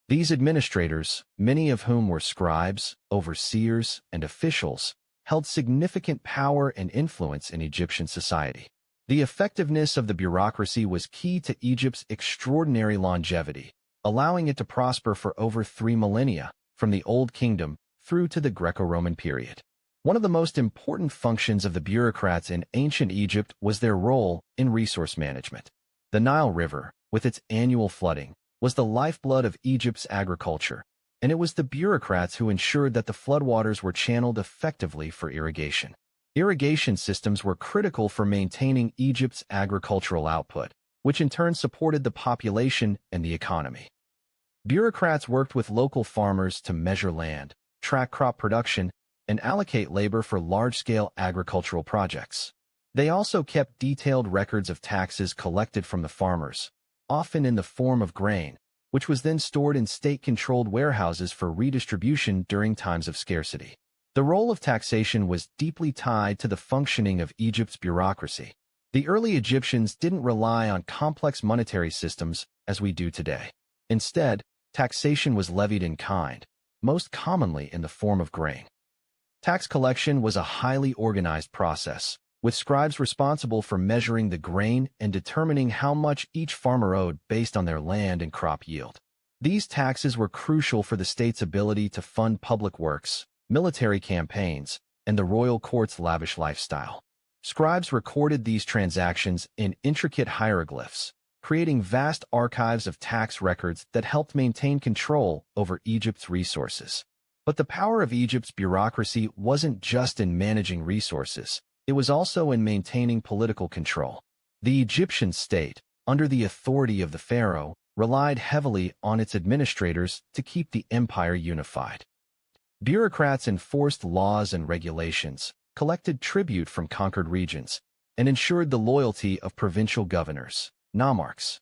These administrators, many of whom were scribes, overseers, and officials, held significant power and influence in Egyptian society. The effectiveness of the bureaucracy was key to Egypt's extraordinary longevity, allowing it to prosper for over 3 millennia, from the Old Kingdom through to the Greco-Roman period. One of the most important functions of the bureaucrats in ancient Egypt was their role in resource management. The Nile River, with its annual flooding, was the lifeblood of Egypt's agriculture, and it was the bureaucrats who ensured that the floodwaters were channeled effectively for irrigation. Irrigation systems were critical for maintaining Egypt's agricultural output, which in turn supported the population and the economy. Bureaucrats worked with local farmers to measure land, track crop production, and allocate labor for large-scale agricultural projects. They also kept detailed records of taxes collected from the farmers, often in the form of grain, which was then stored in state-controlled warehouses for redistribution during times of scarcity. The role of taxation was deeply tied to the functioning of Egypt's bureaucracy. The early Egyptians didn't rely on complex monetary systems as we do today. Instead, taxation was levied in kind, most commonly in the form of grain. Tax collection was a highly organized process, with scribes responsible for measuring the grain and determining how much each farmer owed based on their land and crop yield. These taxes were crucial for the state's ability to fund public works, military campaigns, and the royal court's lavish lifestyle. Scribes recorded these transactions in intricate hieroglyphs, creating vast archives of tax records that helped maintain control over Egypt's resources. But the power of Egypt's bureaucracy wasn't just in managing resources, it was also in maintaining political control. The Egyptian state, under the authority of the pharaoh, relied heavily on its administrators to keep the empire unified. Bureaucrats enforced laws and regulations, collected tribute from conquered regions, and ensured the loyalty of provincial governors, nomarchs.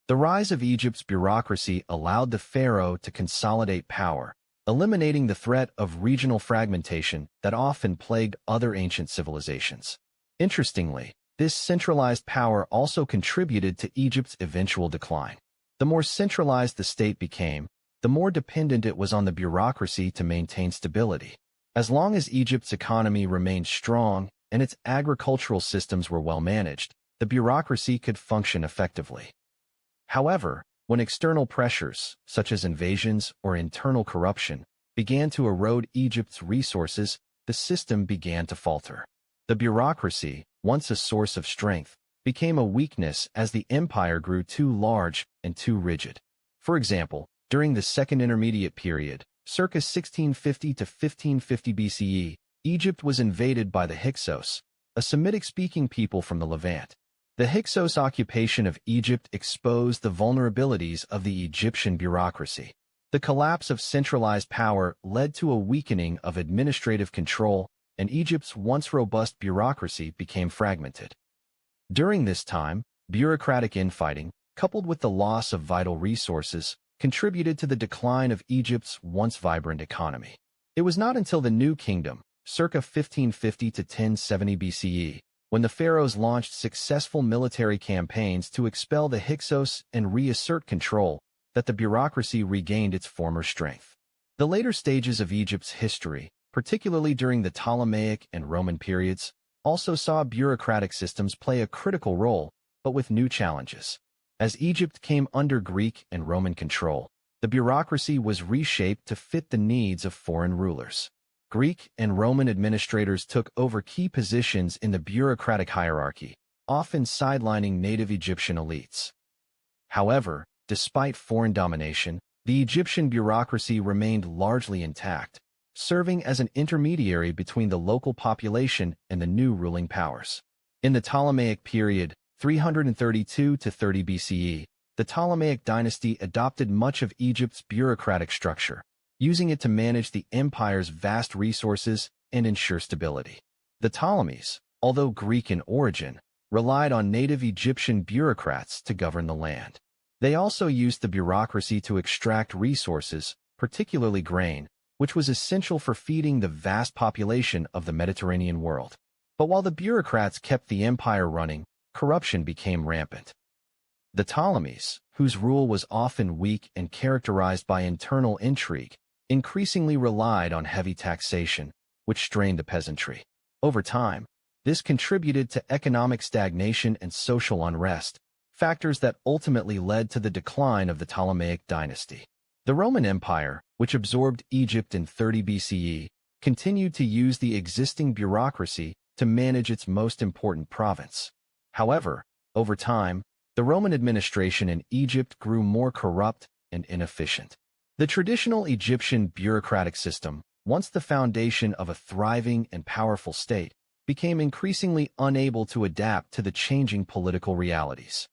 The rise of Egypt's bureaucracy allowed the pharaoh to consolidate power, eliminating the threat of regional fragmentation that often plagued other ancient civilizations. Interestingly, this centralized power also contributed to Egypt's eventual decline. The more centralized the state became, the more dependent it was on the bureaucracy to maintain stability. As long as Egypt's economy remained strong and its agricultural systems were well managed, the bureaucracy could function effectively. However, when external pressures, such as invasions or internal corruption, began to erode Egypt's resources, the system began to falter. The bureaucracy, once a source of strength, became a weakness as the empire grew too large and too rigid. For example, during the Second Intermediate Period, circa 1650 to 1550 BCE, Egypt was invaded by the Hyksos, a Semitic-speaking people from the Levant. The Hyksos occupation of Egypt exposed the vulnerabilities of the Egyptian bureaucracy. The collapse of centralized power led to a weakening of administrative control, and Egypt's once robust bureaucracy became fragmented. During this time, bureaucratic infighting, coupled with the loss of vital resources, contributed to the decline of Egypt's once vibrant economy. It was not until the New Kingdom, circa 1550 to 1070 BCE, when the pharaohs launched successful military campaigns to expel the Hyksos and reassert control, that the bureaucracy regained its former strength. The later stages of Egypt's history, particularly during the Ptolemaic and Roman periods, also saw bureaucratic systems play a critical role, but with new challenges. As Egypt came under Greek and Roman control, the bureaucracy was reshaped to fit the needs of foreign rulers. Greek and Roman administrators took over key positions in the bureaucratic hierarchy, often sidelining native Egyptian elites. However, despite foreign domination, the Egyptian bureaucracy remained largely intact, serving as an intermediary between the local population and the new ruling powers. In the Ptolemaic period, 332 to 30 BCE, the Ptolemaic dynasty adopted much of Egypt's bureaucratic structure, using it to manage the empire's vast resources and ensure stability. The Ptolemies, although Greek in origin, relied on native Egyptian bureaucrats to govern the land. They also used the bureaucracy to extract resources, particularly grain, which was essential for feeding the vast population of the Mediterranean world. But while the bureaucrats kept the empire running, corruption became rampant. The Ptolemies, whose rule was often weak and characterized by internal intrigue, increasingly relied on heavy taxation, which strained the peasantry. Over time, this contributed to economic stagnation and social unrest, factors that ultimately led to the decline of the Ptolemaic dynasty. The Roman Empire, which absorbed Egypt in 30 BCE, continued to use the existing bureaucracy to manage its most important province. However, over time, the Roman administration in Egypt grew more corrupt and inefficient. The traditional Egyptian bureaucratic system, once the foundation of a thriving and powerful state, became increasingly unable to adapt to the changing political realities.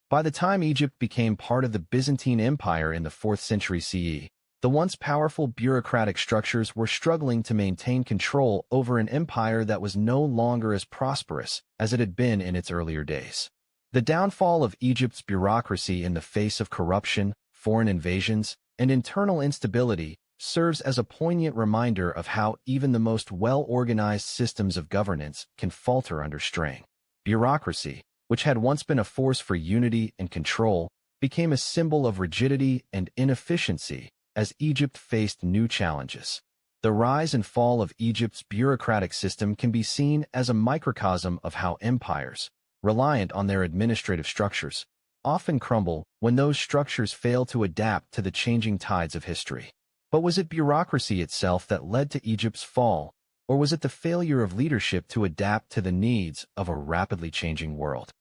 By the time Egypt became part of the Byzantine Empire in the 4th century CE, the once powerful bureaucratic structures were struggling to maintain control over an empire that was no longer as prosperous as it had been in its earlier days. The downfall of Egypt's bureaucracy in the face of corruption, foreign invasions, and internal instability serves as a poignant reminder of how even the most well-organized systems of governance can falter under strain. Bureaucracy, which had once been a force for unity and control, became a symbol of rigidity and inefficiency as Egypt faced new challenges. The rise and fall of Egypt's bureaucratic system can be seen as a microcosm of how empires, reliant on their administrative structures, often crumble when those structures fail to adapt to the changing tides of history. But was it bureaucracy itself that led to Egypt's fall, or was it the failure of leadership to adapt to the needs of a rapidly changing world?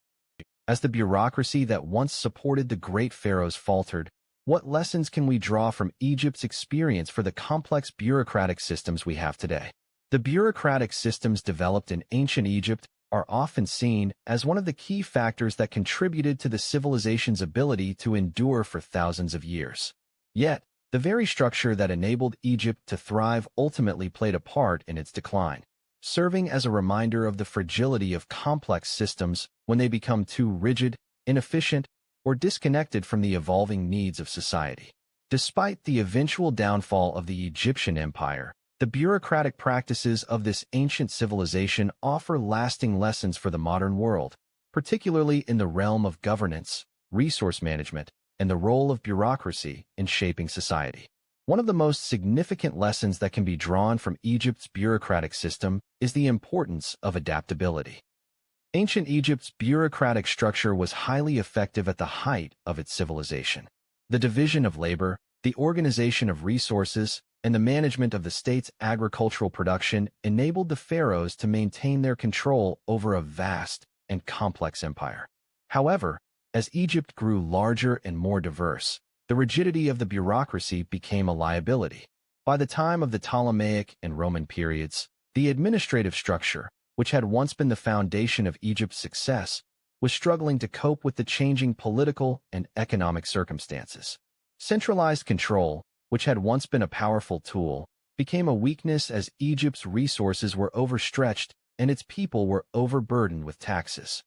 As the bureaucracy that once supported the great pharaohs faltered, what lessons can we draw from Egypt's experience for the complex bureaucratic systems we have today? The bureaucratic systems developed in ancient Egypt are often seen as one of the key factors that contributed to the civilization's ability to endure for thousands of years. Yet, the very structure that enabled Egypt to thrive ultimately played a part in its decline, serving as a reminder of the fragility of complex systems when they become too rigid, inefficient, or disconnected from the evolving needs of society. Despite the eventual downfall of the Egyptian empire, the bureaucratic practices of this ancient civilization offer lasting lessons for the modern world, particularly in the realm of governance, resource management, and the role of bureaucracy in shaping society. One of the most significant lessons that can be drawn from Egypt's bureaucratic system is the importance of adaptability. Ancient Egypt's bureaucratic structure was highly effective at the height of its civilization. The division of labor, the organization of resources, and the management of the state's agricultural production enabled the pharaohs to maintain their control over a vast and complex empire. However, as Egypt grew larger and more diverse, the rigidity of the bureaucracy became a liability. By the time of the Ptolemaic and Roman periods, the administrative structure, which had once been the foundation of Egypt's success, was struggling to cope with the changing political and economic circumstances. Centralized control, which had once been a powerful tool, became a weakness as Egypt's resources were overstretched and its people were overburdened with taxes.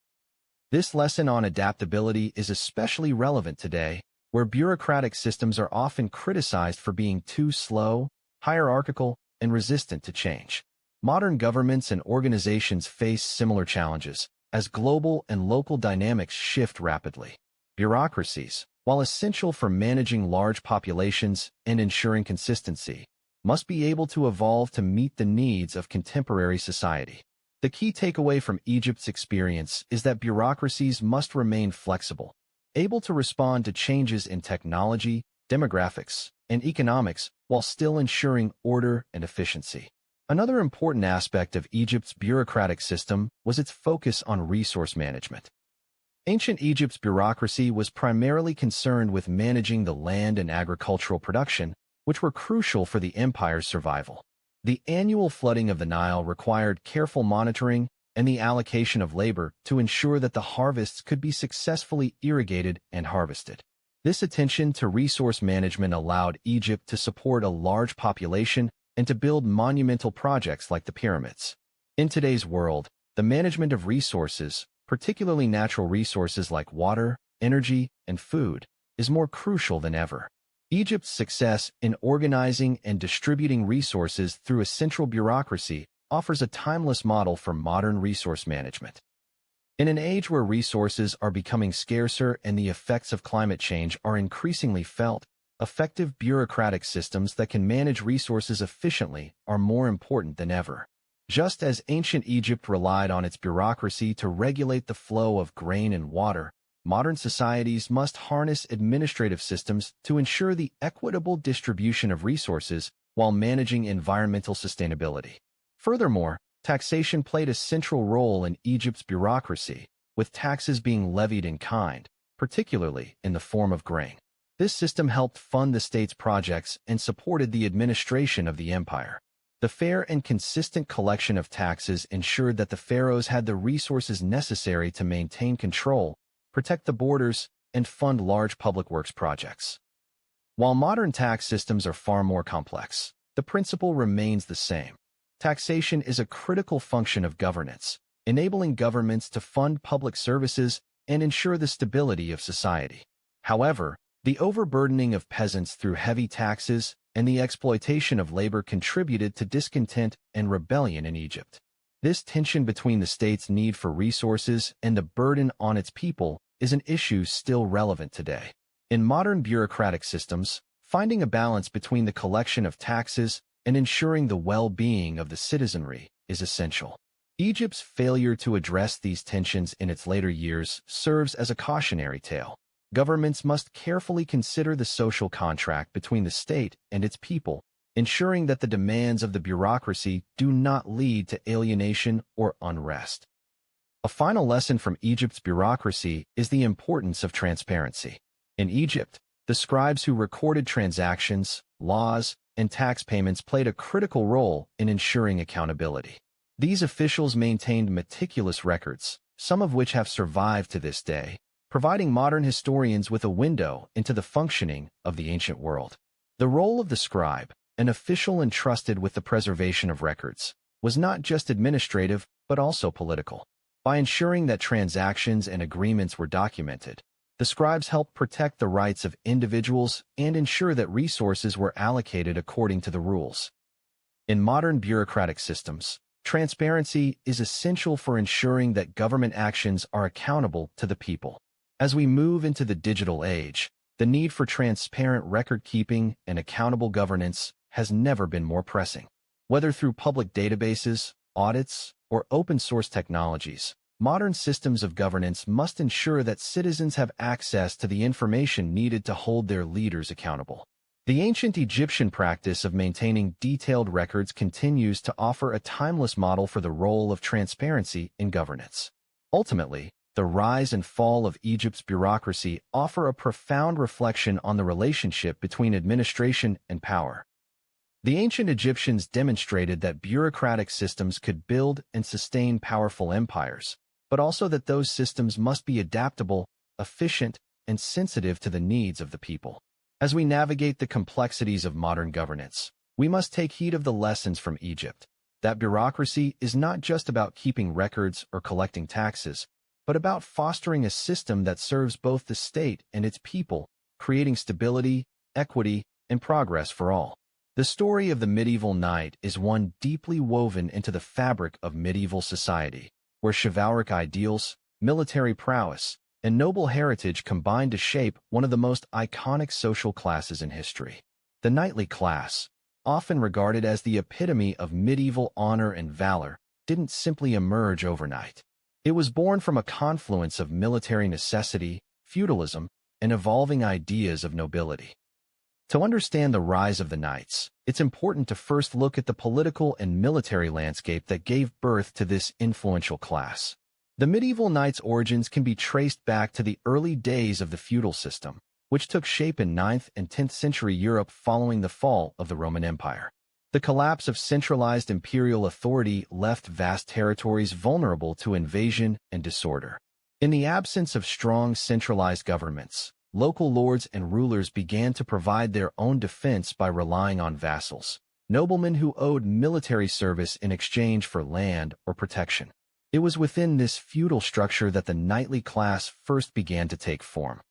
This lesson on adaptability is especially relevant today, where bureaucratic systems are often criticized for being too slow, hierarchical, and resistant to change. Modern governments and organizations face similar challenges, as global and local dynamics shift rapidly. Bureaucracies, while essential for managing large populations and ensuring consistency, must be able to evolve to meet the needs of contemporary society. The key takeaway from Egypt's experience is that bureaucracies must remain flexible, able to respond to changes in technology, demographics, and economics while still ensuring order and efficiency. Another important aspect of Egypt's bureaucratic system was its focus on resource management. Ancient Egypt's bureaucracy was primarily concerned with managing the land and agricultural production, which were crucial for the empire's survival. The annual flooding of the Nile required careful monitoring and the allocation of labor to ensure that the harvests could be successfully irrigated and harvested. This attention to resource management allowed Egypt to support a large population and to build monumental projects like the pyramids. In today's world, the management of resources, particularly natural resources like water, energy, and food, is more crucial than ever. Egypt's success in organizing and distributing resources through a central bureaucracy offers a timeless model for modern resource management. In an age where resources are becoming scarcer and the effects of climate change are increasingly felt, effective bureaucratic systems that can manage resources efficiently are more important than ever. Just as ancient Egypt relied on its bureaucracy to regulate the flow of grain and water, modern societies must harness administrative systems to ensure the equitable distribution of resources while managing environmental sustainability. Furthermore, taxation played a central role in Egypt's bureaucracy, with taxes being levied in kind, particularly in the form of grain. This system helped fund the state's projects and supported the administration of the empire. The fair and consistent collection of taxes ensured that the pharaohs had the resources necessary to maintain control, protect the borders, and fund large public works projects. While modern tax systems are far more complex, the principle remains the same. Taxation is a critical function of governance, enabling governments to fund public services and ensure the stability of society. However, the overburdening of peasants through heavy taxes and the exploitation of labor contributed to discontent and rebellion in Egypt. This tension between the state's need for resources and the burden on its people is an issue still relevant today. In modern bureaucratic systems, finding a balance between the collection of taxes and ensuring the well-being of the citizenry is essential. Egypt's failure to address these tensions in its later years serves as a cautionary tale. Governments must carefully consider the social contract between the state and its people, ensuring that the demands of the bureaucracy do not lead to alienation or unrest. A final lesson from Egypt's bureaucracy is the importance of transparency. In Egypt, the scribes who recorded transactions, laws, and tax payments played a critical role in ensuring accountability. These officials maintained meticulous records, some of which have survived to this day, providing modern historians with a window into the functioning of the ancient world. The role of the scribe, an official entrusted with the preservation of records, was not just administrative but also political. By ensuring that transactions and agreements were documented, the scribes helped protect the rights of individuals and ensure that resources were allocated according to the rules. In modern bureaucratic systems, transparency is essential for ensuring that government actions are accountable to the people. As we move into the digital age, the need for transparent record-keeping and accountable governance has never been more pressing. Whether through public databases, audits, or open-source technologies, modern systems of governance must ensure that citizens have access to the information needed to hold their leaders accountable. The ancient Egyptian practice of maintaining detailed records continues to offer a timeless model for the role of transparency in governance. Ultimately, the rise and fall of Egypt's bureaucracy offer a profound reflection on the relationship between administration and power. The ancient Egyptians demonstrated that bureaucratic systems could build and sustain powerful empires, but also that those systems must be adaptable, efficient, and sensitive to the needs of the people. As we navigate the complexities of modern governance, we must take heed of the lessons from Egypt. That bureaucracy is not just about keeping records or collecting taxes, but about fostering a system that serves both the state and its people, creating stability, equity, and progress for all. The story of the medieval knight is one deeply woven into the fabric of medieval society, where chivalric ideals, military prowess, and noble heritage combined to shape one of the most iconic social classes in history. The knightly class, often regarded as the epitome of medieval honor and valor, didn't simply emerge overnight. It was born from a confluence of military necessity, feudalism, and evolving ideas of nobility. To understand the rise of the knights, it's important to first look at the political and military landscape that gave birth to this influential class. The medieval knights' origins can be traced back to the early days of the feudal system, which took shape in 9th and 10th century Europe following the fall of the Roman Empire. The collapse of centralized imperial authority left vast territories vulnerable to invasion and disorder. In the absence of strong centralized governments, local lords and rulers began to provide their own defense by relying on vassals, noblemen who owed military service in exchange for land or protection. It was within this feudal structure that the knightly class first began to take form.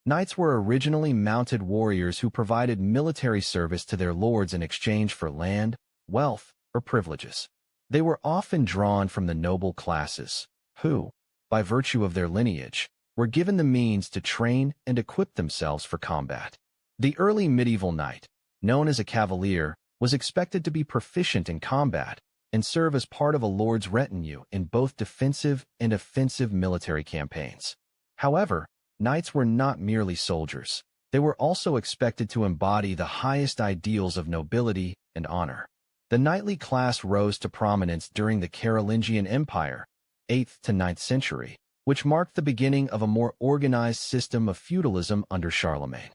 Knights were originally mounted warriors who provided military service to their lords in exchange for land, wealth, or privileges. They were often drawn from the noble classes, who, by virtue of their lineage, were given the means to train and equip themselves for combat. The early medieval knight, known as a cavalier, was expected to be proficient in combat and serve as part of a lord's retinue in both defensive and offensive military campaigns. However, knights were not merely soldiers. They were also expected to embody the highest ideals of nobility and honor. The knightly class rose to prominence during the Carolingian Empire, 8th to 9th century, which marked the beginning of a more organized system of feudalism under Charlemagne.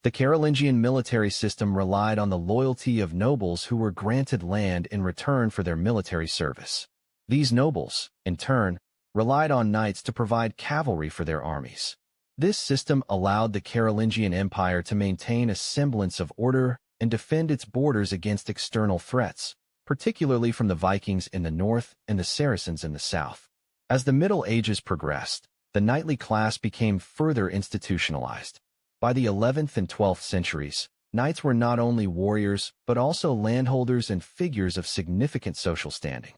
The Carolingian military system relied on the loyalty of nobles who were granted land in return for their military service. These nobles, in turn, relied on knights to provide cavalry for their armies. This system allowed the Carolingian Empire to maintain a semblance of order and defend its borders against external threats, particularly from the Vikings in the north and the Saracens in the south. As the Middle Ages progressed, the knightly class became further institutionalized. By the 11th and 12th centuries, knights were not only warriors but also landholders and figures of significant social standing.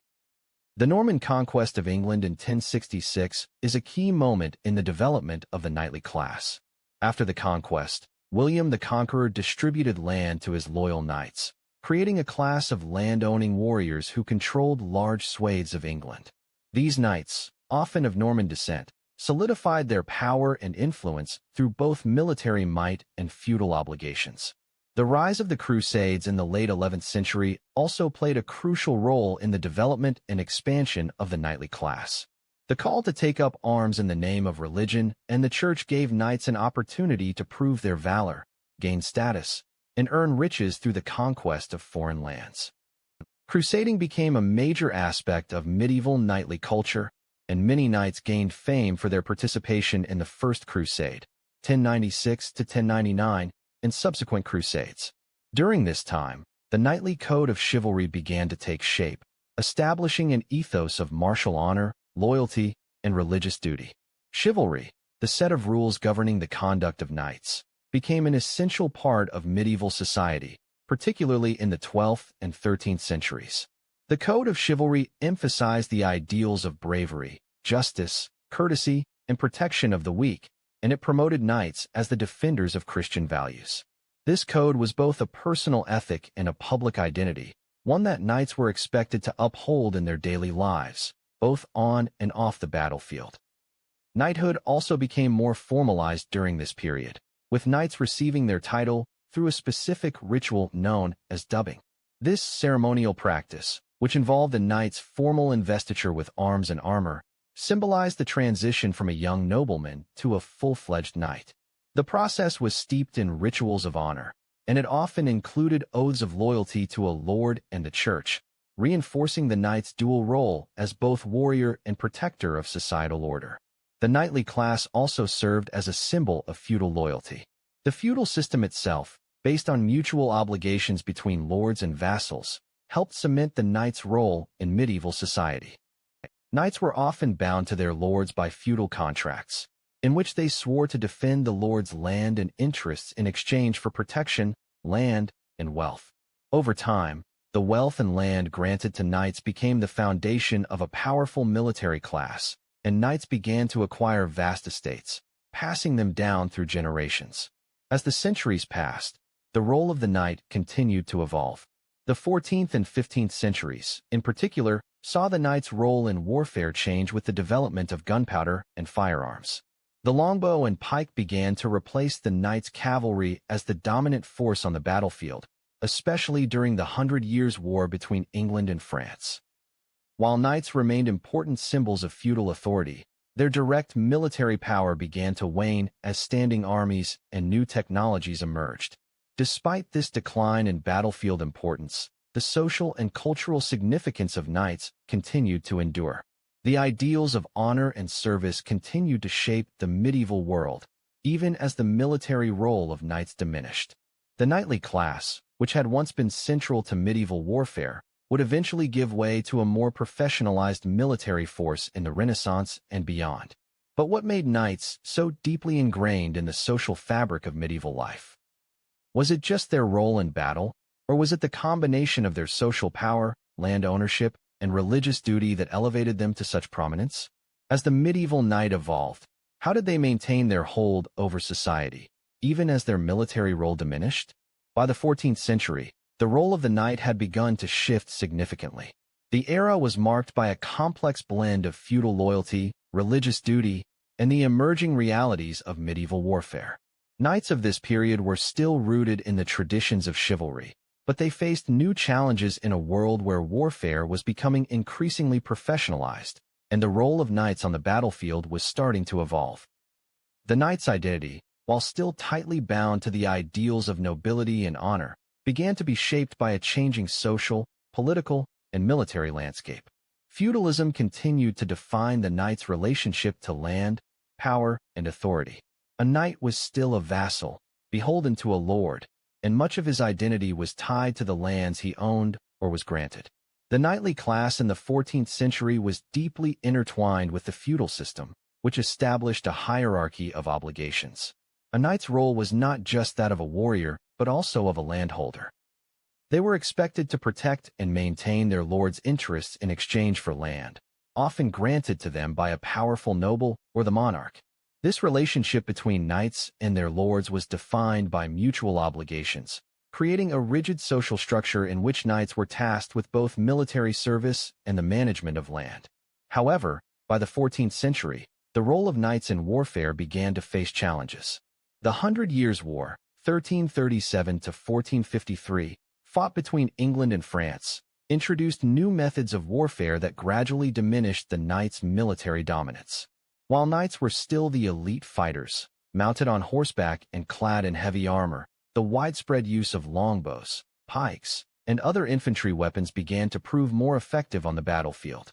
The Norman conquest of England in 1066 is a key moment in the development of the knightly class. After the conquest, William the Conqueror distributed land to his loyal knights, creating a class of land-owning warriors who controlled large swathes of England. These knights, often of Norman descent, solidified their power and influence through both military might and feudal obligations. The rise of the Crusades in the late 11th century also played a crucial role in the development and expansion of the knightly class. The call to take up arms in the name of religion and the church gave knights an opportunity to prove their valor, gain status, and earn riches through the conquest of foreign lands. Crusading became a major aspect of medieval knightly culture, and many knights gained fame for their participation in the First Crusade, 1096 to 1099, and subsequent crusades. During this time, the knightly code of chivalry began to take shape, establishing an ethos of martial honor, loyalty, and religious duty. Chivalry, the set of rules governing the conduct of knights, became an essential part of medieval society, particularly in the 12th and 13th centuries. The code of chivalry emphasized the ideals of bravery, justice, courtesy, and protection of the weak, and it promoted knights as the defenders of Christian values. This code was both a personal ethic and a public identity, one that knights were expected to uphold in their daily lives, both on and off the battlefield. Knighthood also became more formalized during this period, with knights receiving their title through a specific ritual known as dubbing. This ceremonial practice, which involved a knight's formal investiture with arms and armor, symbolized the transition from a young nobleman to a full-fledged knight. The process was steeped in rituals of honor, and it often included oaths of loyalty to a lord and the church, reinforcing the knight's dual role as both warrior and protector of societal order. The knightly class also served as a symbol of feudal loyalty. The feudal system itself, based on mutual obligations between lords and vassals, helped cement the knight's role in medieval society. Knights were often bound to their lords by feudal contracts, in which they swore to defend the lord's land and interests in exchange for protection, land, and wealth. Over time, the wealth and land granted to knights became the foundation of a powerful military class, and knights began to acquire vast estates, passing them down through generations. As the centuries passed, the role of the knight continued to evolve. The 14th and 15th centuries, in particular, saw the knight's role in warfare change with the development of gunpowder and firearms. The longbow and pike began to replace the knight's cavalry as the dominant force on the battlefield, especially during the 100 Years' War between England and France. While knights remained important symbols of feudal authority, their direct military power began to wane as standing armies and new technologies emerged. Despite this decline in battlefield importance, the social and cultural significance of knights continued to endure. The ideals of honor and service continued to shape the medieval world, even as the military role of knights diminished. The knightly class, which had once been central to medieval warfare, would eventually give way to a more professionalized military force in the Renaissance and beyond. But what made knights so deeply ingrained in the social fabric of medieval life? Was it just their role in battle, or was it the combination of their social power, land ownership, and religious duty that elevated them to such prominence? As the medieval knight evolved, how did they maintain their hold over society, even as their military role diminished? By the 14th century, the role of the knight had begun to shift significantly. The era was marked by a complex blend of feudal loyalty, religious duty, and the emerging realities of medieval warfare. Knights of this period were still rooted in the traditions of chivalry, but they faced new challenges in a world where warfare was becoming increasingly professionalized, and the role of knights on the battlefield was starting to evolve. The knight's identity, while still tightly bound to the ideals of nobility and honor, began to be shaped by a changing social, political, and military landscape. Feudalism continued to define the knight's relationship to land, power, and authority. A knight was still a vassal, beholden to a lord, and much of his identity was tied to the lands he owned or was granted. The knightly class in the 14th century was deeply intertwined with the feudal system, which established a hierarchy of obligations. A knight's role was not just that of a warrior, but also of a landholder. They were expected to protect and maintain their lord's interests in exchange for land, often granted to them by a powerful noble or the monarch. This relationship between knights and their lords was defined by mutual obligations, creating a rigid social structure in which knights were tasked with both military service and the management of land. However, by the 14th century, the role of knights in warfare began to face challenges. The Hundred Years' War, 1337 to 1453, fought between England and France, introduced new methods of warfare that gradually diminished the knights' military dominance. While knights were still the elite fighters, mounted on horseback and clad in heavy armor, the widespread use of longbows, pikes, and other infantry weapons began to prove more effective on the battlefield.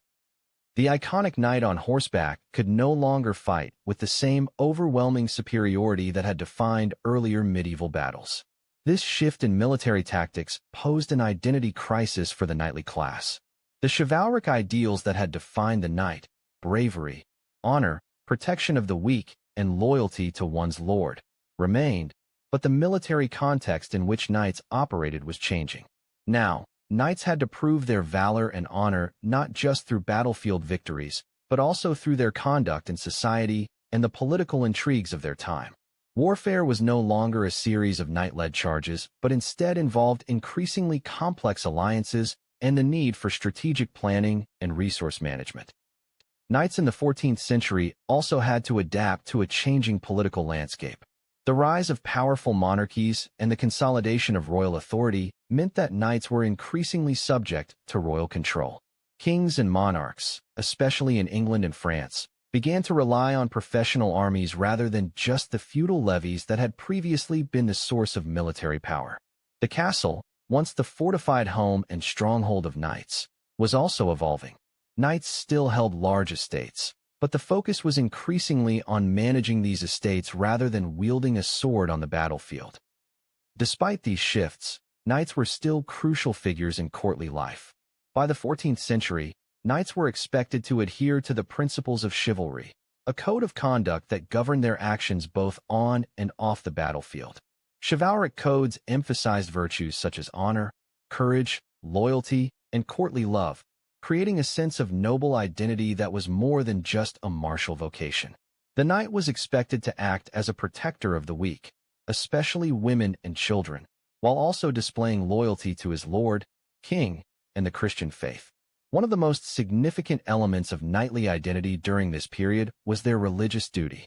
The iconic knight on horseback could no longer fight with the same overwhelming superiority that had defined earlier medieval battles. This shift in military tactics posed an identity crisis for the knightly class. The chivalric ideals that had defined the knight, bravery, honor, protection of the weak, and loyalty to one's lord, remained, but the military context in which knights operated was changing. Now, knights had to prove their valor and honor not just through battlefield victories, but also through their conduct in society and the political intrigues of their time. Warfare was no longer a series of knight-led charges, but instead involved increasingly complex alliances and the need for strategic planning and resource management. Knights in the 14th century also had to adapt to a changing political landscape. The rise of powerful monarchies and the consolidation of royal authority meant that knights were increasingly subject to royal control. Kings and monarchs, especially in England and France, began to rely on professional armies rather than just the feudal levies that had previously been the source of military power. The castle, once the fortified home and stronghold of knights, was also evolving. Knights still held large estates, but the focus was increasingly on managing these estates rather than wielding a sword on the battlefield. Despite these shifts, knights were still crucial figures in courtly life. By the 14th century, knights were expected to adhere to the principles of chivalry, a code of conduct that governed their actions both on and off the battlefield. Chivalric codes emphasized virtues such as honor, courage, loyalty, and courtly love, creating a sense of noble identity that was more than just a martial vocation. The knight was expected to act as a protector of the weak, especially women and children, while also displaying loyalty to his lord, king, and the Christian faith. One of the most significant elements of knightly identity during this period was their religious duty.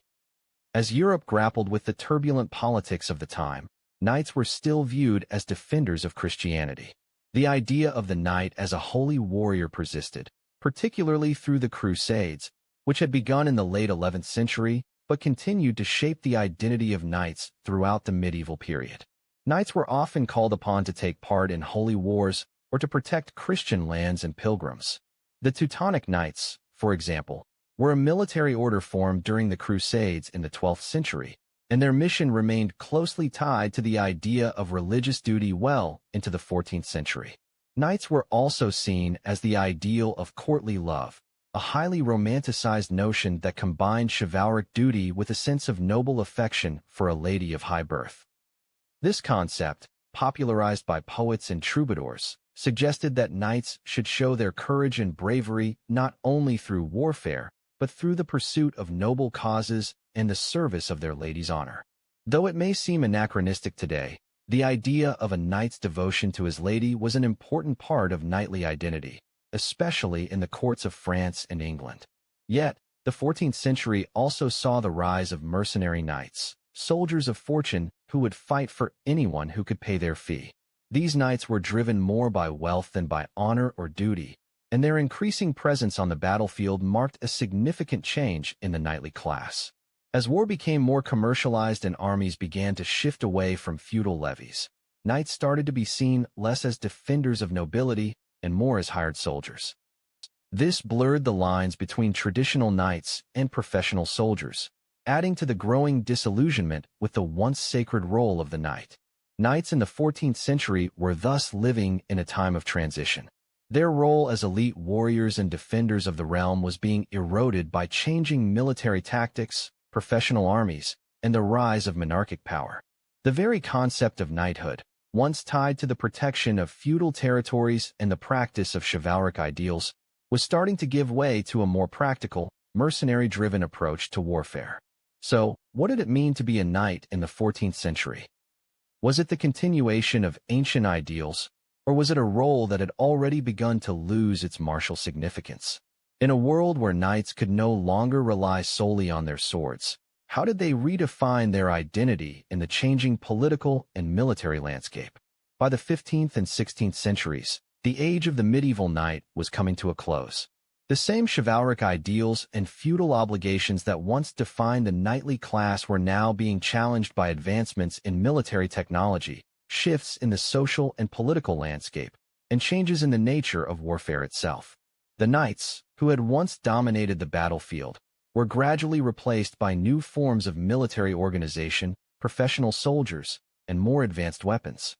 As Europe grappled with the turbulent politics of the time, knights were still viewed as defenders of Christianity. The idea of the knight as a holy warrior persisted, particularly through the Crusades, which had begun in the late 11th century but continued to shape the identity of knights throughout the medieval period. Knights were often called upon to take part in holy wars or to protect Christian lands and pilgrims. The Teutonic Knights, for example, were a military order formed during the Crusades in the 12th century, and their mission remained closely tied to the idea of religious duty well into the 14th century. Knights were also seen as the ideal of courtly love, a highly romanticized notion that combined chivalric duty with a sense of noble affection for a lady of high birth. This concept, popularized by poets and troubadours, suggested that knights should show their courage and bravery not only through warfare, but through the pursuit of noble causes and the service of their lady's honor. Though it may seem anachronistic today, the idea of a knight's devotion to his lady was an important part of knightly identity, especially in the courts of France and England. Yet, the 14th century also saw the rise of mercenary knights, soldiers of fortune who would fight for anyone who could pay their fee. These knights were driven more by wealth than by honor or duty, and their increasing presence on the battlefield marked a significant change in the knightly class. As war became more commercialized and armies began to shift away from feudal levies, knights started to be seen less as defenders of nobility and more as hired soldiers. This blurred the lines between traditional knights and professional soldiers, adding to the growing disillusionment with the once sacred role of the knight. Knights in the 14th century were thus living in a time of transition. Their role as elite warriors and defenders of the realm was being eroded by changing military tactics, professional armies, and the rise of monarchic power. The very concept of knighthood, once tied to the protection of feudal territories and the practice of chivalric ideals, was starting to give way to a more practical, mercenary-driven approach to warfare. So, what did it mean to be a knight in the 14th century? Was it the continuation of ancient ideals, or was it a role that had already begun to lose its martial significance? In a world where knights could no longer rely solely on their swords, how did they redefine their identity in the changing political and military landscape? By the 15th and 16th centuries, the age of the medieval knight was coming to a close. The same chivalric ideals and feudal obligations that once defined the knightly class were now being challenged by advancements in military technology, shifts in the social and political landscape, and changes in the nature of warfare itself. The knights, who had once dominated the battlefield, were gradually replaced by new forms of military organization, professional soldiers, and more advanced weapons.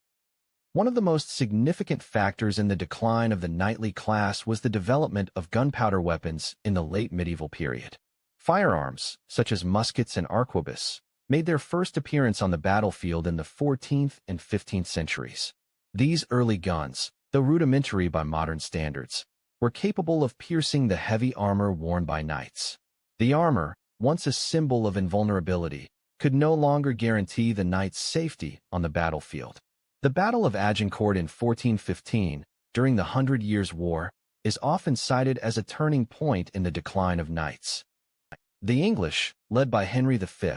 One of the most significant factors in the decline of the knightly class was the development of gunpowder weapons in the late medieval period. Firearms, such as muskets and arquebus, made their first appearance on the battlefield in the 14th and 15th centuries. These early guns, though rudimentary by modern standards, were capable of piercing the heavy armor worn by knights. The armor, once a symbol of invulnerability, could no longer guarantee the knight's safety on the battlefield. The Battle of Agincourt in 1415, during the 100 Years' War, is often cited as a turning point in the decline of knights. The English, led by Henry V,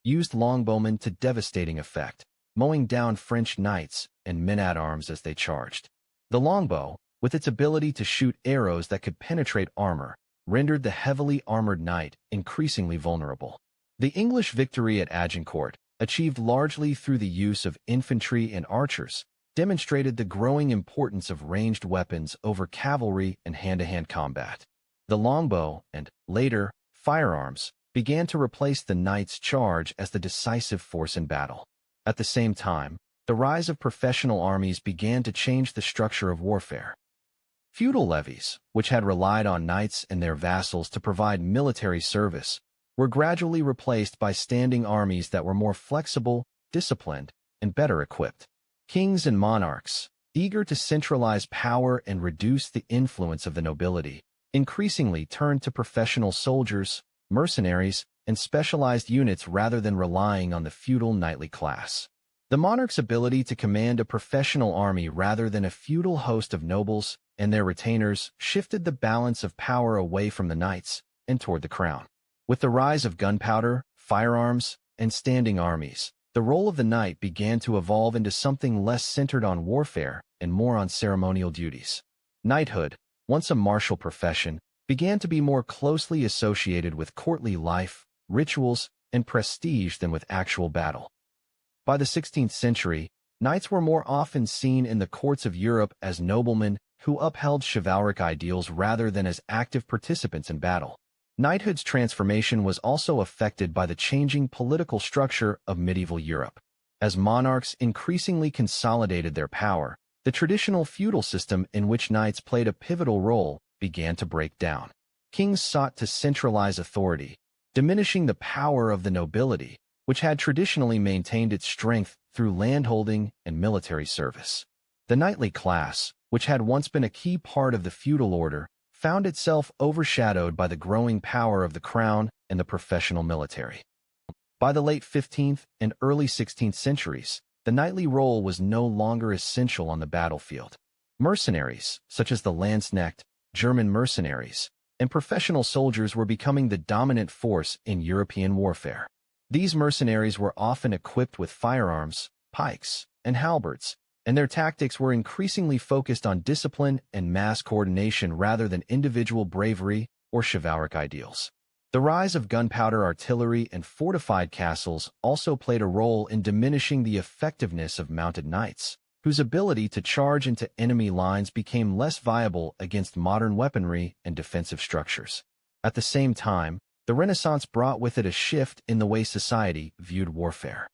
used longbowmen to devastating effect, mowing down French knights and men-at-arms as they charged. The longbow, with its ability to shoot arrows that could penetrate armor, rendered the heavily armored knight increasingly vulnerable. The English victory at Agincourt, achieved largely through the use of infantry and archers, demonstrated the growing importance of ranged weapons over cavalry and hand-to-hand combat. The longbow, and, later, firearms, began to replace the knight's charge as the decisive force in battle. At the same time, the rise of professional armies began to change the structure of warfare. Feudal levies, which had relied on knights and their vassals to provide military service, were gradually replaced by standing armies that were more flexible, disciplined, and better equipped. Kings and monarchs, eager to centralize power and reduce the influence of the nobility, increasingly turned to professional soldiers, mercenaries, and specialized units rather than relying on the feudal knightly class. The monarch's ability to command a professional army rather than a feudal host of nobles and their retainers shifted the balance of power away from the knights and toward the crown. With the rise of gunpowder, firearms, and standing armies, the role of the knight began to evolve into something less centered on warfare and more on ceremonial duties. Knighthood, once a martial profession, began to be more closely associated with courtly life, rituals, and prestige than with actual battle. By the 16th century, Knights were more often seen in the courts of Europe as noblemen who upheld chivalric ideals rather than as active participants in battle. Knighthood's transformation was also affected by the changing political structure of medieval Europe. As monarchs increasingly consolidated their power, the traditional feudal system in which knights played a pivotal role began to break down. Kings sought to centralize authority, diminishing the power of the nobility, which had traditionally maintained its strength through landholding and military service. The knightly class, which had once been a key part of the feudal order, found itself overshadowed by the growing power of the crown and the professional military. By the late 15th and early 16th centuries, the knightly role was no longer essential on the battlefield. Mercenaries, such as the Landsknecht, German mercenaries, and professional soldiers were becoming the dominant force in European warfare. These mercenaries were often equipped with firearms, pikes, and halberds, and their tactics were increasingly focused on discipline and mass coordination rather than individual bravery or chivalric ideals. The rise of gunpowder artillery and fortified castles also played a role in diminishing the effectiveness of mounted knights, whose ability to charge into enemy lines became less viable against modern weaponry and defensive structures. At the same time, the Renaissance brought with it a shift in the way society viewed warfare.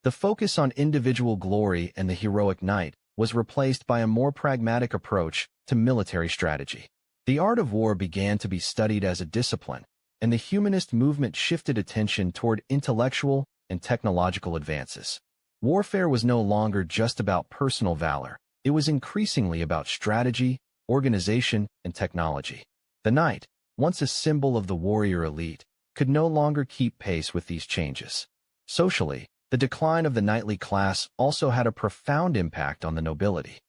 The focus on individual glory and the heroic knight was replaced by a more pragmatic approach to military strategy. The art of war began to be studied as a discipline, and the humanist movement shifted attention toward intellectual and technological advances. Warfare was no longer just about personal valor. It was increasingly about strategy, organization, and technology. The knight, once a symbol of the warrior elite, could no longer keep pace with these changes. Socially, the decline of the knightly class also had a profound impact on the nobility.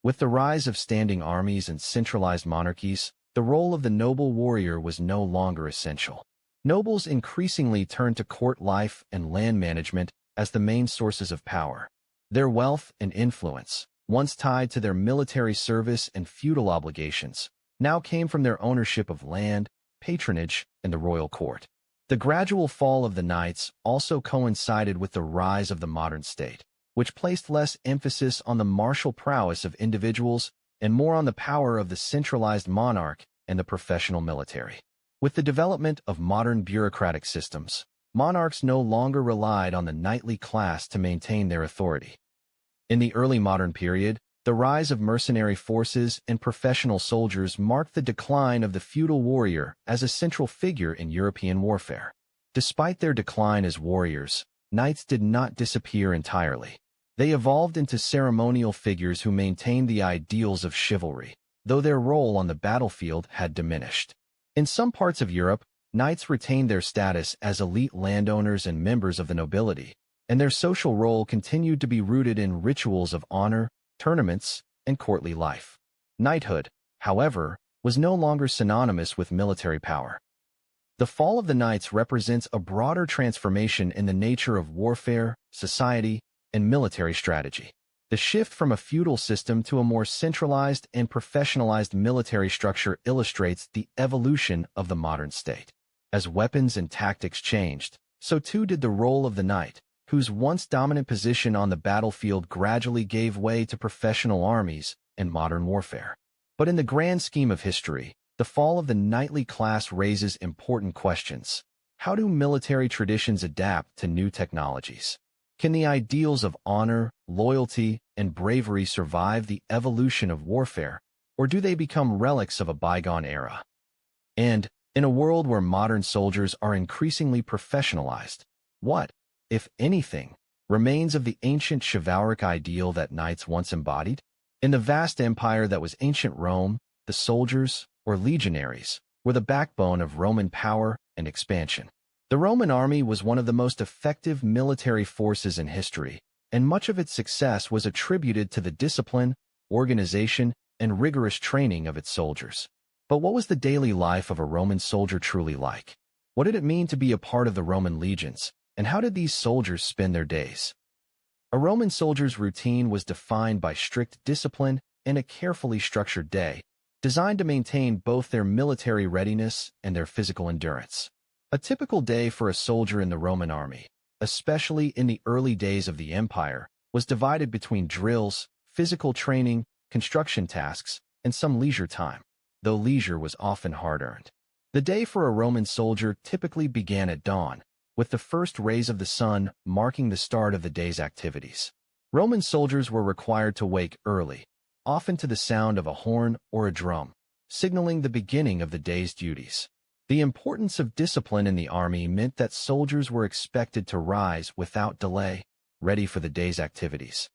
With the rise of standing armies and centralized monarchies, the role of the noble warrior was no longer essential. Nobles increasingly turned to court life and land management as the main sources of power. Their wealth and influence, once tied to their military service and feudal obligations, now came from their ownership of land, patronage, and the royal court. The gradual fall of the knights also coincided with the rise of the modern state, which placed less emphasis on the martial prowess of individuals and more on the power of the centralized monarch and the professional military. With the development of modern bureaucratic systems, monarchs no longer relied on the knightly class to maintain their authority. In the early modern period, the rise of mercenary forces and professional soldiers marked the decline of the feudal warrior as a central figure in European warfare. Despite their decline as warriors, knights did not disappear entirely. They evolved into ceremonial figures who maintained the ideals of chivalry, though their role on the battlefield had diminished. In some parts of Europe, knights retained their status as elite landowners and members of the nobility, and their social role continued to be rooted in rituals of honor, tournaments, and courtly life. Knighthood, however, was no longer synonymous with military power. The fall of the knights represents a broader transformation in the nature of warfare, society, and military strategy. The shift from a feudal system to a more centralized and professionalized military structure illustrates the evolution of the modern state. As weapons and tactics changed, so too did the role of the knight, whose once dominant position on the battlefield gradually gave way to professional armies and modern warfare. But in the grand scheme of history, the fall of the knightly class raises important questions. How do military traditions adapt to new technologies? Can the ideals of honor, loyalty, and bravery survive the evolution of warfare, or do they become relics of a bygone era? And, in a world where modern soldiers are increasingly professionalized, what, if anything, remains of the ancient chivalric ideal that knights once embodied? In the vast empire that was ancient Rome, the soldiers, or legionaries, were the backbone of Roman power and expansion. The Roman army was one of the most effective military forces in history, and much of its success was attributed to the discipline, organization, and rigorous training of its soldiers. But what was the daily life of a Roman soldier truly like? What did it mean to be a part of the Roman legions, and how did these soldiers spend their days? A Roman soldier's routine was defined by strict discipline and a carefully structured day, designed to maintain both their military readiness and their physical endurance. A typical day for a soldier in the Roman army, especially in the early days of the empire, was divided between drills, physical training, construction tasks, and some leisure time, though leisure was often hard-earned. The day for a Roman soldier typically began at dawn, with the first rays of the sun marking the start of the day's activities. Roman soldiers were required to wake early, often to the sound of a horn or a drum, signaling the beginning of the day's duties. The importance of discipline in the army meant that soldiers were expected to rise without delay, ready for the day's activities.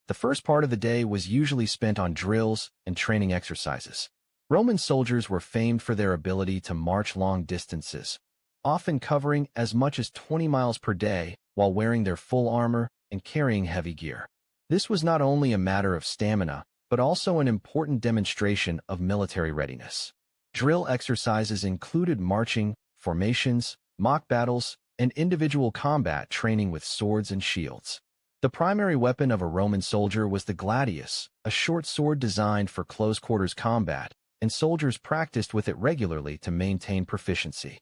The first part of the day was usually spent on drills and training exercises. Roman soldiers were famed for their ability to march long distances, often covering as much as 20 miles per day while wearing their full armor and carrying heavy gear. This was not only a matter of stamina, but also an important demonstration of military readiness. Drill exercises included marching, formations, mock battles, and individual combat training with swords and shields. The primary weapon of a Roman soldier was the gladius, a short sword designed for close-quarters combat, and soldiers practiced with it regularly to maintain proficiency.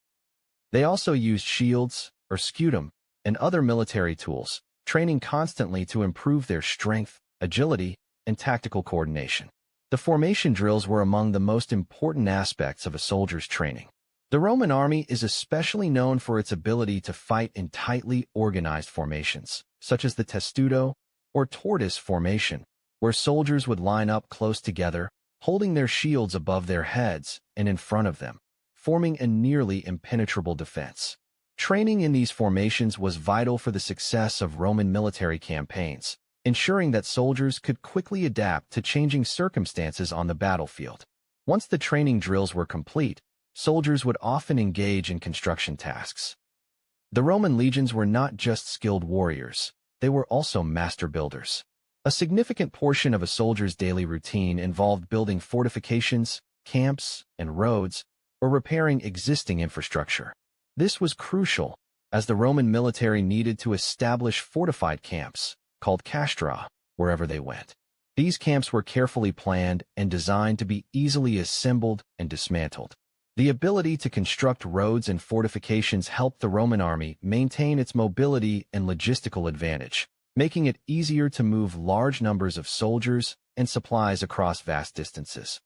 They also used shields, or scutum, and other military tools, training constantly to improve their strength, agility, and tactical coordination. The formation drills were among the most important aspects of a soldier's training. The Roman army is especially known for its ability to fight in tightly organized formations, such as the testudo or tortoise formation, where soldiers would line up close together, holding their shields above their heads and in front of them, forming a nearly impenetrable defense. Training in these formations was vital for the success of Roman military campaigns, ensuring that soldiers could quickly adapt to changing circumstances on the battlefield. Once the training drills were complete, soldiers would often engage in construction tasks. The Roman legions were not just skilled warriors, they were also master builders. A significant portion of a soldier's daily routine involved building fortifications, camps, and roads, or repairing existing infrastructure. This was crucial, as the Roman military needed to establish fortified camps, called castra, wherever they went. These camps were carefully planned and designed to be easily assembled and dismantled. The ability to construct roads and fortifications helped the Roman army maintain its mobility and logistical advantage, making it easier to move large numbers of soldiers and supplies across vast distances.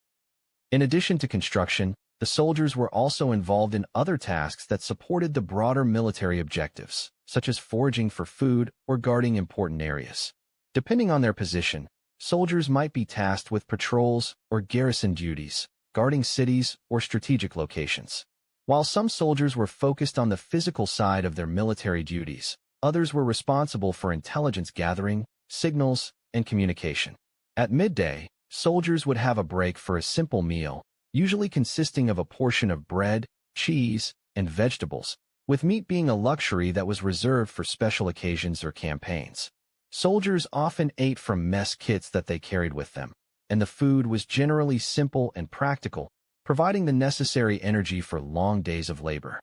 In addition to construction, the soldiers were also involved in other tasks that supported the broader military objectives, such as foraging for food or guarding important areas. Depending on their position, soldiers might be tasked with patrols or garrison duties, guarding cities or strategic locations. While some soldiers were focused on the physical side of their military duties, others were responsible for intelligence gathering, signals, and communication. At midday, soldiers would have a break for a simple meal, usually consisting of a portion of bread, cheese, and vegetables, with meat being a luxury that was reserved for special occasions or campaigns. Soldiers often ate from mess kits that they carried with them, and the food was generally simple and practical, providing the necessary energy for long days of labor.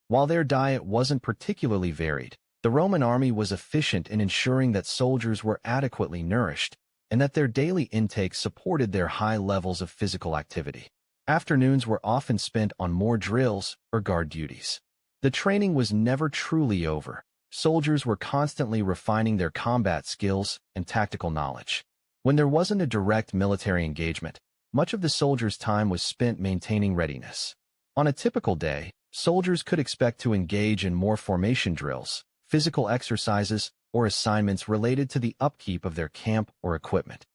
While their diet wasn't particularly varied, the Roman army was efficient in ensuring that soldiers were adequately nourished and that their daily intake supported their high levels of physical activity. Afternoons were often spent on more drills or guard duties. The training was never truly over. Soldiers were constantly refining their combat skills and tactical knowledge. When there wasn't a direct military engagement, much of the soldiers' time was spent maintaining readiness. On a typical day, soldiers could expect to engage in more formation drills, physical exercises, or assignments related to the upkeep of their camp or equipment.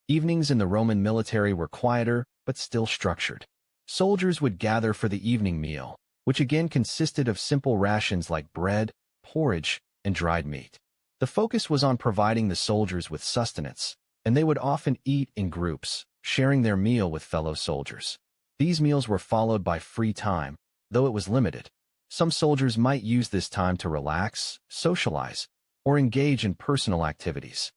Evenings in the Roman military were quieter, but still structured. Soldiers would gather for the evening meal, which again consisted of simple rations like bread, porridge, and dried meat. The focus was on providing the soldiers with sustenance, and they would often eat in groups, sharing their meal with fellow soldiers. These meals were followed by free time, though it was limited. Some soldiers might use this time to relax, socialize, or engage in personal activities.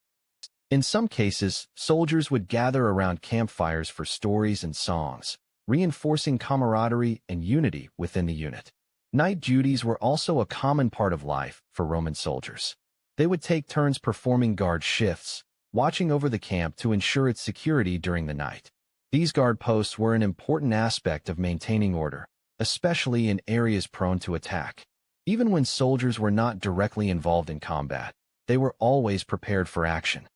In some cases, soldiers would gather around campfires for stories and songs, reinforcing camaraderie and unity within the unit. Night duties were also a common part of life for Roman soldiers. They would take turns performing guard shifts, watching over the camp to ensure its security during the night. These guard posts were an important aspect of maintaining order, especially in areas prone to attack. Even when soldiers were not directly involved in combat, they were always prepared for action.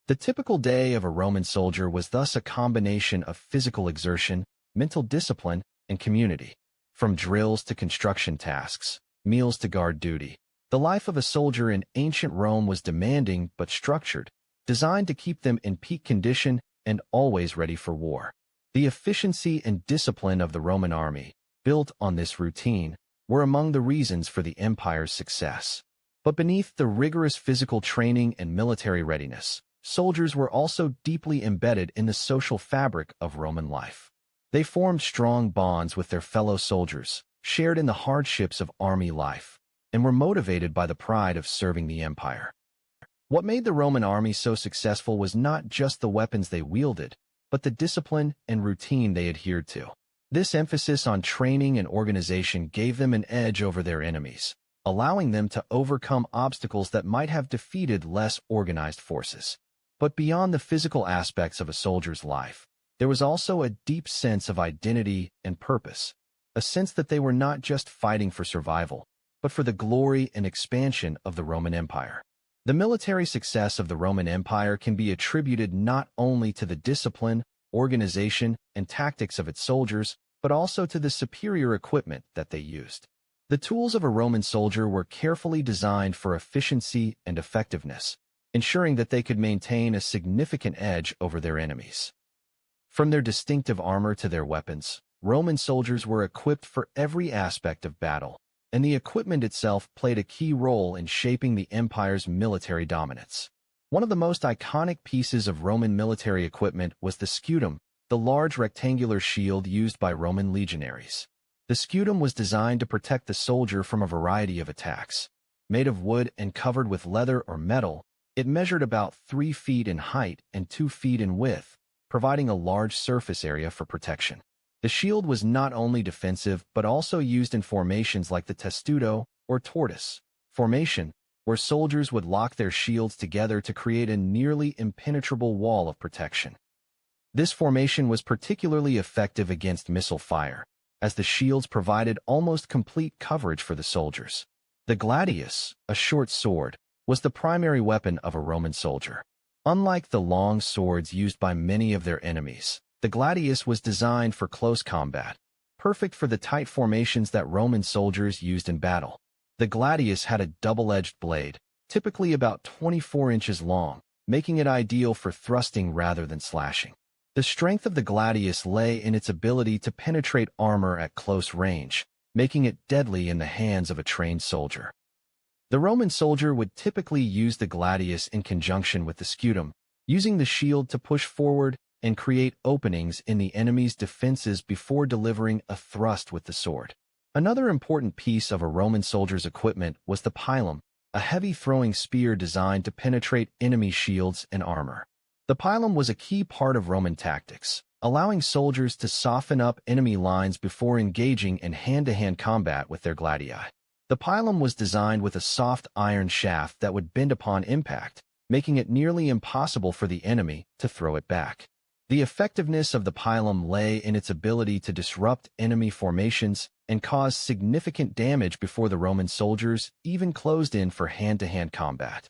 The typical day of a Roman soldier was thus a combination of physical exertion, mental discipline, and community. From drills to construction tasks, meals to guard duty, the life of a soldier in ancient Rome was demanding but structured, designed to keep them in peak condition and always ready for war. The efficiency and discipline of the Roman army, built on this routine, were among the reasons for the empire's success. But beneath the rigorous physical training and military readiness, soldiers were also deeply embedded in the social fabric of Roman life. They formed strong bonds with their fellow soldiers, shared in the hardships of army life, and were motivated by the pride of serving the empire. What made the Roman army so successful was not just the weapons they wielded, but the discipline and routine they adhered to. This emphasis on training and organization gave them an edge over their enemies, allowing them to overcome obstacles that might have defeated less organized forces. But beyond the physical aspects of a soldier's life, there was also a deep sense of identity and purpose, a sense that they were not just fighting for survival, but for the glory and expansion of the Roman Empire. The military success of the Roman Empire can be attributed not only to the discipline, organization, and tactics of its soldiers, but also to the superior equipment that they used. The tools of a Roman soldier were carefully designed for efficiency and effectiveness, ensuring that they could maintain a significant edge over their enemies. From their distinctive armor to their weapons, Roman soldiers were equipped for every aspect of battle, and the equipment itself played a key role in shaping the empire's military dominance. One of the most iconic pieces of Roman military equipment was the scutum, the large rectangular shield used by Roman legionaries. The scutum was designed to protect the soldier from a variety of attacks. Made of wood and covered with leather or metal, it measured about 3 feet in height and 2 feet in width, providing a large surface area for protection. The shield was not only defensive but also used in formations like the testudo or tortoise formation, where soldiers would lock their shields together to create a nearly impenetrable wall of protection. This formation was particularly effective against missile fire, as the shields provided almost complete coverage for the soldiers. The gladius, a short sword, was the primary weapon of a Roman soldier. Unlike the long swords used by many of their enemies, the gladius was designed for close combat, perfect for the tight formations that Roman soldiers used in battle. The gladius had a double-edged blade, typically about 24 inches long, making it ideal for thrusting rather than slashing. The strength of the gladius lay in its ability to penetrate armor at close range, making it deadly in the hands of a trained soldier. The Roman soldier would typically use the gladius in conjunction with the scutum, using the shield to push forward and create openings in the enemy's defenses before delivering a thrust with the sword. Another important piece of a Roman soldier's equipment was the pilum, a heavy throwing spear designed to penetrate enemy shields and armor. The pilum was a key part of Roman tactics, allowing soldiers to soften up enemy lines before engaging in hand-to-hand combat with their gladii. The pilum was designed with a soft iron shaft that would bend upon impact, making it nearly impossible for the enemy to throw it back. The effectiveness of the pilum lay in its ability to disrupt enemy formations and cause significant damage before the Roman soldiers even closed in for hand-to-hand combat.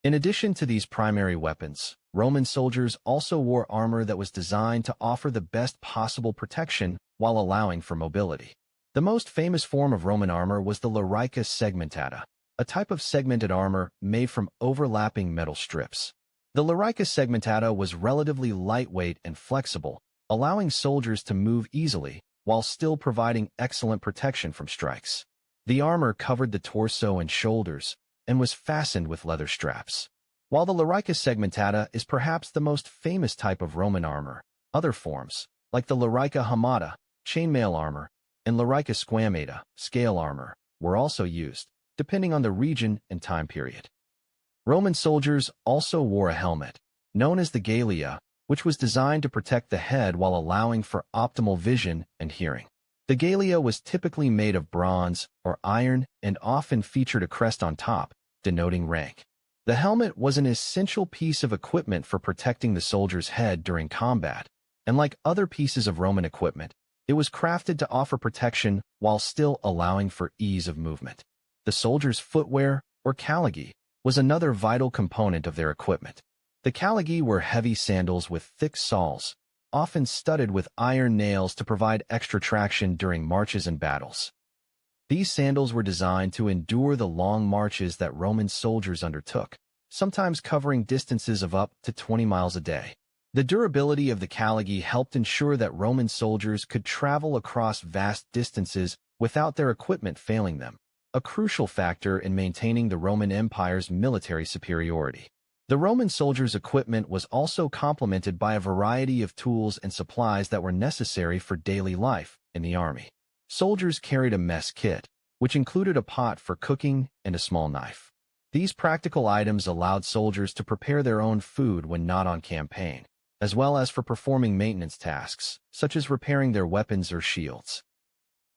In addition to these primary weapons, Roman soldiers also wore armor that was designed to offer the best possible protection while allowing for mobility. The most famous form of Roman armor was the larica segmentata, a type of segmented armor made from overlapping metal strips. The larica segmentata was relatively lightweight and flexible, allowing soldiers to move easily while still providing excellent protection from strikes. The armor covered the torso and shoulders and was fastened with leather straps. While the larica segmentata is perhaps the most famous type of Roman armor, other forms, like the larica hamata, chainmail armor, and larica squamata, scale armor, were also used, depending on the region and time period. Roman soldiers also wore a helmet, known as the galea, which was designed to protect the head while allowing for optimal vision and hearing. The galea was typically made of bronze or iron and often featured a crest on top, denoting rank. The helmet was an essential piece of equipment for protecting the soldier's head during combat, and like other pieces of Roman equipment, it was crafted to offer protection while still allowing for ease of movement. The soldier's footwear, or caligae, was another vital component of their equipment. The callagi were heavy sandals with thick soles, often studded with iron nails to provide extra traction during marches and battles. These sandals were designed to endure the long marches that Roman soldiers undertook, sometimes covering distances of up to 20 miles a day. The durability of the callagi helped ensure that Roman soldiers could travel across vast distances without their equipment failing them, a crucial factor in maintaining the Roman Empire's military superiority. The Roman soldiers' equipment was also complemented by a variety of tools and supplies that were necessary for daily life in the army. Soldiers carried a mess kit, which included a pot for cooking and a small knife. These practical items allowed soldiers to prepare their own food when not on campaign, as well as for performing maintenance tasks, such as repairing their weapons or shields.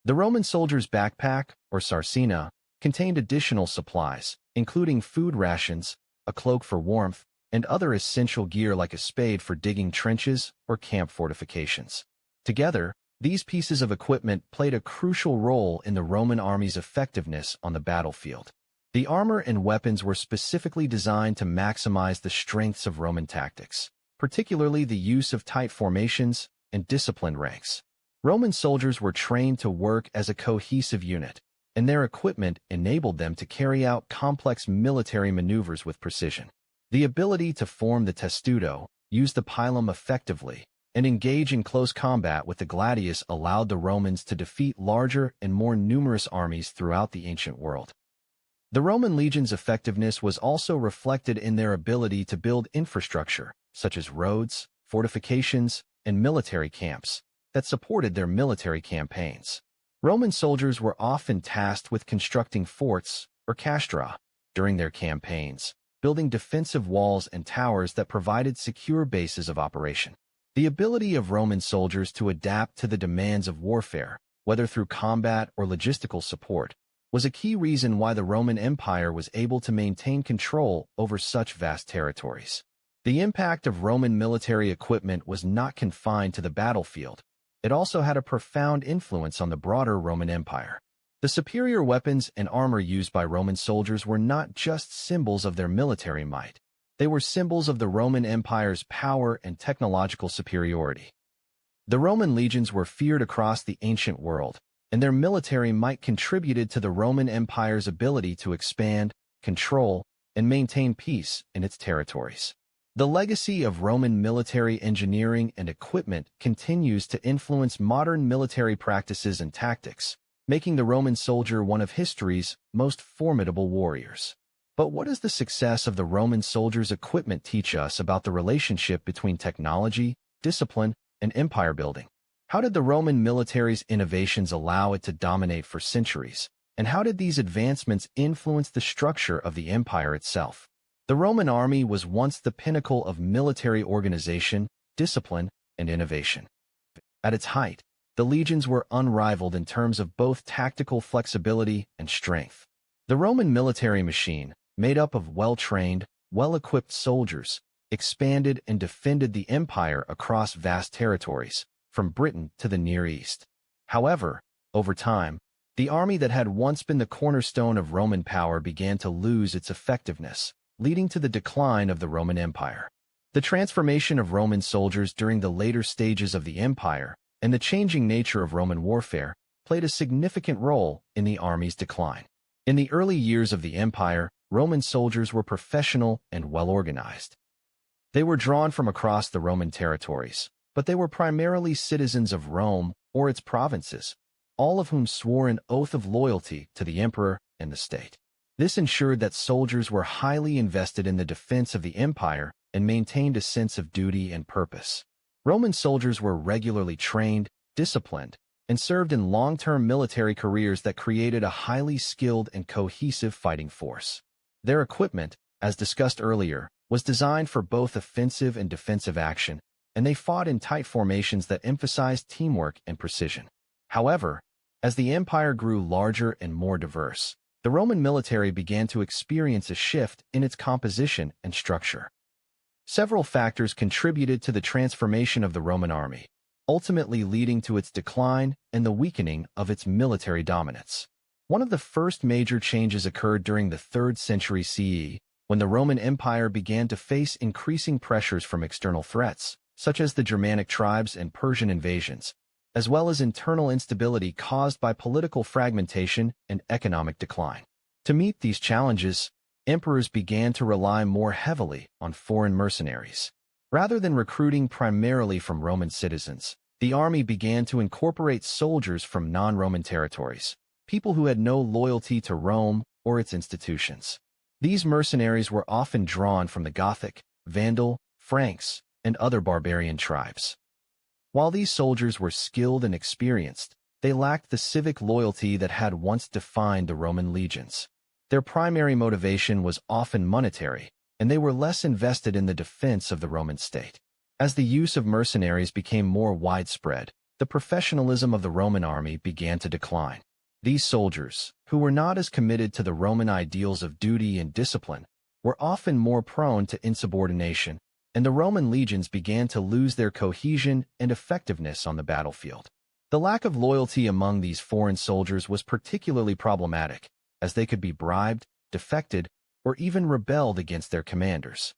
The Roman soldiers' backpack, or sarcina, contained additional supplies, including food rations, a cloak for warmth, and other essential gear like a spade for digging trenches or camp fortifications. Together, these pieces of equipment played a crucial role in the Roman army's effectiveness on the battlefield. The armor and weapons were specifically designed to maximize the strengths of Roman tactics, particularly the use of tight formations and disciplined ranks. Roman soldiers were trained to work as a cohesive unit, and their equipment enabled them to carry out complex military maneuvers with precision. The ability to form the testudo, use the pilum effectively, and engage in close combat with the gladius allowed the Romans to defeat larger and more numerous armies throughout the ancient world. The Roman legions' effectiveness was also reflected in their ability to build infrastructure, such as roads, fortifications, and military camps, that supported their military campaigns. Roman soldiers were often tasked with constructing forts, or castra, during their campaigns, building defensive walls and towers that provided secure bases of operation. The ability of Roman soldiers to adapt to the demands of warfare, whether through combat or logistical support, was a key reason why the Roman Empire was able to maintain control over such vast territories. The impact of Roman military equipment was not confined to the battlefield. It also had a profound influence on the broader Roman Empire. The superior weapons and armor used by Roman soldiers were not just symbols of their military might. They were symbols of the Roman Empire's power and technological superiority. The Roman legions were feared across the ancient world, and their military might contributed to the Roman Empire's ability to expand, control, and maintain peace in its territories. The legacy of Roman military engineering and equipment continues to influence modern military practices and tactics, making the Roman soldier one of history's most formidable warriors. But what does the success of the Roman soldier's equipment teach us about the relationship between technology, discipline, and empire building? How did the Roman military's innovations allow it to dominate for centuries? And how did these advancements influence the structure of the empire itself? The Roman army was once the pinnacle of military organization, discipline, and innovation. At its height, the legions were unrivaled in terms of both tactical flexibility and strength. The Roman military machine, made up of well-trained, well-equipped soldiers, expanded and defended the empire across vast territories, from Britain to the Near East. However, over time, the army that had once been the cornerstone of Roman power began to lose its effectiveness, leading to the decline of the Roman Empire. The transformation of Roman soldiers during the later stages of the empire and the changing nature of Roman warfare played a significant role in the army's decline. In the early years of the empire, Roman soldiers were professional and well-organized. They were drawn from across the Roman territories, but they were primarily citizens of Rome or its provinces, all of whom swore an oath of loyalty to the emperor and the state. This ensured that soldiers were highly invested in the defense of the empire and maintained a sense of duty and purpose. Roman soldiers were regularly trained, disciplined, and served in long-term military careers that created a highly skilled and cohesive fighting force. Their equipment, as discussed earlier, was designed for both offensive and defensive action, and they fought in tight formations that emphasized teamwork and precision. However, as the empire grew larger and more diverse, the Roman military began to experience a shift in its composition and structure. Several factors contributed to the transformation of the Roman army, ultimately leading to its decline and the weakening of its military dominance. One of the first major changes occurred during the 3rd century CE, when the Roman Empire began to face increasing pressures from external threats, such as the Germanic tribes and Persian invasions, as well as internal instability caused by political fragmentation and economic decline. To meet these challenges, emperors began to rely more heavily on foreign mercenaries. Rather than recruiting primarily from Roman citizens, the army began to incorporate soldiers from non-Roman territories, people who had no loyalty to Rome or its institutions. These mercenaries were often drawn from the Gothic, Vandal, Franks, and other barbarian tribes. While these soldiers were skilled and experienced, they lacked the civic loyalty that had once defined the Roman legions. Their primary motivation was often monetary, and they were less invested in the defense of the Roman state. As the use of mercenaries became more widespread, the professionalism of the Roman army began to decline. These soldiers, who were not as committed to the Roman ideals of duty and discipline, were often more prone to insubordination, and the Roman legions began to lose their cohesion and effectiveness on the battlefield. The lack of loyalty among these foreign soldiers was particularly problematic, as they could be bribed, defected, or even rebelled against their commanders.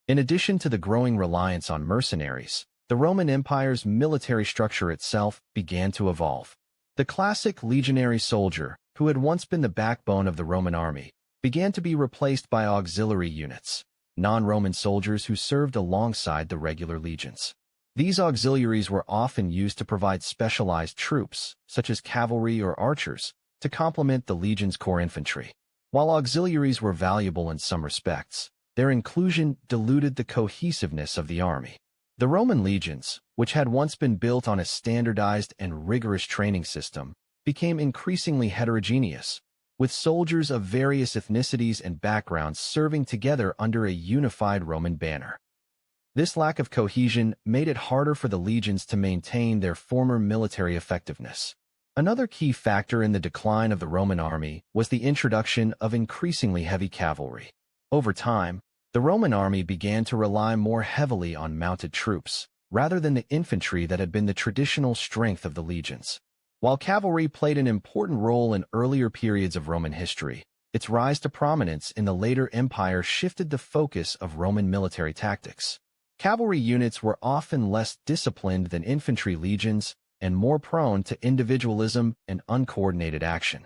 In addition to the growing reliance on mercenaries, the Roman Empire's military structure itself began to evolve. The classic legionary soldier, who had once been the backbone of the Roman army, began to be replaced by auxiliary units, non-Roman soldiers who served alongside the regular legions. These auxiliaries were often used to provide specialized troops, such as cavalry or archers, to complement the legion's core infantry. While auxiliaries were valuable in some respects, their inclusion diluted the cohesiveness of the army. The Roman legions, which had once been built on a standardized and rigorous training system, became increasingly heterogeneous, with soldiers of various ethnicities and backgrounds serving together under a unified Roman banner. This lack of cohesion made it harder for the legions to maintain their former military effectiveness. Another key factor in the decline of the Roman army was the introduction of increasingly heavy cavalry. Over time, the Roman army began to rely more heavily on mounted troops, rather than the infantry that had been the traditional strength of the legions. While cavalry played an important role in earlier periods of Roman history, its rise to prominence in the later empire shifted the focus of Roman military tactics. Cavalry units were often less disciplined than infantry legions and more prone to individualism and uncoordinated action.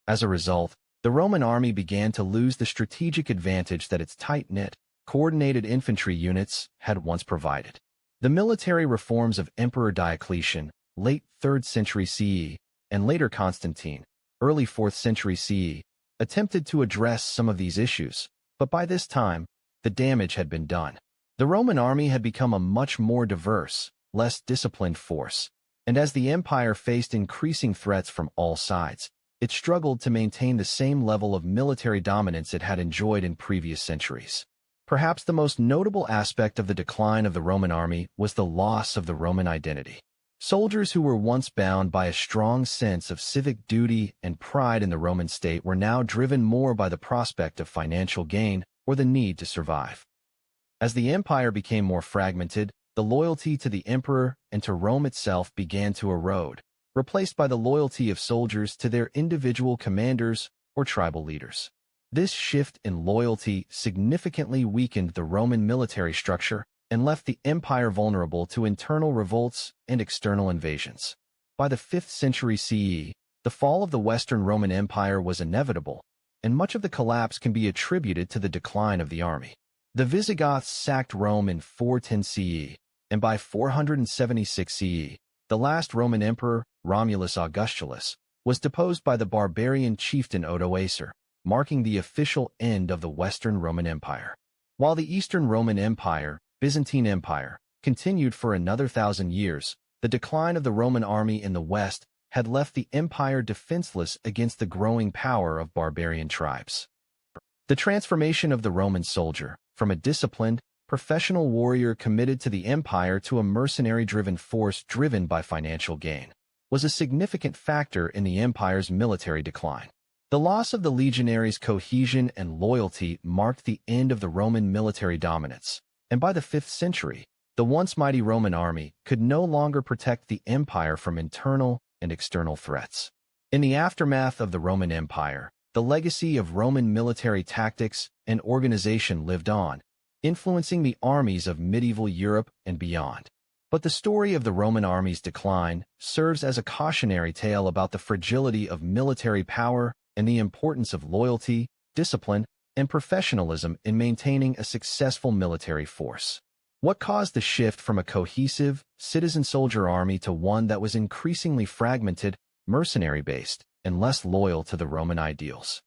As a result, the Roman army began to lose the strategic advantage that its tight-knit, coordinated infantry units had once provided. The military reforms of Emperor Diocletian, late 3rd century CE, and later Constantine, early 4th century CE, attempted to address some of these issues, but by this time, the damage had been done. The Roman army had become a much more diverse, less disciplined force, and as the empire faced increasing threats from all sides, it struggled to maintain the same level of military dominance it had enjoyed in previous centuries. Perhaps the most notable aspect of the decline of the Roman army was the loss of the Roman identity. Soldiers who were once bound by a strong sense of civic duty and pride in the Roman state were now driven more by the prospect of financial gain or the need to survive. As the empire became more fragmented, the loyalty to the emperor and to Rome itself began to erode, replaced by the loyalty of soldiers to their individual commanders or tribal leaders. This shift in loyalty significantly weakened the Roman military structure and left the empire vulnerable to internal revolts and external invasions. By the 5th century CE, the fall of the Western Roman Empire was inevitable, and much of the collapse can be attributed to the decline of the army. The Visigoths sacked Rome in 410 CE, and by 476 CE, the last Roman emperor, Romulus Augustulus, was deposed by the barbarian chieftain Odoacer, marking the official end of the Western Roman Empire. While the Eastern Roman Empire, Byzantine Empire, continued for another 1,000 years, the decline of the Roman army in the West had left the empire defenseless against the growing power of barbarian tribes. The transformation of the Roman soldier, from a disciplined, professional warrior committed to the empire to a mercenary-driven force driven by financial gain, was a significant factor in the empire's military decline. The loss of the legionaries' cohesion and loyalty marked the end of the Roman military dominance, and by the 5th century, the once mighty Roman army could no longer protect the empire from internal and external threats. In the aftermath of the Roman Empire, the legacy of Roman military tactics and organization lived on, influencing the armies of medieval Europe and beyond. But the story of the Roman army's decline serves as a cautionary tale about the fragility of military power and the importance of loyalty, discipline, and professionalism in maintaining a successful military force. What caused the shift from a cohesive, citizen-soldier army to one that was increasingly fragmented, mercenary-based, and less loyal to the Roman ideals?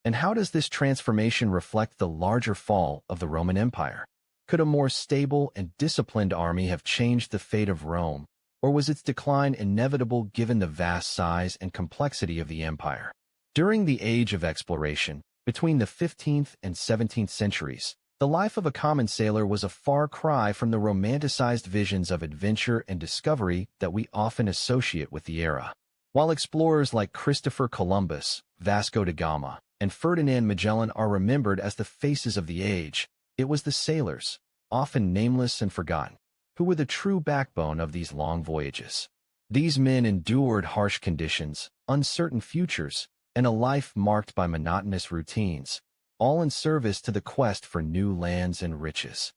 And how does this transformation reflect the larger fall of the Roman Empire? Could a more stable and disciplined army have changed the fate of Rome, or was its decline inevitable given the vast size and complexity of the empire? During the Age of Exploration, between the 15th and 17th centuries, the life of a common sailor was a far cry from the romanticized visions of adventure and discovery that we often associate with the era. While explorers like Christopher Columbus, Vasco da Gama, and Ferdinand Magellan are remembered as the faces of the age, it was the sailors, often nameless and forgotten, who were the true backbone of these long voyages. These men endured harsh conditions, uncertain futures, and a life marked by monotonous routines, all in service to the quest for new lands and riches.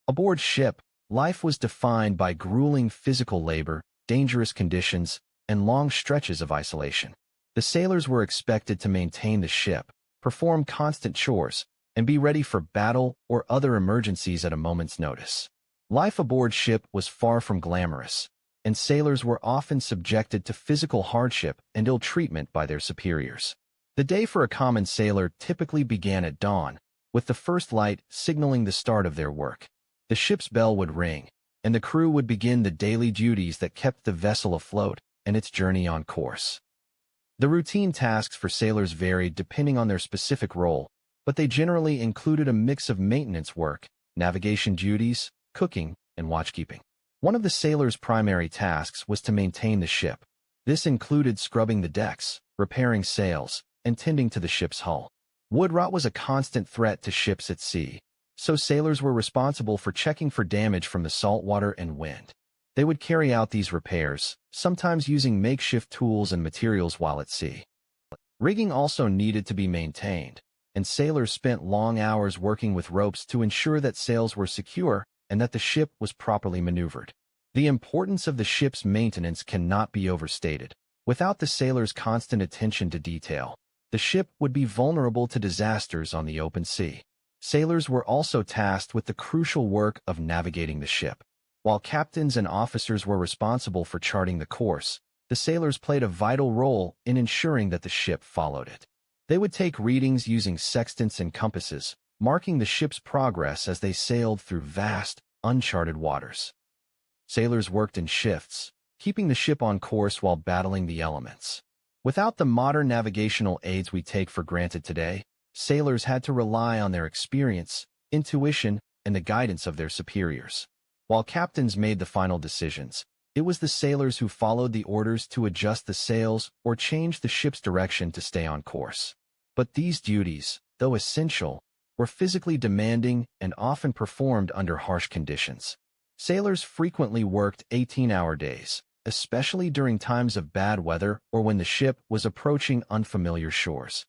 Aboard ship, life was defined by grueling physical labor, dangerous conditions, and long stretches of isolation. The sailors were expected to maintain the ship, perform constant chores, and be ready for battle or other emergencies at a moment's notice. Life aboard ship was far from glamorous, and sailors were often subjected to physical hardship and ill treatment by their superiors. The day for a common sailor typically began at dawn, with the first light signaling the start of their work. The ship's bell would ring, and the crew would begin the daily duties that kept the vessel afloat and its journey on course. The routine tasks for sailors varied depending on their specific role, but they generally included a mix of maintenance work, navigation duties, cooking, and watchkeeping. One of the sailors' primary tasks was to maintain the ship. This included scrubbing the decks, repairing sails, and tending to the ship's hull. Wood rot was a constant threat to ships at sea, so sailors were responsible for checking for damage from the salt water and wind. They would carry out these repairs, sometimes using makeshift tools and materials while at sea. Rigging also needed to be maintained, and sailors spent long hours working with ropes to ensure that sails were secure and that the ship was properly maneuvered. The importance of the ship's maintenance cannot be overstated. Without the sailors' constant attention to detail, the ship would be vulnerable to disasters on the open sea. Sailors were also tasked with the crucial work of navigating the ship. While captains and officers were responsible for charting the course, the sailors played a vital role in ensuring that the ship followed it. They would take readings using sextants and compasses, marking the ship's progress as they sailed through vast, uncharted waters. Sailors worked in shifts, keeping the ship on course while battling the elements. Without the modern navigational aids we take for granted today, sailors had to rely on their experience, intuition, and the guidance of their superiors. While captains made the final decisions, it was the sailors who followed the orders to adjust the sails or change the ship's direction to stay on course. But these duties, though essential, were physically demanding and often performed under harsh conditions. Sailors frequently worked 18-hour days, especially during times of bad weather or when the ship was approaching unfamiliar shores.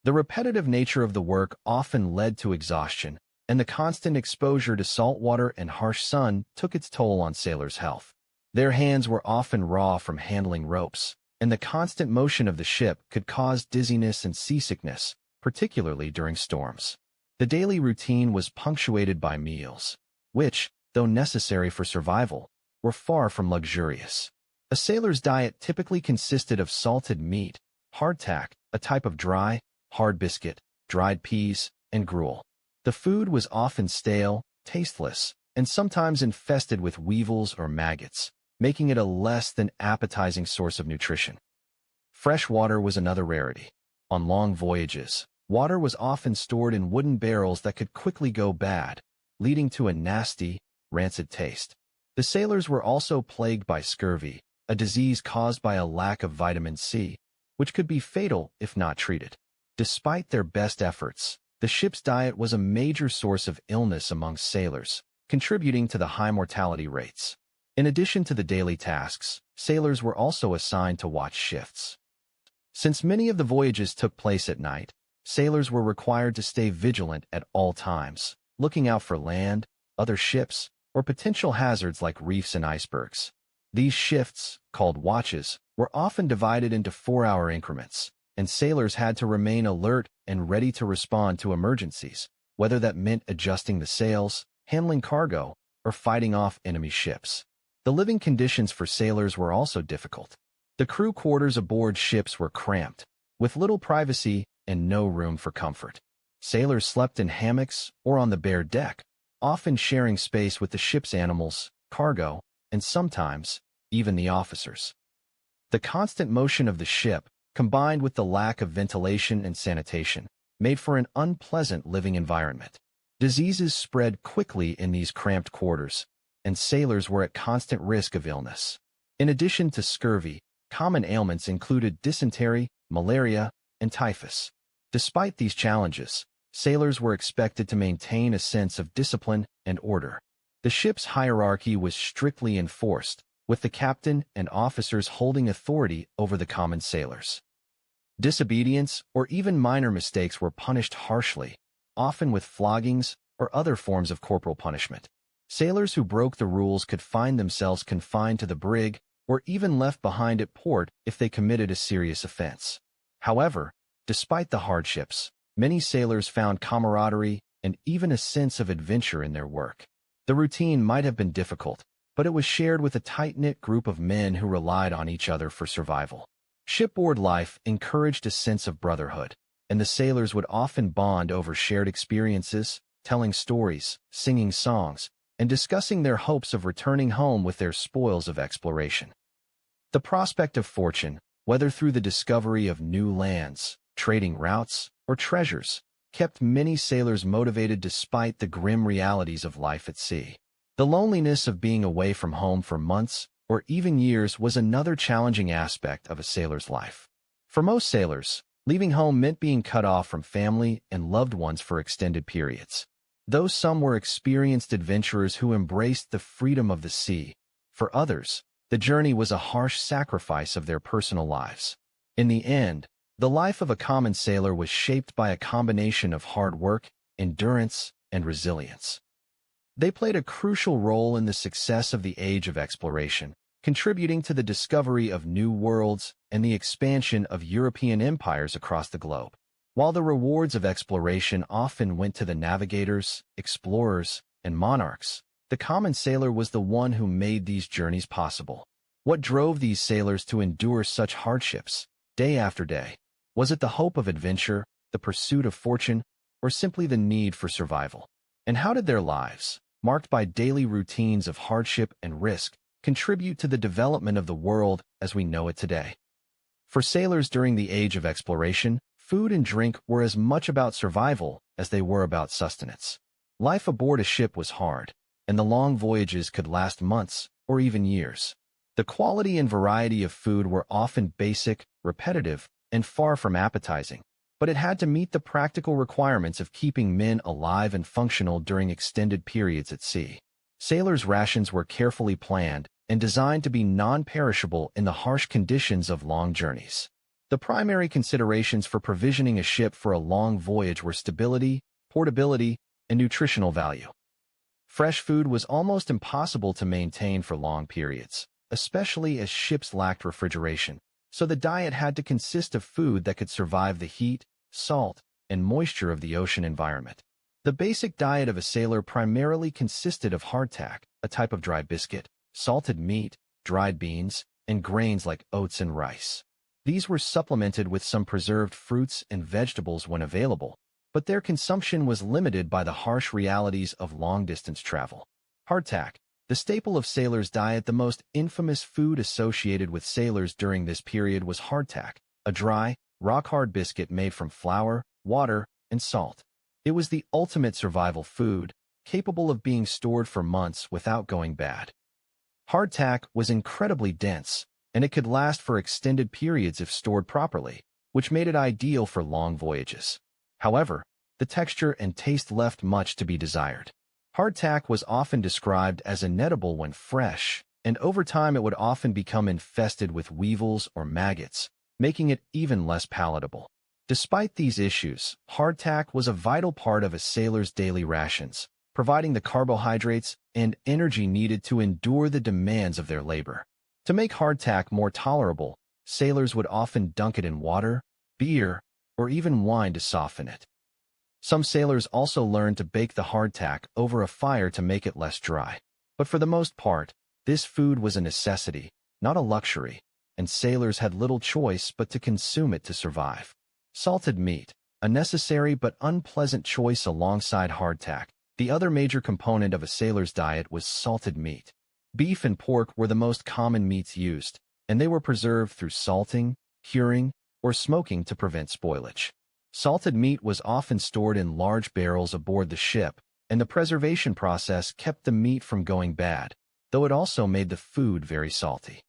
The repetitive nature of the work often led to exhaustion, and the constant exposure to salt water and harsh sun took its toll on sailors' health. Their hands were often raw from handling ropes, and the constant motion of the ship could cause dizziness and seasickness, particularly during storms. The daily routine was punctuated by meals, which, though necessary for survival, were far from luxurious. A sailor's diet typically consisted of salted meat, hardtack, a type of dry, hard biscuit, dried peas, and gruel. The food was often stale, tasteless, and sometimes infested with weevils or maggots, making it a less than appetizing source of nutrition. Fresh water was another rarity. On long voyages, water was often stored in wooden barrels that could quickly go bad, leading to a nasty, rancid taste. The sailors were also plagued by scurvy, a disease caused by a lack of vitamin C, which could be fatal if not treated. Despite their best efforts, the ship's diet was a major source of illness among sailors, contributing to the high mortality rates. In addition to the daily tasks, sailors were also assigned to watch shifts. Since many of the voyages took place at night, Sailors were required to stay vigilant at all times, looking out for land, other ships, or potential hazards like reefs and icebergs. These shifts, called watches, were often divided into 4-hour increments, and sailors had to remain alert and ready to respond to emergencies, whether that meant adjusting the sails, handling cargo, or fighting off enemy ships. The living conditions for sailors were also difficult. The crew quarters aboard ships were cramped, with little privacy and no room for comfort. Sailors slept in hammocks or on the bare deck, often sharing space with the ship's animals, cargo, and sometimes even the officers. The constant motion of the ship, combined with the lack of ventilation and sanitation, made for an unpleasant living environment. Diseases spread quickly in these cramped quarters, and sailors were at constant risk of illness. In addition to scurvy, common ailments included dysentery, malaria, and typhus. Despite these challenges, sailors were expected to maintain a sense of discipline and order. The ship's hierarchy was strictly enforced, with the captain and officers holding authority over the common sailors. Disobedience or even minor mistakes were punished harshly, often with floggings or other forms of corporal punishment. Sailors who broke the rules could find themselves confined to the brig or even left behind at port if they committed a serious offense. However, despite the hardships, many sailors found camaraderie and even a sense of adventure in their work. The routine might have been difficult, but it was shared with a tight-knit group of men who relied on each other for survival. Shipboard life encouraged a sense of brotherhood, and the sailors would often bond over shared experiences, telling stories, singing songs, and discussing their hopes of returning home with their spoils of exploration. The prospect of fortune, whether through the discovery of new lands, trading routes, or treasures, kept many sailors motivated despite the grim realities of life at sea. The loneliness of being away from home for months or even years was another challenging aspect of a sailor's life. For most sailors, leaving home meant being cut off from family and loved ones for extended periods. Though some were experienced adventurers who embraced the freedom of the sea, for others, the journey was a harsh sacrifice of their personal lives. In the end, the life of a common sailor was shaped by a combination of hard work, endurance, and resilience. They played a crucial role in the success of the age of exploration, contributing to the discovery of new worlds and the expansion of European empires across the globe. While the rewards of exploration often went to the navigators, explorers, and monarchs, the common sailor was the one who made these journeys possible. What drove these sailors to endure such hardships, day after day? Was it the hope of adventure, the pursuit of fortune, or simply the need for survival? And how did their lives, marked by daily routines of hardship and risk, contribute to the development of the world as we know it today? For sailors during the age of exploration, food and drink were as much about survival as they were about sustenance. Life aboard a ship was hard, and the long voyages could last months or even years. The quality and variety of food were often basic, repetitive, and far from appetizing, but it had to meet the practical requirements of keeping men alive and functional during extended periods at sea. Sailors' rations were carefully planned and designed to be non-perishable in the harsh conditions of long journeys. The primary considerations for provisioning a ship for a long voyage were stability, portability, and nutritional value. Fresh food was almost impossible to maintain for long periods, especially as ships lacked refrigeration, so the diet had to consist of food that could survive the heat, salt, and moisture of the ocean environment. The basic diet of a sailor primarily consisted of hardtack, a type of dry biscuit, salted meat, dried beans, and grains like oats and rice. These were supplemented with some preserved fruits and vegetables when available, but their consumption was limited by the harsh realities of long-distance travel. Hardtack, the staple of sailors' diet. The most infamous food associated with sailors during this period was hardtack, a dry, rock-hard biscuit made from flour, water, and salt. It was the ultimate survival food, capable of being stored for months without going bad. Hardtack was incredibly dense, and it could last for extended periods if stored properly, which made it ideal for long voyages. However, the texture and taste left much to be desired. Hardtack was often described as inedible when fresh, and over time it would often become infested with weevils or maggots, making it even less palatable. Despite these issues, hardtack was a vital part of a sailor's daily rations, providing the carbohydrates and energy needed to endure the demands of their labor. To make hardtack more tolerable, sailors would often dunk it in water, beer, or even wine to soften it. Some sailors also learned to bake the hardtack over a fire to make it less dry. But for the most part, this food was a necessity, not a luxury, and sailors had little choice but to consume it to survive. Salted meat, a necessary but unpleasant choice alongside hardtack. The other major component of a sailor's diet was salted meat. Beef and pork were the most common meats used, and they were preserved through salting, curing, or smoking to prevent spoilage. Salted meat was often stored in large barrels aboard the ship, and the preservation process kept the meat from going bad, though it also made the food very salty.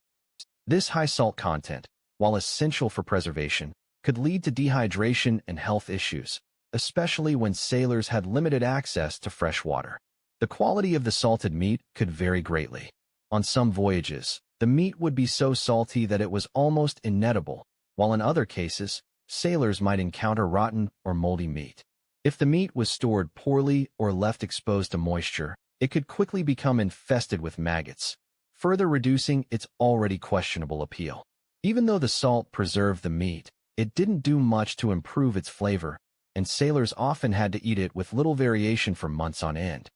This high salt content, while essential for preservation, could lead to dehydration and health issues, especially when sailors had limited access to fresh water. The quality of the salted meat could vary greatly. On some voyages, the meat would be so salty that it was almost inedible, while in other cases, sailors might encounter rotten or moldy meat. If the meat was stored poorly or left exposed to moisture, it could quickly become infested with maggots, further reducing its already questionable appeal. Even though the salt preserved the meat, it didn't do much to improve its flavor, and sailors often had to eat it with little variation for months on end.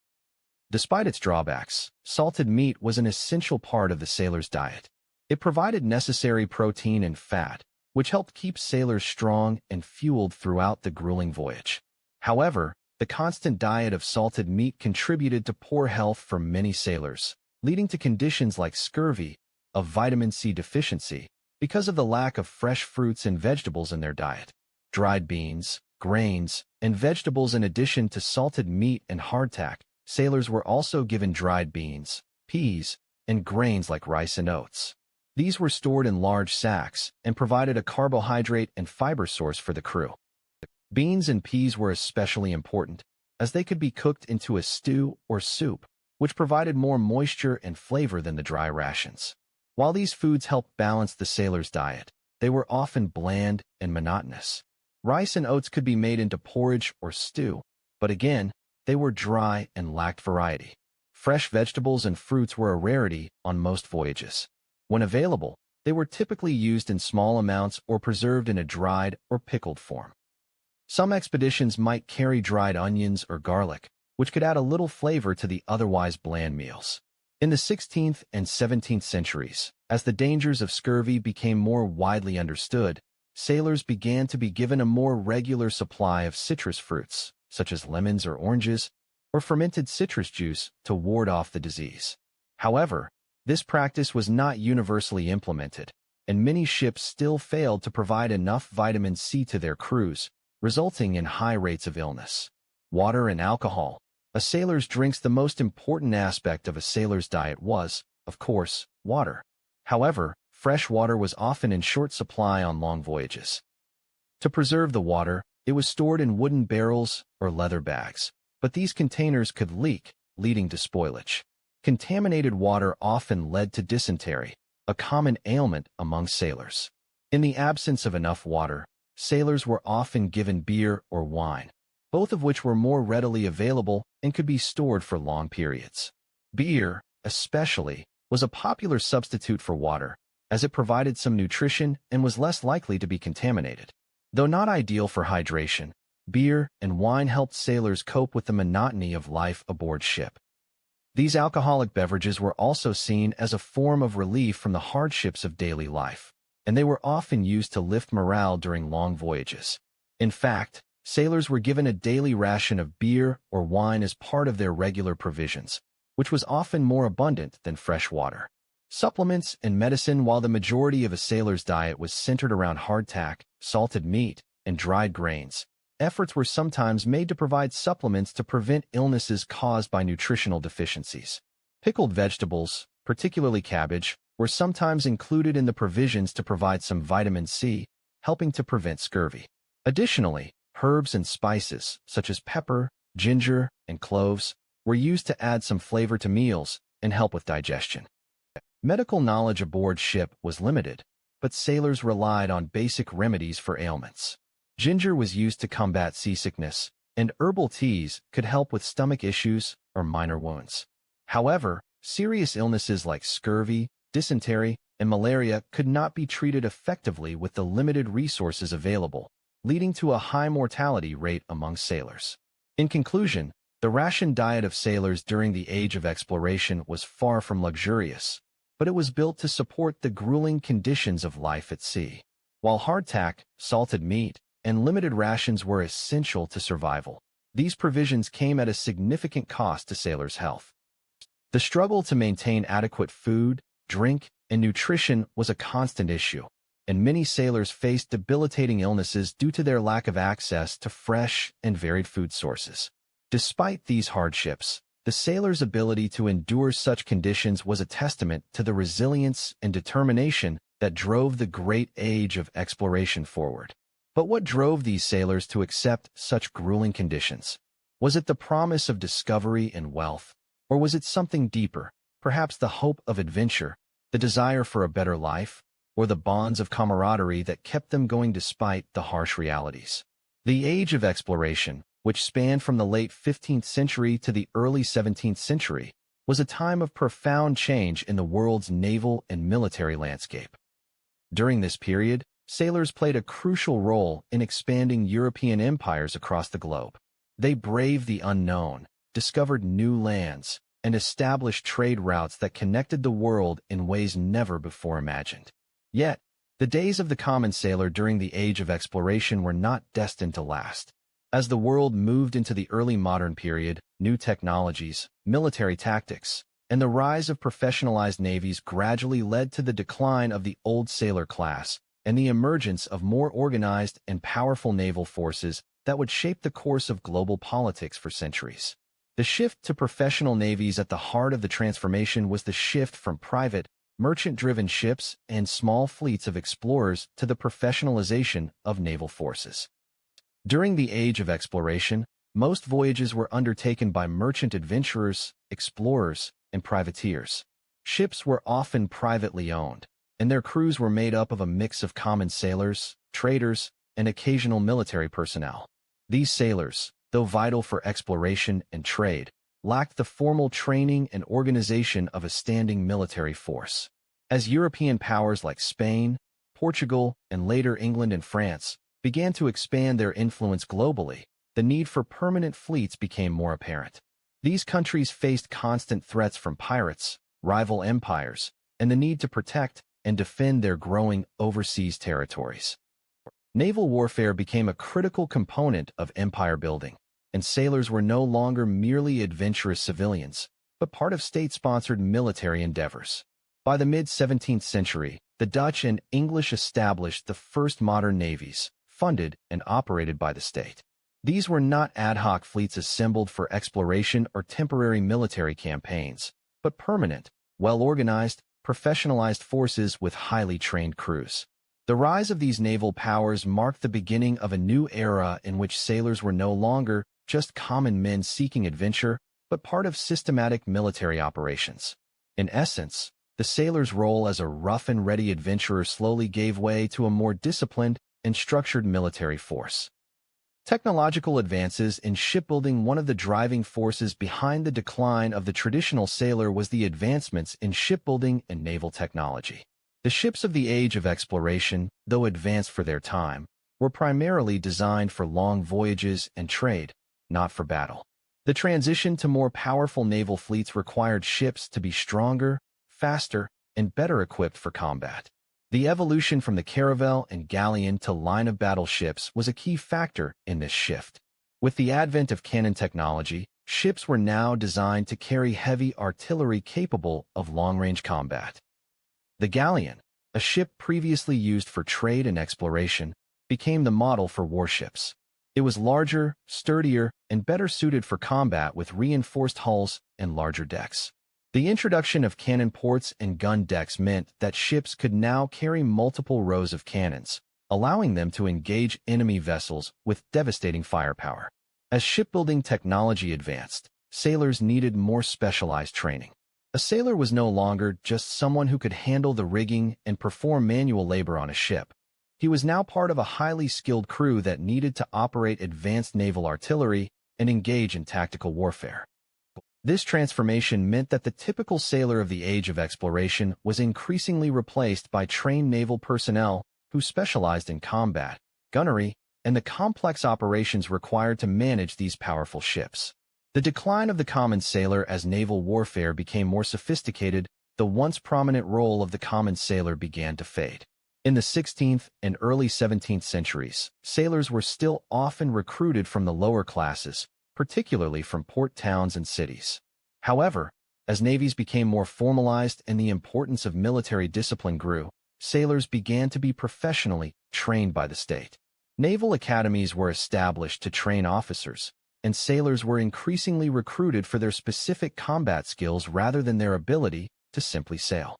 Despite its drawbacks, salted meat was an essential part of the sailor's diet. It provided necessary protein and fat, which helped keep sailors strong and fueled throughout the grueling voyage. However, the constant diet of salted meat contributed to poor health for many sailors, leading to conditions like scurvy, a vitamin C deficiency, because of the lack of fresh fruits and vegetables in their diet. Dried beans, grains, and vegetables. In addition to salted meat and hardtack, sailors were also given dried beans, peas, and grains like rice and oats. These were stored in large sacks and provided a carbohydrate and fiber source for the crew. Beans and peas were especially important, as they could be cooked into a stew or soup, which provided more moisture and flavor than the dry rations. While these foods helped balance the sailor's diet, they were often bland and monotonous. Rice and oats could be made into porridge or stew, but again, they were dry and lacked variety. Fresh vegetables and fruits were a rarity on most voyages. When available, they were typically used in small amounts or preserved in a dried or pickled form. Some expeditions might carry dried onions or garlic, which could add a little flavor to the otherwise bland meals. In the 16th and 17th centuries, as the dangers of scurvy became more widely understood, sailors began to be given a more regular supply of citrus fruits, such as lemons or oranges, or fermented citrus juice to ward off the disease. However, this practice was not universally implemented, and many ships still failed to provide enough vitamin C to their crews, resulting in high rates of illness. Water and alcohol. A sailor's drinks. The most important aspect of a sailor's diet was, of course, water. However, fresh water was often in short supply on long voyages. To preserve the water, it was stored in wooden barrels or leather bags, but these containers could leak, leading to spoilage. Contaminated water often led to dysentery, a common ailment among sailors. In the absence of enough water, sailors were often given beer or wine, both of which were more readily available and could be stored for long periods. Beer, especially, was a popular substitute for water, as it provided some nutrition and was less likely to be contaminated. Though not ideal for hydration, beer and wine helped sailors cope with the monotony of life aboard ship. These alcoholic beverages were also seen as a form of relief from the hardships of daily life, and they were often used to lift morale during long voyages. In fact, sailors were given a daily ration of beer or wine as part of their regular provisions, which was often more abundant than fresh water. Supplements and medicine. While the majority of a sailor's diet was centered around hardtack, salted meat, and dried grains, efforts were sometimes made to provide supplements to prevent illnesses caused by nutritional deficiencies. Pickled vegetables, particularly cabbage, were sometimes included in the provisions to provide some vitamin C, helping to prevent scurvy. Additionally, herbs and spices, such as pepper, ginger, and cloves, were used to add some flavor to meals and help with digestion. Medical knowledge aboard ship was limited, but sailors relied on basic remedies for ailments. Ginger was used to combat seasickness, and herbal teas could help with stomach issues or minor wounds. However, serious illnesses like scurvy, dysentery, and malaria could not be treated effectively with the limited resources available, leading to a high mortality rate among sailors. In conclusion, the ration diet of sailors during the Age of Exploration was far from luxurious, but it was built to support the grueling conditions of life at sea. While hardtack, salted meat, and limited rations were essential to survival, these provisions came at a significant cost to sailors' health. The struggle to maintain adequate food, drink, and nutrition was a constant issue, and many sailors faced debilitating illnesses due to their lack of access to fresh and varied food sources. Despite these hardships, the sailors' ability to endure such conditions was a testament to the resilience and determination that drove the great Age of Exploration forward. But what drove these sailors to accept such grueling conditions? Was it the promise of discovery and wealth, or was it something deeper, perhaps the hope of adventure, the desire for a better life, or the bonds of camaraderie that kept them going despite the harsh realities? The Age of Exploration, which spanned from the late 15th century to the early 17th century, was a time of profound change in the world's naval and military landscape. During this period, sailors played a crucial role in expanding European empires across the globe. They braved the unknown, discovered new lands, and established trade routes that connected the world in ways never before imagined. Yet, the days of the common sailor during the Age of Exploration were not destined to last. As the world moved into the early modern period, new technologies, military tactics, and the rise of professionalized navies gradually led to the decline of the old sailor class and the emergence of more organized and powerful naval forces that would shape the course of global politics for centuries. The shift to professional navies at the heart of the transformation was the shift from private, merchant-driven ships and small fleets of explorers to the professionalization of naval forces. During the Age of Exploration, most voyages were undertaken by merchant adventurers, explorers, and privateers. Ships were often privately owned, and their crews were made up of a mix of common sailors, traders, and occasional military personnel. These sailors, though vital for exploration and trade, lacked the formal training and organization of a standing military force. As European powers like Spain, Portugal, and later England and France began to expand their influence globally, the need for permanent fleets became more apparent. These countries faced constant threats from pirates, rival empires, and the need to protect and defend their growing overseas territories. Naval warfare became a critical component of empire building, and sailors were no longer merely adventurous civilians, but part of state-sponsored military endeavors. By the mid-17th century, the Dutch and English established the first modern navies, funded and operated by the state. These were not ad hoc fleets assembled for exploration or temporary military campaigns, but permanent, well-organized, professionalized forces with highly trained crews. The rise of these naval powers marked the beginning of a new era in which sailors were no longer just common men seeking adventure, but part of systematic military operations. In essence, the sailor's role as a rough-and-ready adventurer slowly gave way to a more disciplined and structured military force. Technological advances in shipbuilding. One of the driving forces behind the decline of the traditional sailor was the advancements in shipbuilding and naval technology. The ships of the Age of Exploration, though advanced for their time, were primarily designed for long voyages and trade, not for battle. The transition to more powerful naval fleets required ships to be stronger, faster, and better equipped for combat. The evolution from the caravel and galleon to line-of-battle ships was a key factor in this shift. With the advent of cannon technology, ships were now designed to carry heavy artillery capable of long-range combat. The galleon, a ship previously used for trade and exploration, became the model for warships. It was larger, sturdier, and better suited for combat with reinforced hulls and larger decks. The introduction of cannon ports and gun decks meant that ships could now carry multiple rows of cannons, allowing them to engage enemy vessels with devastating firepower. As shipbuilding technology advanced, sailors needed more specialized training. A sailor was no longer just someone who could handle the rigging and perform manual labor on a ship. He was now part of a highly skilled crew that needed to operate advanced naval artillery and engage in tactical warfare. This transformation meant that the typical sailor of the age of exploration was increasingly replaced by trained naval personnel who specialized in combat, gunnery, and the complex operations required to manage these powerful ships. The decline of the common sailor as naval warfare became more sophisticated, the once prominent role of the common sailor began to fade. In the 16th and early 17th centuries, sailors were still often recruited from the lower classes, particularly from port towns and cities. However, as navies became more formalized and the importance of military discipline grew, sailors began to be professionally trained by the state. Naval academies were established to train officers, and sailors were increasingly recruited for their specific combat skills rather than their ability to simply sail.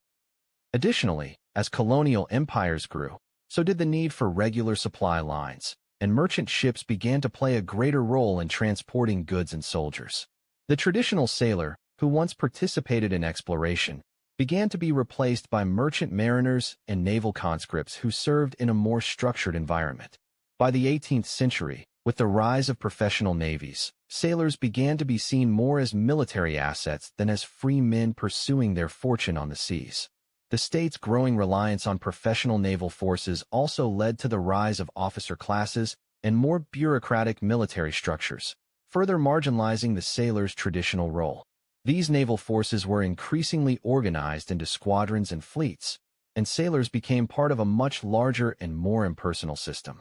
Additionally, as colonial empires grew, so did the need for regular supply lines, and merchant ships began to play a greater role in transporting goods and soldiers. The traditional sailor, who once participated in exploration, began to be replaced by merchant mariners and naval conscripts who served in a more structured environment. By the 18th century, with the rise of professional navies, sailors began to be seen more as military assets than as free men pursuing their fortune on the seas. The state's growing reliance on professional naval forces also led to the rise of officer classes and more bureaucratic military structures, further marginalizing the sailor's traditional role. These naval forces were increasingly organized into squadrons and fleets, and sailors became part of a much larger and more impersonal system.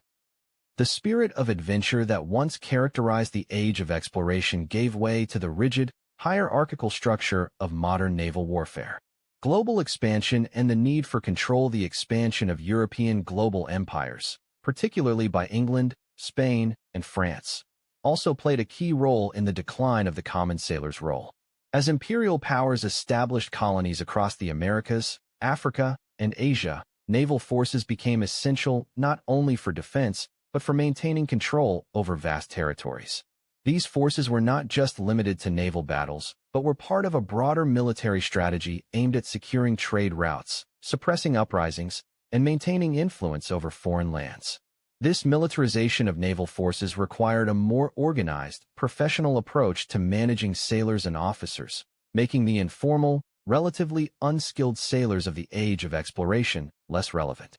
The spirit of adventure that once characterized the age of exploration gave way to the rigid, hierarchical structure of modern naval warfare. Global expansion and the need for control. The expansion of European global empires, particularly by England, Spain, and France, also played a key role in the decline of the common sailor's role. As imperial powers established colonies across the Americas, Africa, and Asia, naval forces became essential not only for defense, but for maintaining control over vast territories. These forces were not just limited to naval battles, but were part of a broader military strategy aimed at securing trade routes, suppressing uprisings, and maintaining influence over foreign lands. This militarization of naval forces required a more organized, professional approach to managing sailors and officers, making the informal, relatively unskilled sailors of the age of exploration less relevant.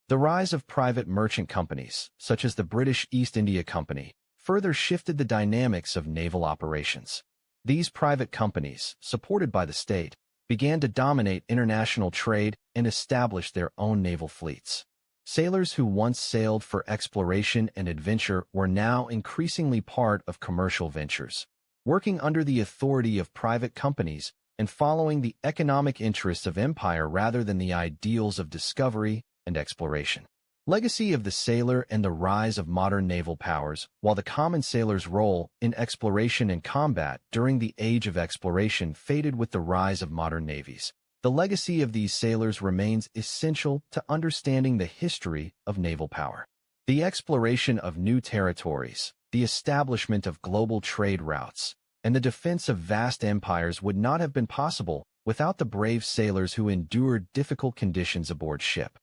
The rise of private merchant companies, such as the British East India Company, further shifted the dynamics of naval operations. These private companies, supported by the state, began to dominate international trade and establish their own naval fleets. Sailors who once sailed for exploration and adventure were now increasingly part of commercial ventures, working under the authority of private companies and following the economic interests of empire rather than the ideals of discovery and exploration. Legacy of the sailor and the rise of modern naval powers. While the common sailor's role in exploration and combat during the age of exploration faded with the rise of modern navies, the legacy of these sailors remains essential to understanding the history of naval power. The exploration of new territories, the establishment of global trade routes, and the defense of vast empires would not have been possible without the brave sailors who endured difficult conditions aboard ship.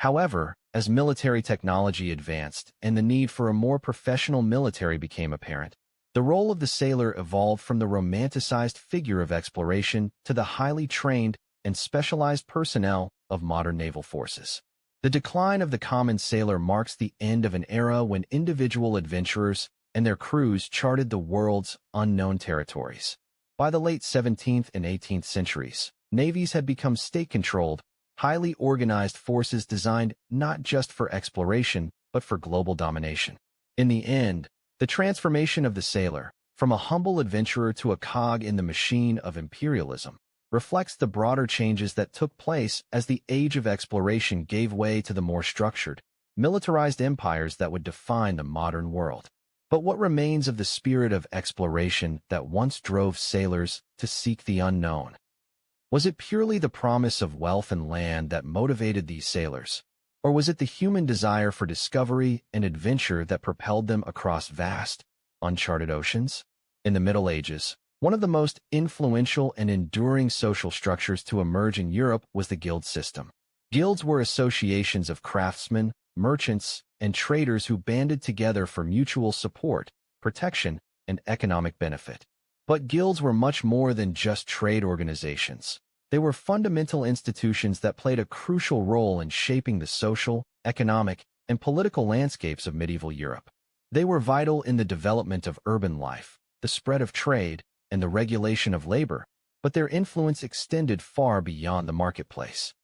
However, as military technology advanced and the need for a more professional military became apparent, the role of the sailor evolved from the romanticized figure of exploration to the highly trained and specialized personnel of modern naval forces. The decline of the common sailor marks the end of an era when individual adventurers and their crews charted the world's unknown territories. By the late 17th and 18th centuries, navies had become state-controlled, highly organized forces designed not just for exploration, but for global domination. In the end, the transformation of the sailor, from a humble adventurer to a cog in the machine of imperialism, reflects the broader changes that took place as the age of exploration gave way to the more structured, militarized empires that would define the modern world. But what remains of the spirit of exploration that once drove sailors to seek the unknown? Was it purely the promise of wealth and land that motivated these sailors? Or was it the human desire for discovery and adventure that propelled them across vast, uncharted oceans? In the Middle Ages, one of the most influential and enduring social structures to emerge in Europe was the guild system. Guilds were associations of craftsmen, merchants, and traders who banded together for mutual support, protection, and economic benefit. But guilds were much more than just trade organizations. They were fundamental institutions that played a crucial role in shaping the social, economic, and political landscapes of medieval Europe. They were vital in the development of urban life, the spread of trade, and the regulation of labor, but their influence extended far beyond the marketplace.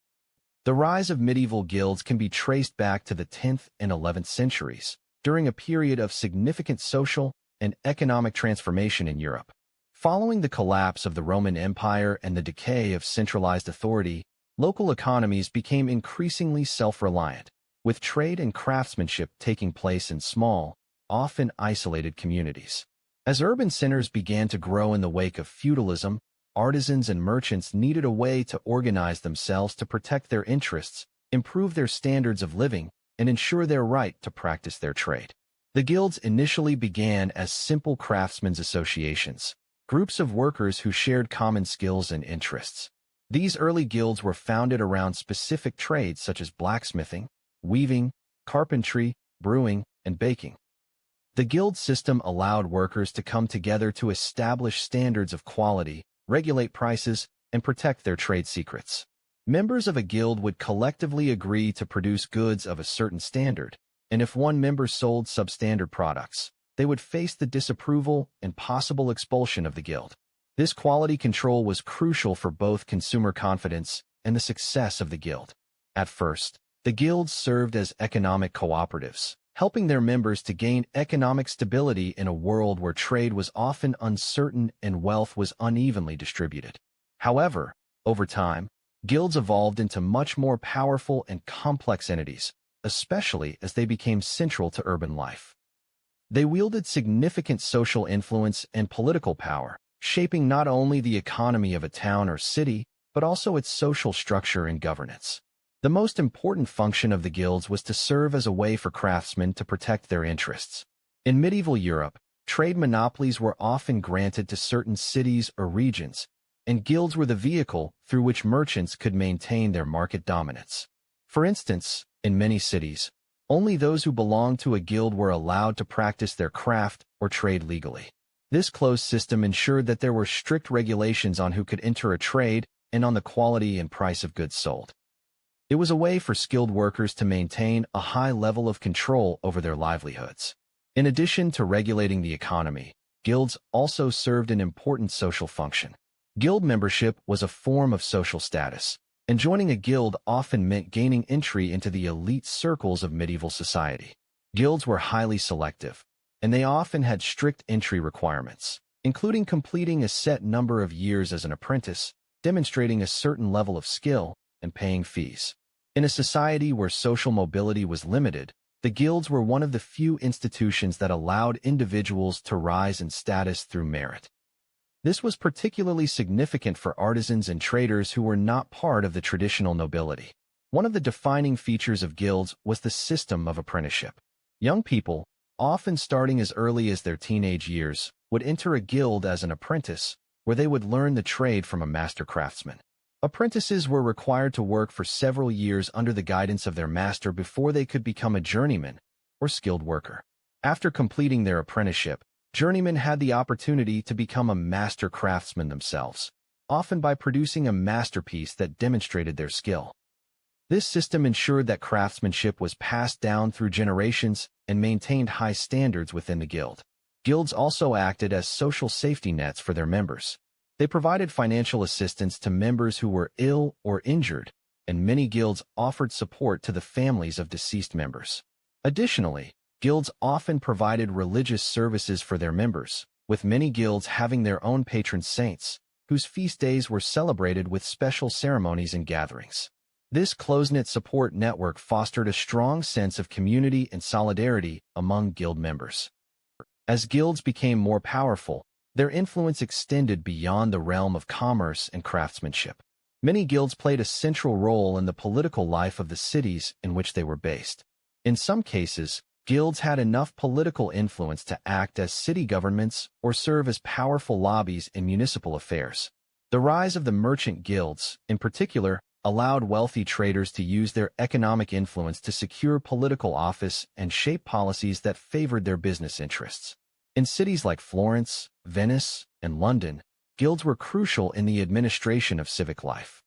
The rise of medieval guilds can be traced back to the 10th and 11th centuries, during a period of significant social and economic transformation in Europe. Following the collapse of the Roman Empire and the decay of centralized authority, local economies became increasingly self-reliant, with trade and craftsmanship taking place in small, often isolated communities. As urban centers began to grow in the wake of feudalism, artisans and merchants needed a way to organize themselves to protect their interests, improve their standards of living, and ensure their right to practice their trade. The guilds initially began as simple craftsmen's associations, groups of workers who shared common skills and interests. These early guilds were founded around specific trades such as blacksmithing, weaving, carpentry, brewing, and baking. The guild system allowed workers to come together to establish standards of quality, regulate prices, and protect their trade secrets. Members of a guild would collectively agree to produce goods of a certain standard, and if one member sold substandard products, they would face the disapproval and possible expulsion of the guild. This quality control was crucial for both consumer confidence and the success of the guild. At first, the guilds served as economic cooperatives, helping their members to gain economic stability in a world where trade was often uncertain and wealth was unevenly distributed. However, over time, guilds evolved into much more powerful and complex entities, especially as they became central to urban life. They wielded significant social influence and political power, shaping not only the economy of a town or city, but also its social structure and governance. The most important function of the guilds was to serve as a way for craftsmen to protect their interests. In medieval Europe, trade monopolies were often granted to certain cities or regions, and guilds were the vehicle through which merchants could maintain their market dominance. For instance, in many cities, only those who belonged to a guild were allowed to practice their craft or trade legally. This closed system ensured that there were strict regulations on who could enter a trade and on the quality and price of goods sold. It was a way for skilled workers to maintain a high level of control over their livelihoods. In addition to regulating the economy, guilds also served an important social function. Guild membership was a form of social status, and joining a guild often meant gaining entry into the elite circles of medieval society. Guilds were highly selective, and they often had strict entry requirements, including completing a set number of years as an apprentice, demonstrating a certain level of skill, and paying fees. In a society where social mobility was limited, the guilds were one of the few institutions that allowed individuals to rise in status through merit. This was particularly significant for artisans and traders who were not part of the traditional nobility. One of the defining features of guilds was the system of apprenticeship. Young people, often starting as early as their teenage years, would enter a guild as an apprentice, where they would learn the trade from a master craftsman. Apprentices were required to work for several years under the guidance of their master before they could become a journeyman, or skilled worker. After completing their apprenticeship, journeymen had the opportunity to become a master craftsman themselves, often by producing a masterpiece that demonstrated their skill. This system ensured that craftsmanship was passed down through generations and maintained high standards within the guild. Guilds also acted as social safety nets for their members. They provided financial assistance to members who were ill or injured, and many guilds offered support to the families of deceased members. Additionally, guilds often provided religious services for their members, with many guilds having their own patron saints, whose feast days were celebrated with special ceremonies and gatherings. This close-knit support network fostered a strong sense of community and solidarity among guild members. As guilds became more powerful, their influence extended beyond the realm of commerce and craftsmanship. Many guilds played a central role in the political life of the cities in which they were based. In some cases, guilds had enough political influence to act as city governments or serve as powerful lobbies in municipal affairs. The rise of the merchant guilds, in particular, allowed wealthy traders to use their economic influence to secure political office and shape policies that favored their business interests. In cities like Florence, Venice, and London, guilds were crucial in the administration of civic life.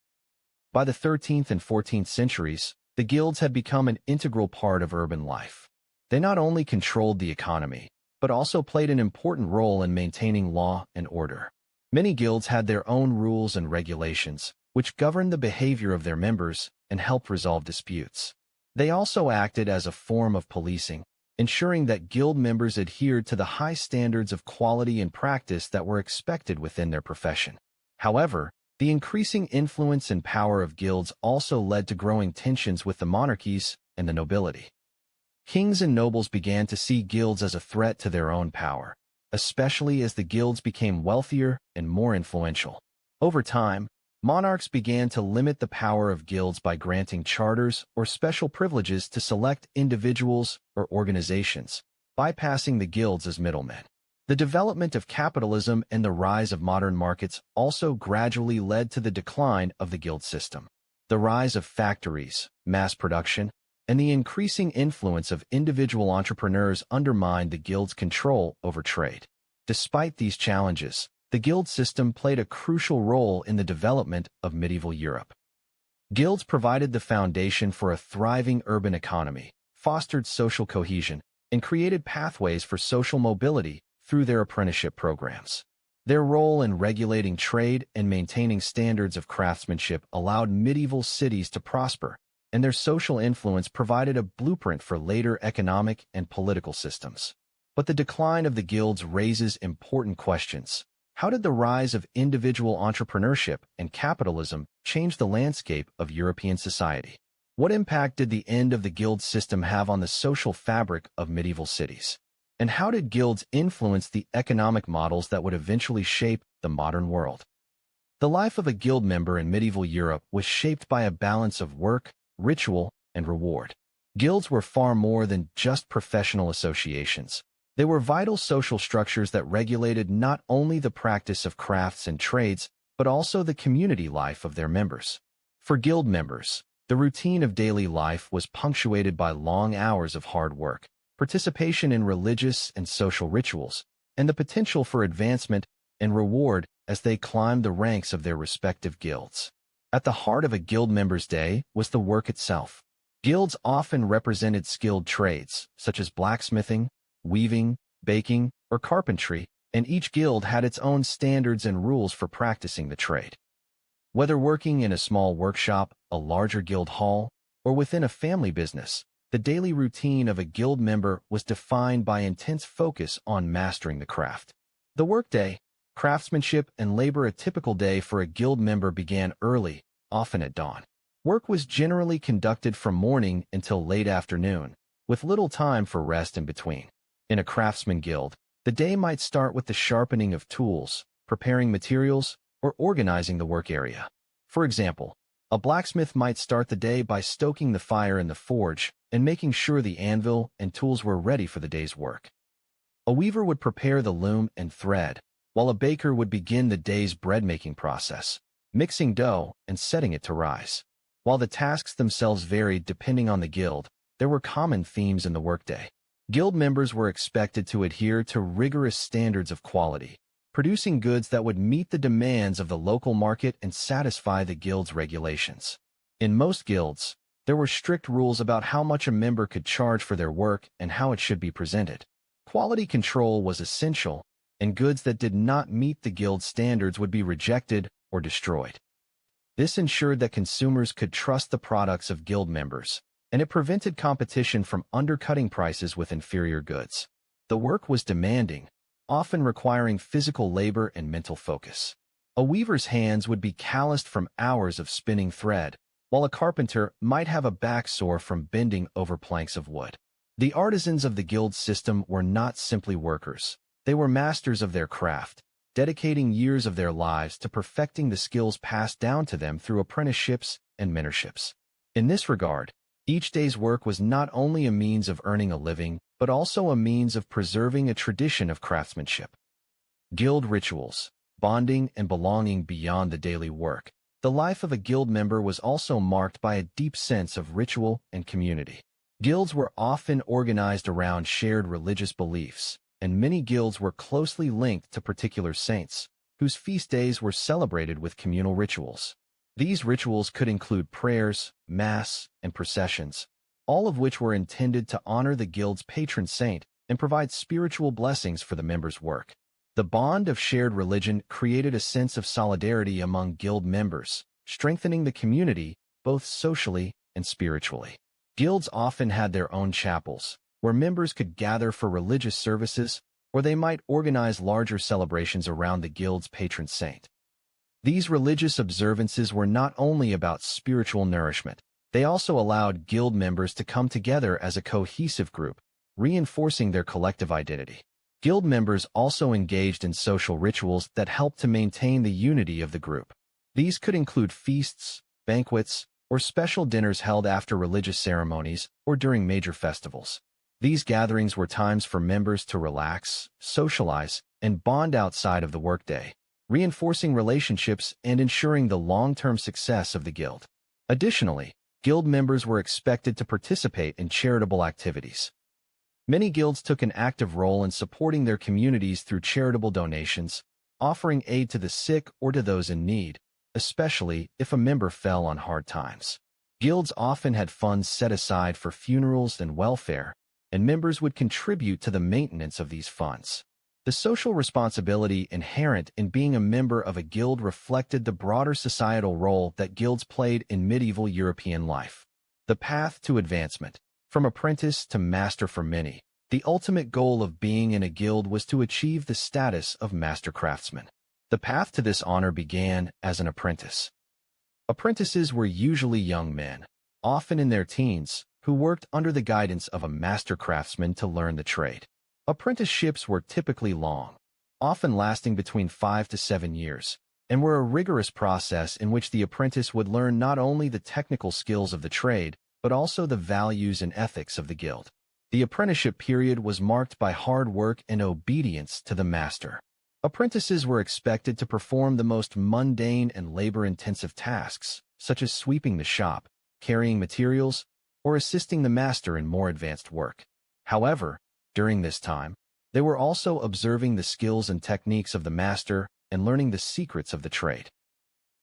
By the 13th and 14th centuries, the guilds had become an integral part of urban life. They not only controlled the economy, but also played an important role in maintaining law and order. Many guilds had their own rules and regulations, which governed the behavior of their members and helped resolve disputes. They also acted as a form of policing, ensuring that guild members adhered to the high standards of quality and practice that were expected within their profession. However, the increasing influence and power of guilds also led to growing tensions with the monarchies and the nobility. Kings and nobles began to see guilds as a threat to their own power, especially as the guilds became wealthier and more influential. Over time, monarchs began to limit the power of guilds by granting charters or special privileges to select individuals or organizations, bypassing the guilds as middlemen. The development of capitalism and the rise of modern markets also gradually led to the decline of the guild system. The rise of factories, mass production, and the increasing influence of individual entrepreneurs undermined the guild's control over trade. Despite these challenges, the guild system played a crucial role in the development of medieval Europe. Guilds provided the foundation for a thriving urban economy, fostered social cohesion, and created pathways for social mobility through their apprenticeship programs. Their role in regulating trade and maintaining standards of craftsmanship allowed medieval cities to prosper, and their social influence provided a blueprint for later economic and political systems. But the decline of the guilds raises important questions. How did the rise of individual entrepreneurship and capitalism change the landscape of European society? What impact did the end of the guild system have on the social fabric of medieval cities? And how did guilds influence the economic models that would eventually shape the modern world? The life of a guild member in medieval Europe was shaped by a balance of work, ritual, and reward. Guilds were far more than just professional associations. They were vital social structures that regulated not only the practice of crafts and trades, but also the community life of their members. For guild members, the routine of daily life was punctuated by long hours of hard work, participation in religious and social rituals, and the potential for advancement and reward as they climbed the ranks of their respective guilds. At the heart of a guild member's day was the work itself. Guilds often represented skilled trades, such as blacksmithing, weaving, baking, or carpentry, and each guild had its own standards and rules for practicing the trade. Whether working in a small workshop, a larger guild hall, or within a family business, the daily routine of a guild member was defined by intense focus on mastering the craft. The workday, craftsmanship, and labor. A typical day for a guild member began early, often at dawn. Work was generally conducted from morning until late afternoon, with little time for rest in between. In a craftsman guild, the day might start with the sharpening of tools, preparing materials, or organizing the work area. For example, a blacksmith might start the day by stoking the fire in the forge and making sure the anvil and tools were ready for the day's work. A weaver would prepare the loom and thread, while a baker would begin the day's bread-making process, mixing dough and setting it to rise. While the tasks themselves varied depending on the guild, there were common themes in the workday. Guild members were expected to adhere to rigorous standards of quality, producing goods that would meet the demands of the local market and satisfy the guild's regulations. In most guilds, there were strict rules about how much a member could charge for their work and how it should be presented. Quality control was essential, and goods that did not meet the guild standards would be rejected or destroyed. This ensured that consumers could trust the products of guild members, and it prevented competition from undercutting prices with inferior goods. The work was demanding, often requiring physical labor and mental focus. A weaver's hands would be calloused from hours of spinning thread, while a carpenter might have a back sore from bending over planks of wood. The artisans of the guild system were not simply workers. They were masters of their craft, dedicating years of their lives to perfecting the skills passed down to them through apprenticeships and mentorships. In this regard, each day's work was not only a means of earning a living, but also a means of preserving a tradition of craftsmanship. Guild rituals, bonding and belonging beyond the daily work, The life of a guild member was also marked by a deep sense of ritual and community. Guilds were often organized around shared religious beliefs, and many guilds were closely linked to particular saints, whose feast days were celebrated with communal rituals. These rituals could include prayers, mass, and processions, all of which were intended to honor the guild's patron saint and provide spiritual blessings for the members' work. The bond of shared religion created a sense of solidarity among guild members, strengthening the community both socially and spiritually. Guilds often had their own chapels, where members could gather for religious services, or they might organize larger celebrations around the guild's patron saint. These religious observances were not only about spiritual nourishment, they also allowed guild members to come together as a cohesive group, reinforcing their collective identity. Guild members also engaged in social rituals that helped to maintain the unity of the group. These could include feasts, banquets, or special dinners held after religious ceremonies or during major festivals. These gatherings were times for members to relax, socialize, and bond outside of the workday, reinforcing relationships and ensuring the long-term success of the guild. Additionally, guild members were expected to participate in charitable activities. Many guilds took an active role in supporting their communities through charitable donations, offering aid to the sick or to those in need, especially if a member fell on hard times. Guilds often had funds set aside for funerals and welfare, and members would contribute to the maintenance of these funds. The social responsibility inherent in being a member of a guild reflected the broader societal role that guilds played in medieval European life. The path to advancement. From apprentice to master for many, the ultimate goal of being in a guild was to achieve the status of master craftsman. The path to this honor began as an apprentice. Apprentices were usually young men, often in their teens, who worked under the guidance of a master craftsman to learn the trade. Apprenticeships were typically long, often lasting between 5 to 7 years, and were a rigorous process in which the apprentice would learn not only the technical skills of the trade, but also the values and ethics of the guild. The apprenticeship period was marked by hard work and obedience to the master. Apprentices were expected to perform the most mundane and labor-intensive tasks, such as sweeping the shop, carrying materials, or assisting the master in more advanced work. However, during this time, they were also observing the skills and techniques of the master and learning the secrets of the trade.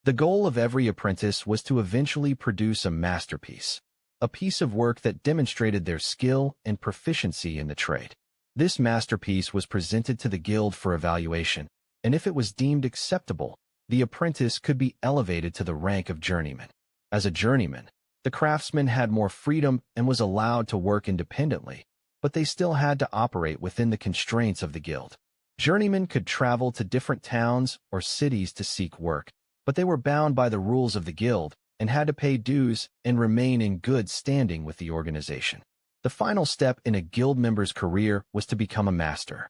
The goal of every apprentice was to eventually produce a masterpiece, a piece of work that demonstrated their skill and proficiency in the trade. This masterpiece was presented to the guild for evaluation, and if it was deemed acceptable, the apprentice could be elevated to the rank of journeyman. As a journeyman, the craftsman had more freedom and was allowed to work independently, but they still had to operate within the constraints of the guild. Journeymen could travel to different towns or cities to seek work, but they were bound by the rules of the guild and had to pay dues and remain in good standing with the organization. The final step in a guild member's career was to become a master.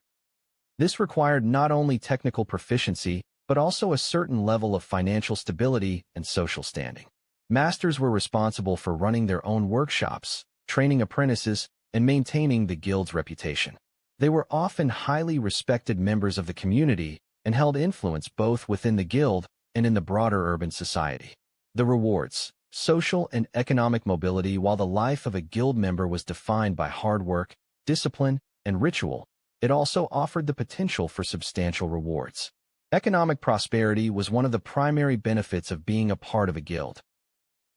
This required not only technical proficiency, but also a certain level of financial stability and social standing. Masters were responsible for running their own workshops, training apprentices, and maintaining the guild's reputation. They were often highly respected members of the community and held influence both within the guild and in the broader urban society. The rewards, social and economic mobility. While the life of a guild member was defined by hard work, discipline, and ritual, it also offered the potential for substantial rewards. Economic prosperity was one of the primary benefits of being a part of a guild.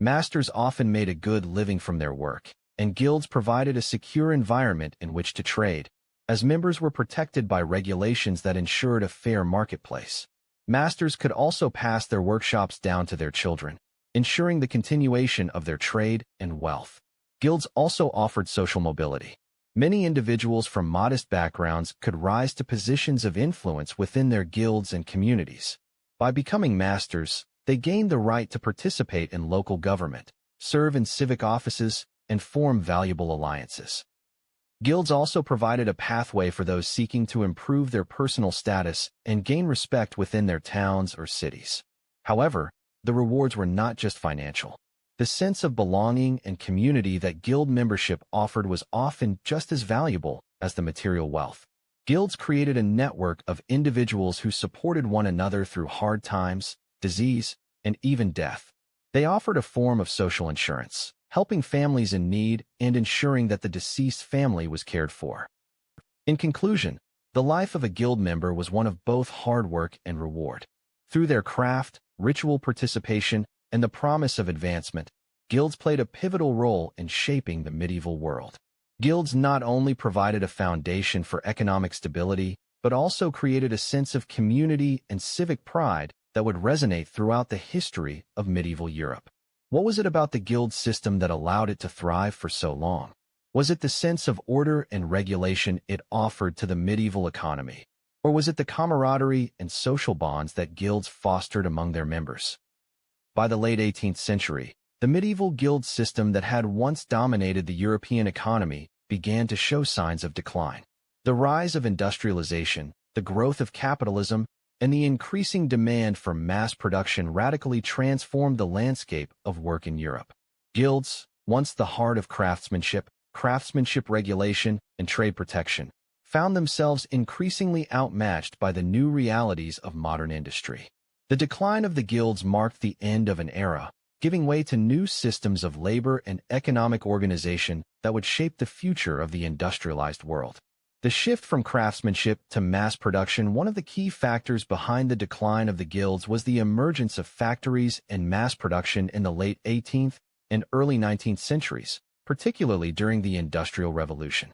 Masters often made a good living from their work, and guilds provided a secure environment in which to trade, as members were protected by regulations that ensured a fair marketplace. Masters could also pass their workshops down to their children, ensuring the continuation of their trade and wealth. Guilds also offered social mobility. Many individuals from modest backgrounds could rise to positions of influence within their guilds and communities. By becoming masters, they gained the right to participate in local government, serve in civic offices, and form valuable alliances. Guilds also provided a pathway for those seeking to improve their personal status and gain respect within their towns or cities. However, the rewards were not just financial. The sense of belonging and community that guild membership offered was often just as valuable as the material wealth. Guilds created a network of individuals who supported one another through hard times, disease, and even death. They offered a form of social insurance, helping families in need and ensuring that the deceased family was cared for. In conclusion, the life of a guild member was one of both hard work and reward. Through their craft, ritual participation, and the promise of advancement, guilds played a pivotal role in shaping the medieval world. Guilds not only provided a foundation for economic stability, but also created a sense of community and civic pride that would resonate throughout the history of medieval Europe. What was it about the guild system that allowed it to thrive for so long? Was it the sense of order and regulation it offered to the medieval economy? Or was it the camaraderie and social bonds that guilds fostered among their members? By the late 18th century, the medieval guild system that had once dominated the European economy began to show signs of decline. The rise of industrialization, the growth of capitalism, and the increasing demand for mass production radically transformed the landscape of work in Europe. Guilds, once the heart of craftsmanship regulation, and trade protection, found themselves increasingly outmatched by the new realities of modern industry. The decline of the guilds marked the end of an era, giving way to new systems of labor and economic organization that would shape the future of the industrialized world. The shift from craftsmanship to mass production, one of the key factors behind the decline of the guilds was the emergence of factories and mass production in the late 18th and early 19th centuries, particularly during the Industrial Revolution.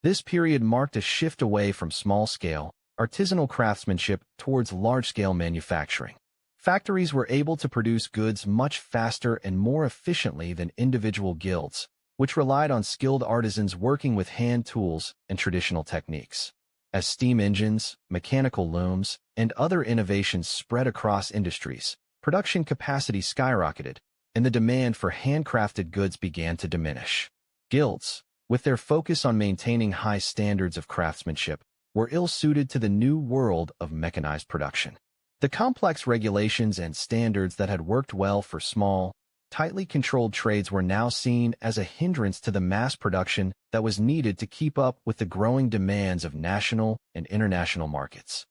This period marked a shift away from small-scale, artisanal craftsmanship towards large-scale manufacturing. Factories were able to produce goods much faster and more efficiently than individual guilds, which relied on skilled artisans working with hand tools and traditional techniques. As steam engines, mechanical looms, and other innovations spread across industries, production capacity skyrocketed, and the demand for handcrafted goods began to diminish. Guilds, with their focus on maintaining high standards of craftsmanship, were ill-suited to the new world of mechanized production. The complex regulations and standards that had worked well for small, tightly controlled trades were now seen as a hindrance to the mass production that was needed to keep up with the growing demands of national and international markets.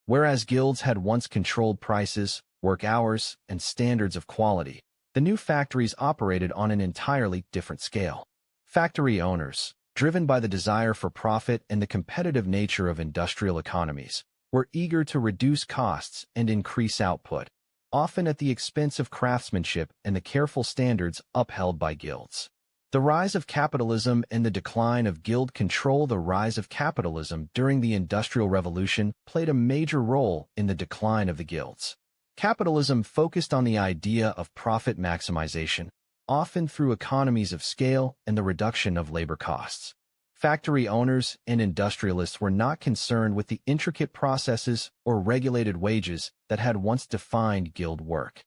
Whereas guilds had once controlled prices, work hours, and standards of quality, the new factories operated on an entirely different scale. Factory owners, driven by the desire for profit and the competitive nature of industrial economies, were eager to reduce costs and increase output, often at the expense of craftsmanship and the careful standards upheld by guilds. The rise of capitalism and the decline of guild control. The rise of capitalism during the Industrial Revolution played a major role in the decline of the guilds. Capitalism focused on the idea of profit maximization, often through economies of scale and the reduction of labor costs. Factory owners and industrialists were not concerned with the intricate processes or regulated wages that had once defined guild work.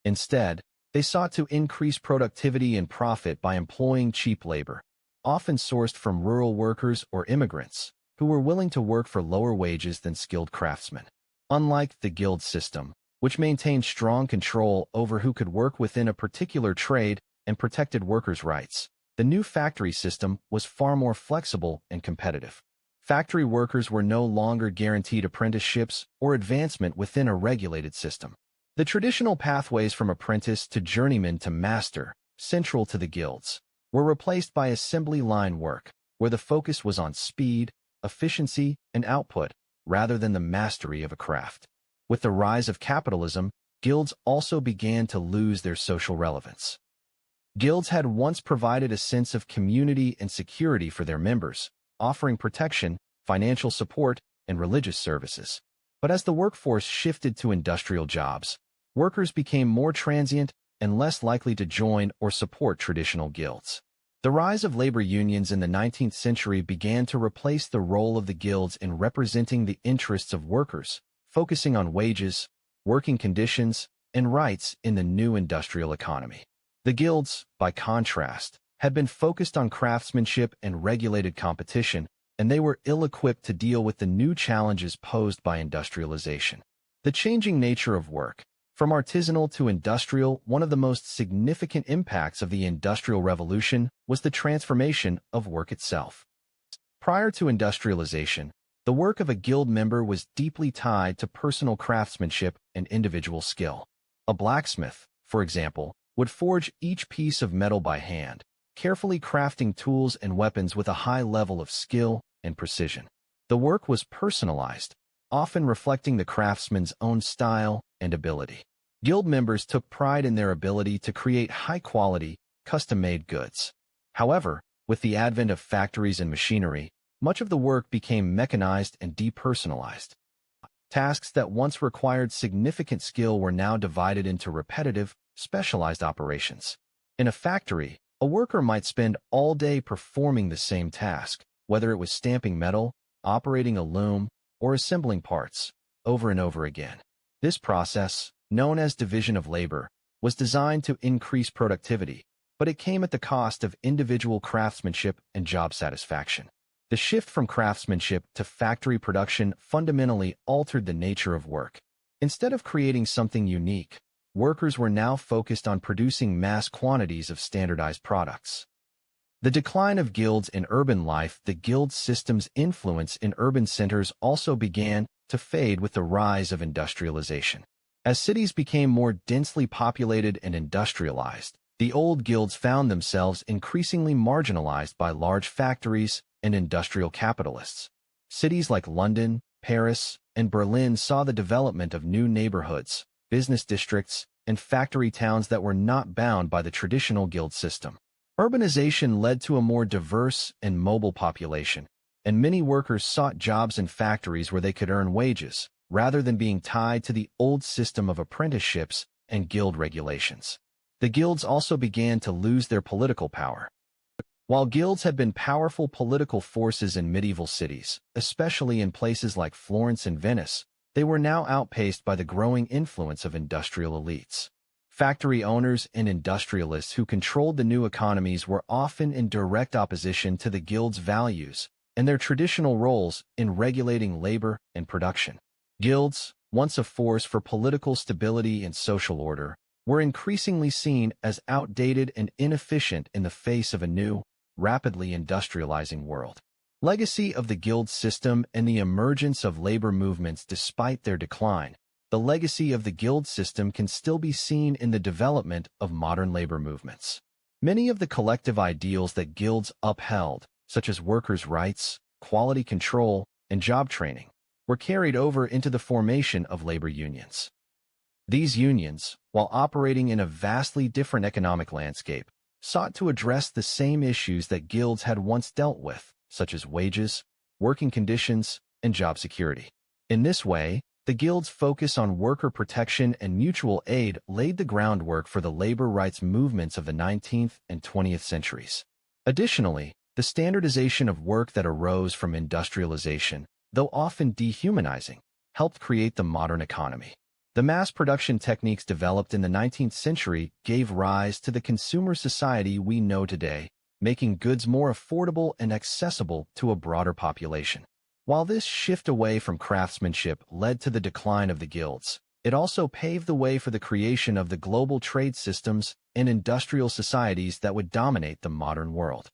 Instead, they sought to increase productivity and profit by employing cheap labor, often sourced from rural workers or immigrants, who were willing to work for lower wages than skilled craftsmen. Unlike the guild system, which maintained strong control over who could work within a particular trade and protected workers' rights, the new factory system was far more flexible and competitive. Factory workers were no longer guaranteed apprenticeships or advancement within a regulated system. The traditional pathways from apprentice to journeyman to master, central to the guilds, were replaced by assembly line work, where the focus was on speed, efficiency, and output, rather than the mastery of a craft. With the rise of capitalism, guilds also began to lose their social relevance. Guilds had once provided a sense of community and security for their members, offering protection, financial support, and religious services. But as the workforce shifted to industrial jobs, workers became more transient and less likely to join or support traditional guilds. The rise of labor unions in the 19th century began to replace the role of the guilds in representing the interests of workers, focusing on wages, working conditions, and rights in the new industrial economy. The guilds, by contrast, had been focused on craftsmanship and regulated competition, and they were ill-equipped to deal with the new challenges posed by industrialization. The changing nature of work, from artisanal to industrial, one of the most significant impacts of the Industrial Revolution was the transformation of work itself. Prior to industrialization, the work of a guild member was deeply tied to personal craftsmanship and individual skill. A blacksmith, for example, would forge each piece of metal by hand, carefully crafting tools and weapons with a high level of skill and precision. The work was personalized, often reflecting the craftsman's own style and ability. Guild members took pride in their ability to create high-quality, custom-made goods. However, with the advent of factories and machinery, much of the work became mechanized and depersonalized. Tasks that once required significant skill were now divided into repetitive, specialized operations. In a factory, a worker might spend all day performing the same task, whether it was stamping metal, operating a loom, or assembling parts, over and over again. This process, known as division of labor, was designed to increase productivity, but it came at the cost of individual craftsmanship and job satisfaction. The shift from craftsmanship to factory production fundamentally altered the nature of work. Instead of creating something unique, workers were now focused on producing mass quantities of standardized products. The decline of guilds in urban life. The guild system's influence in urban centers also began to fade with the rise of industrialization. As cities became more densely populated and industrialized, the old guilds found themselves increasingly marginalized by large factories and industrial capitalists. Cities like London, Paris, and Berlin saw the development of new neighborhoods, business districts, and factory towns that were not bound by the traditional guild system. Urbanization led to a more diverse and mobile population, and many workers sought jobs in factories where they could earn wages, rather than being tied to the old system of apprenticeships and guild regulations. The guilds also began to lose their political power. While guilds had been powerful political forces in medieval cities, especially in places like Florence and Venice, they were now outpaced by the growing influence of industrial elites. Factory owners and industrialists who controlled the new economies were often in direct opposition to the guild's values and their traditional roles in regulating labor and production. Guilds, once a force for political stability and social order, were increasingly seen as outdated and inefficient in the face of a new, rapidly industrializing world. Legacy of the guild system and the emergence of labor movements. Despite their decline, the legacy of the guild system can still be seen in the development of modern labor movements. Many of the collective ideals that guilds upheld, such as workers' rights, quality control, and job training, were carried over into the formation of labor unions. These unions, while operating in a vastly different economic landscape, sought to address the same issues that guilds had once dealt with, such as wages, working conditions, and job security. In this way, the guild's focus on worker protection and mutual aid laid the groundwork for the labor rights movements of the 19th and 20th centuries. Additionally, the standardization of work that arose from industrialization, though often dehumanizing, helped create the modern economy. The mass production techniques developed in the 19th century gave rise to the consumer society we know today, making goods more affordable and accessible to a broader population. While this shift away from craftsmanship led to the decline of the guilds, it also paved the way for the creation of the global trade systems and industrial societies that would dominate the modern world.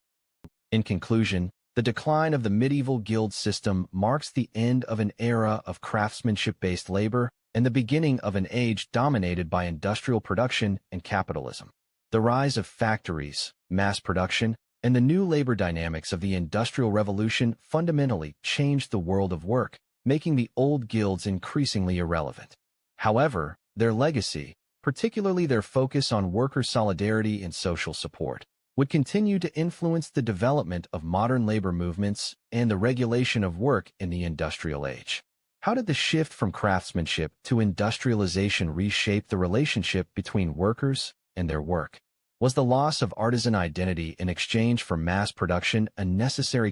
In conclusion, the decline of the medieval guild system marks the end of an era of craftsmanship-based labor and the beginning of an age dominated by industrial production and capitalism. The rise of factories, mass production, and the new labor dynamics of the Industrial Revolution fundamentally changed the world of work, making the old guilds increasingly irrelevant. However, their legacy, particularly their focus on worker solidarity and social support, would continue to influence the development of modern labor movements and the regulation of work in the industrial age. How did the shift from craftsmanship to industrialization reshape the relationship between workers and their work? Was the loss of artisan identity in exchange for mass production a necessary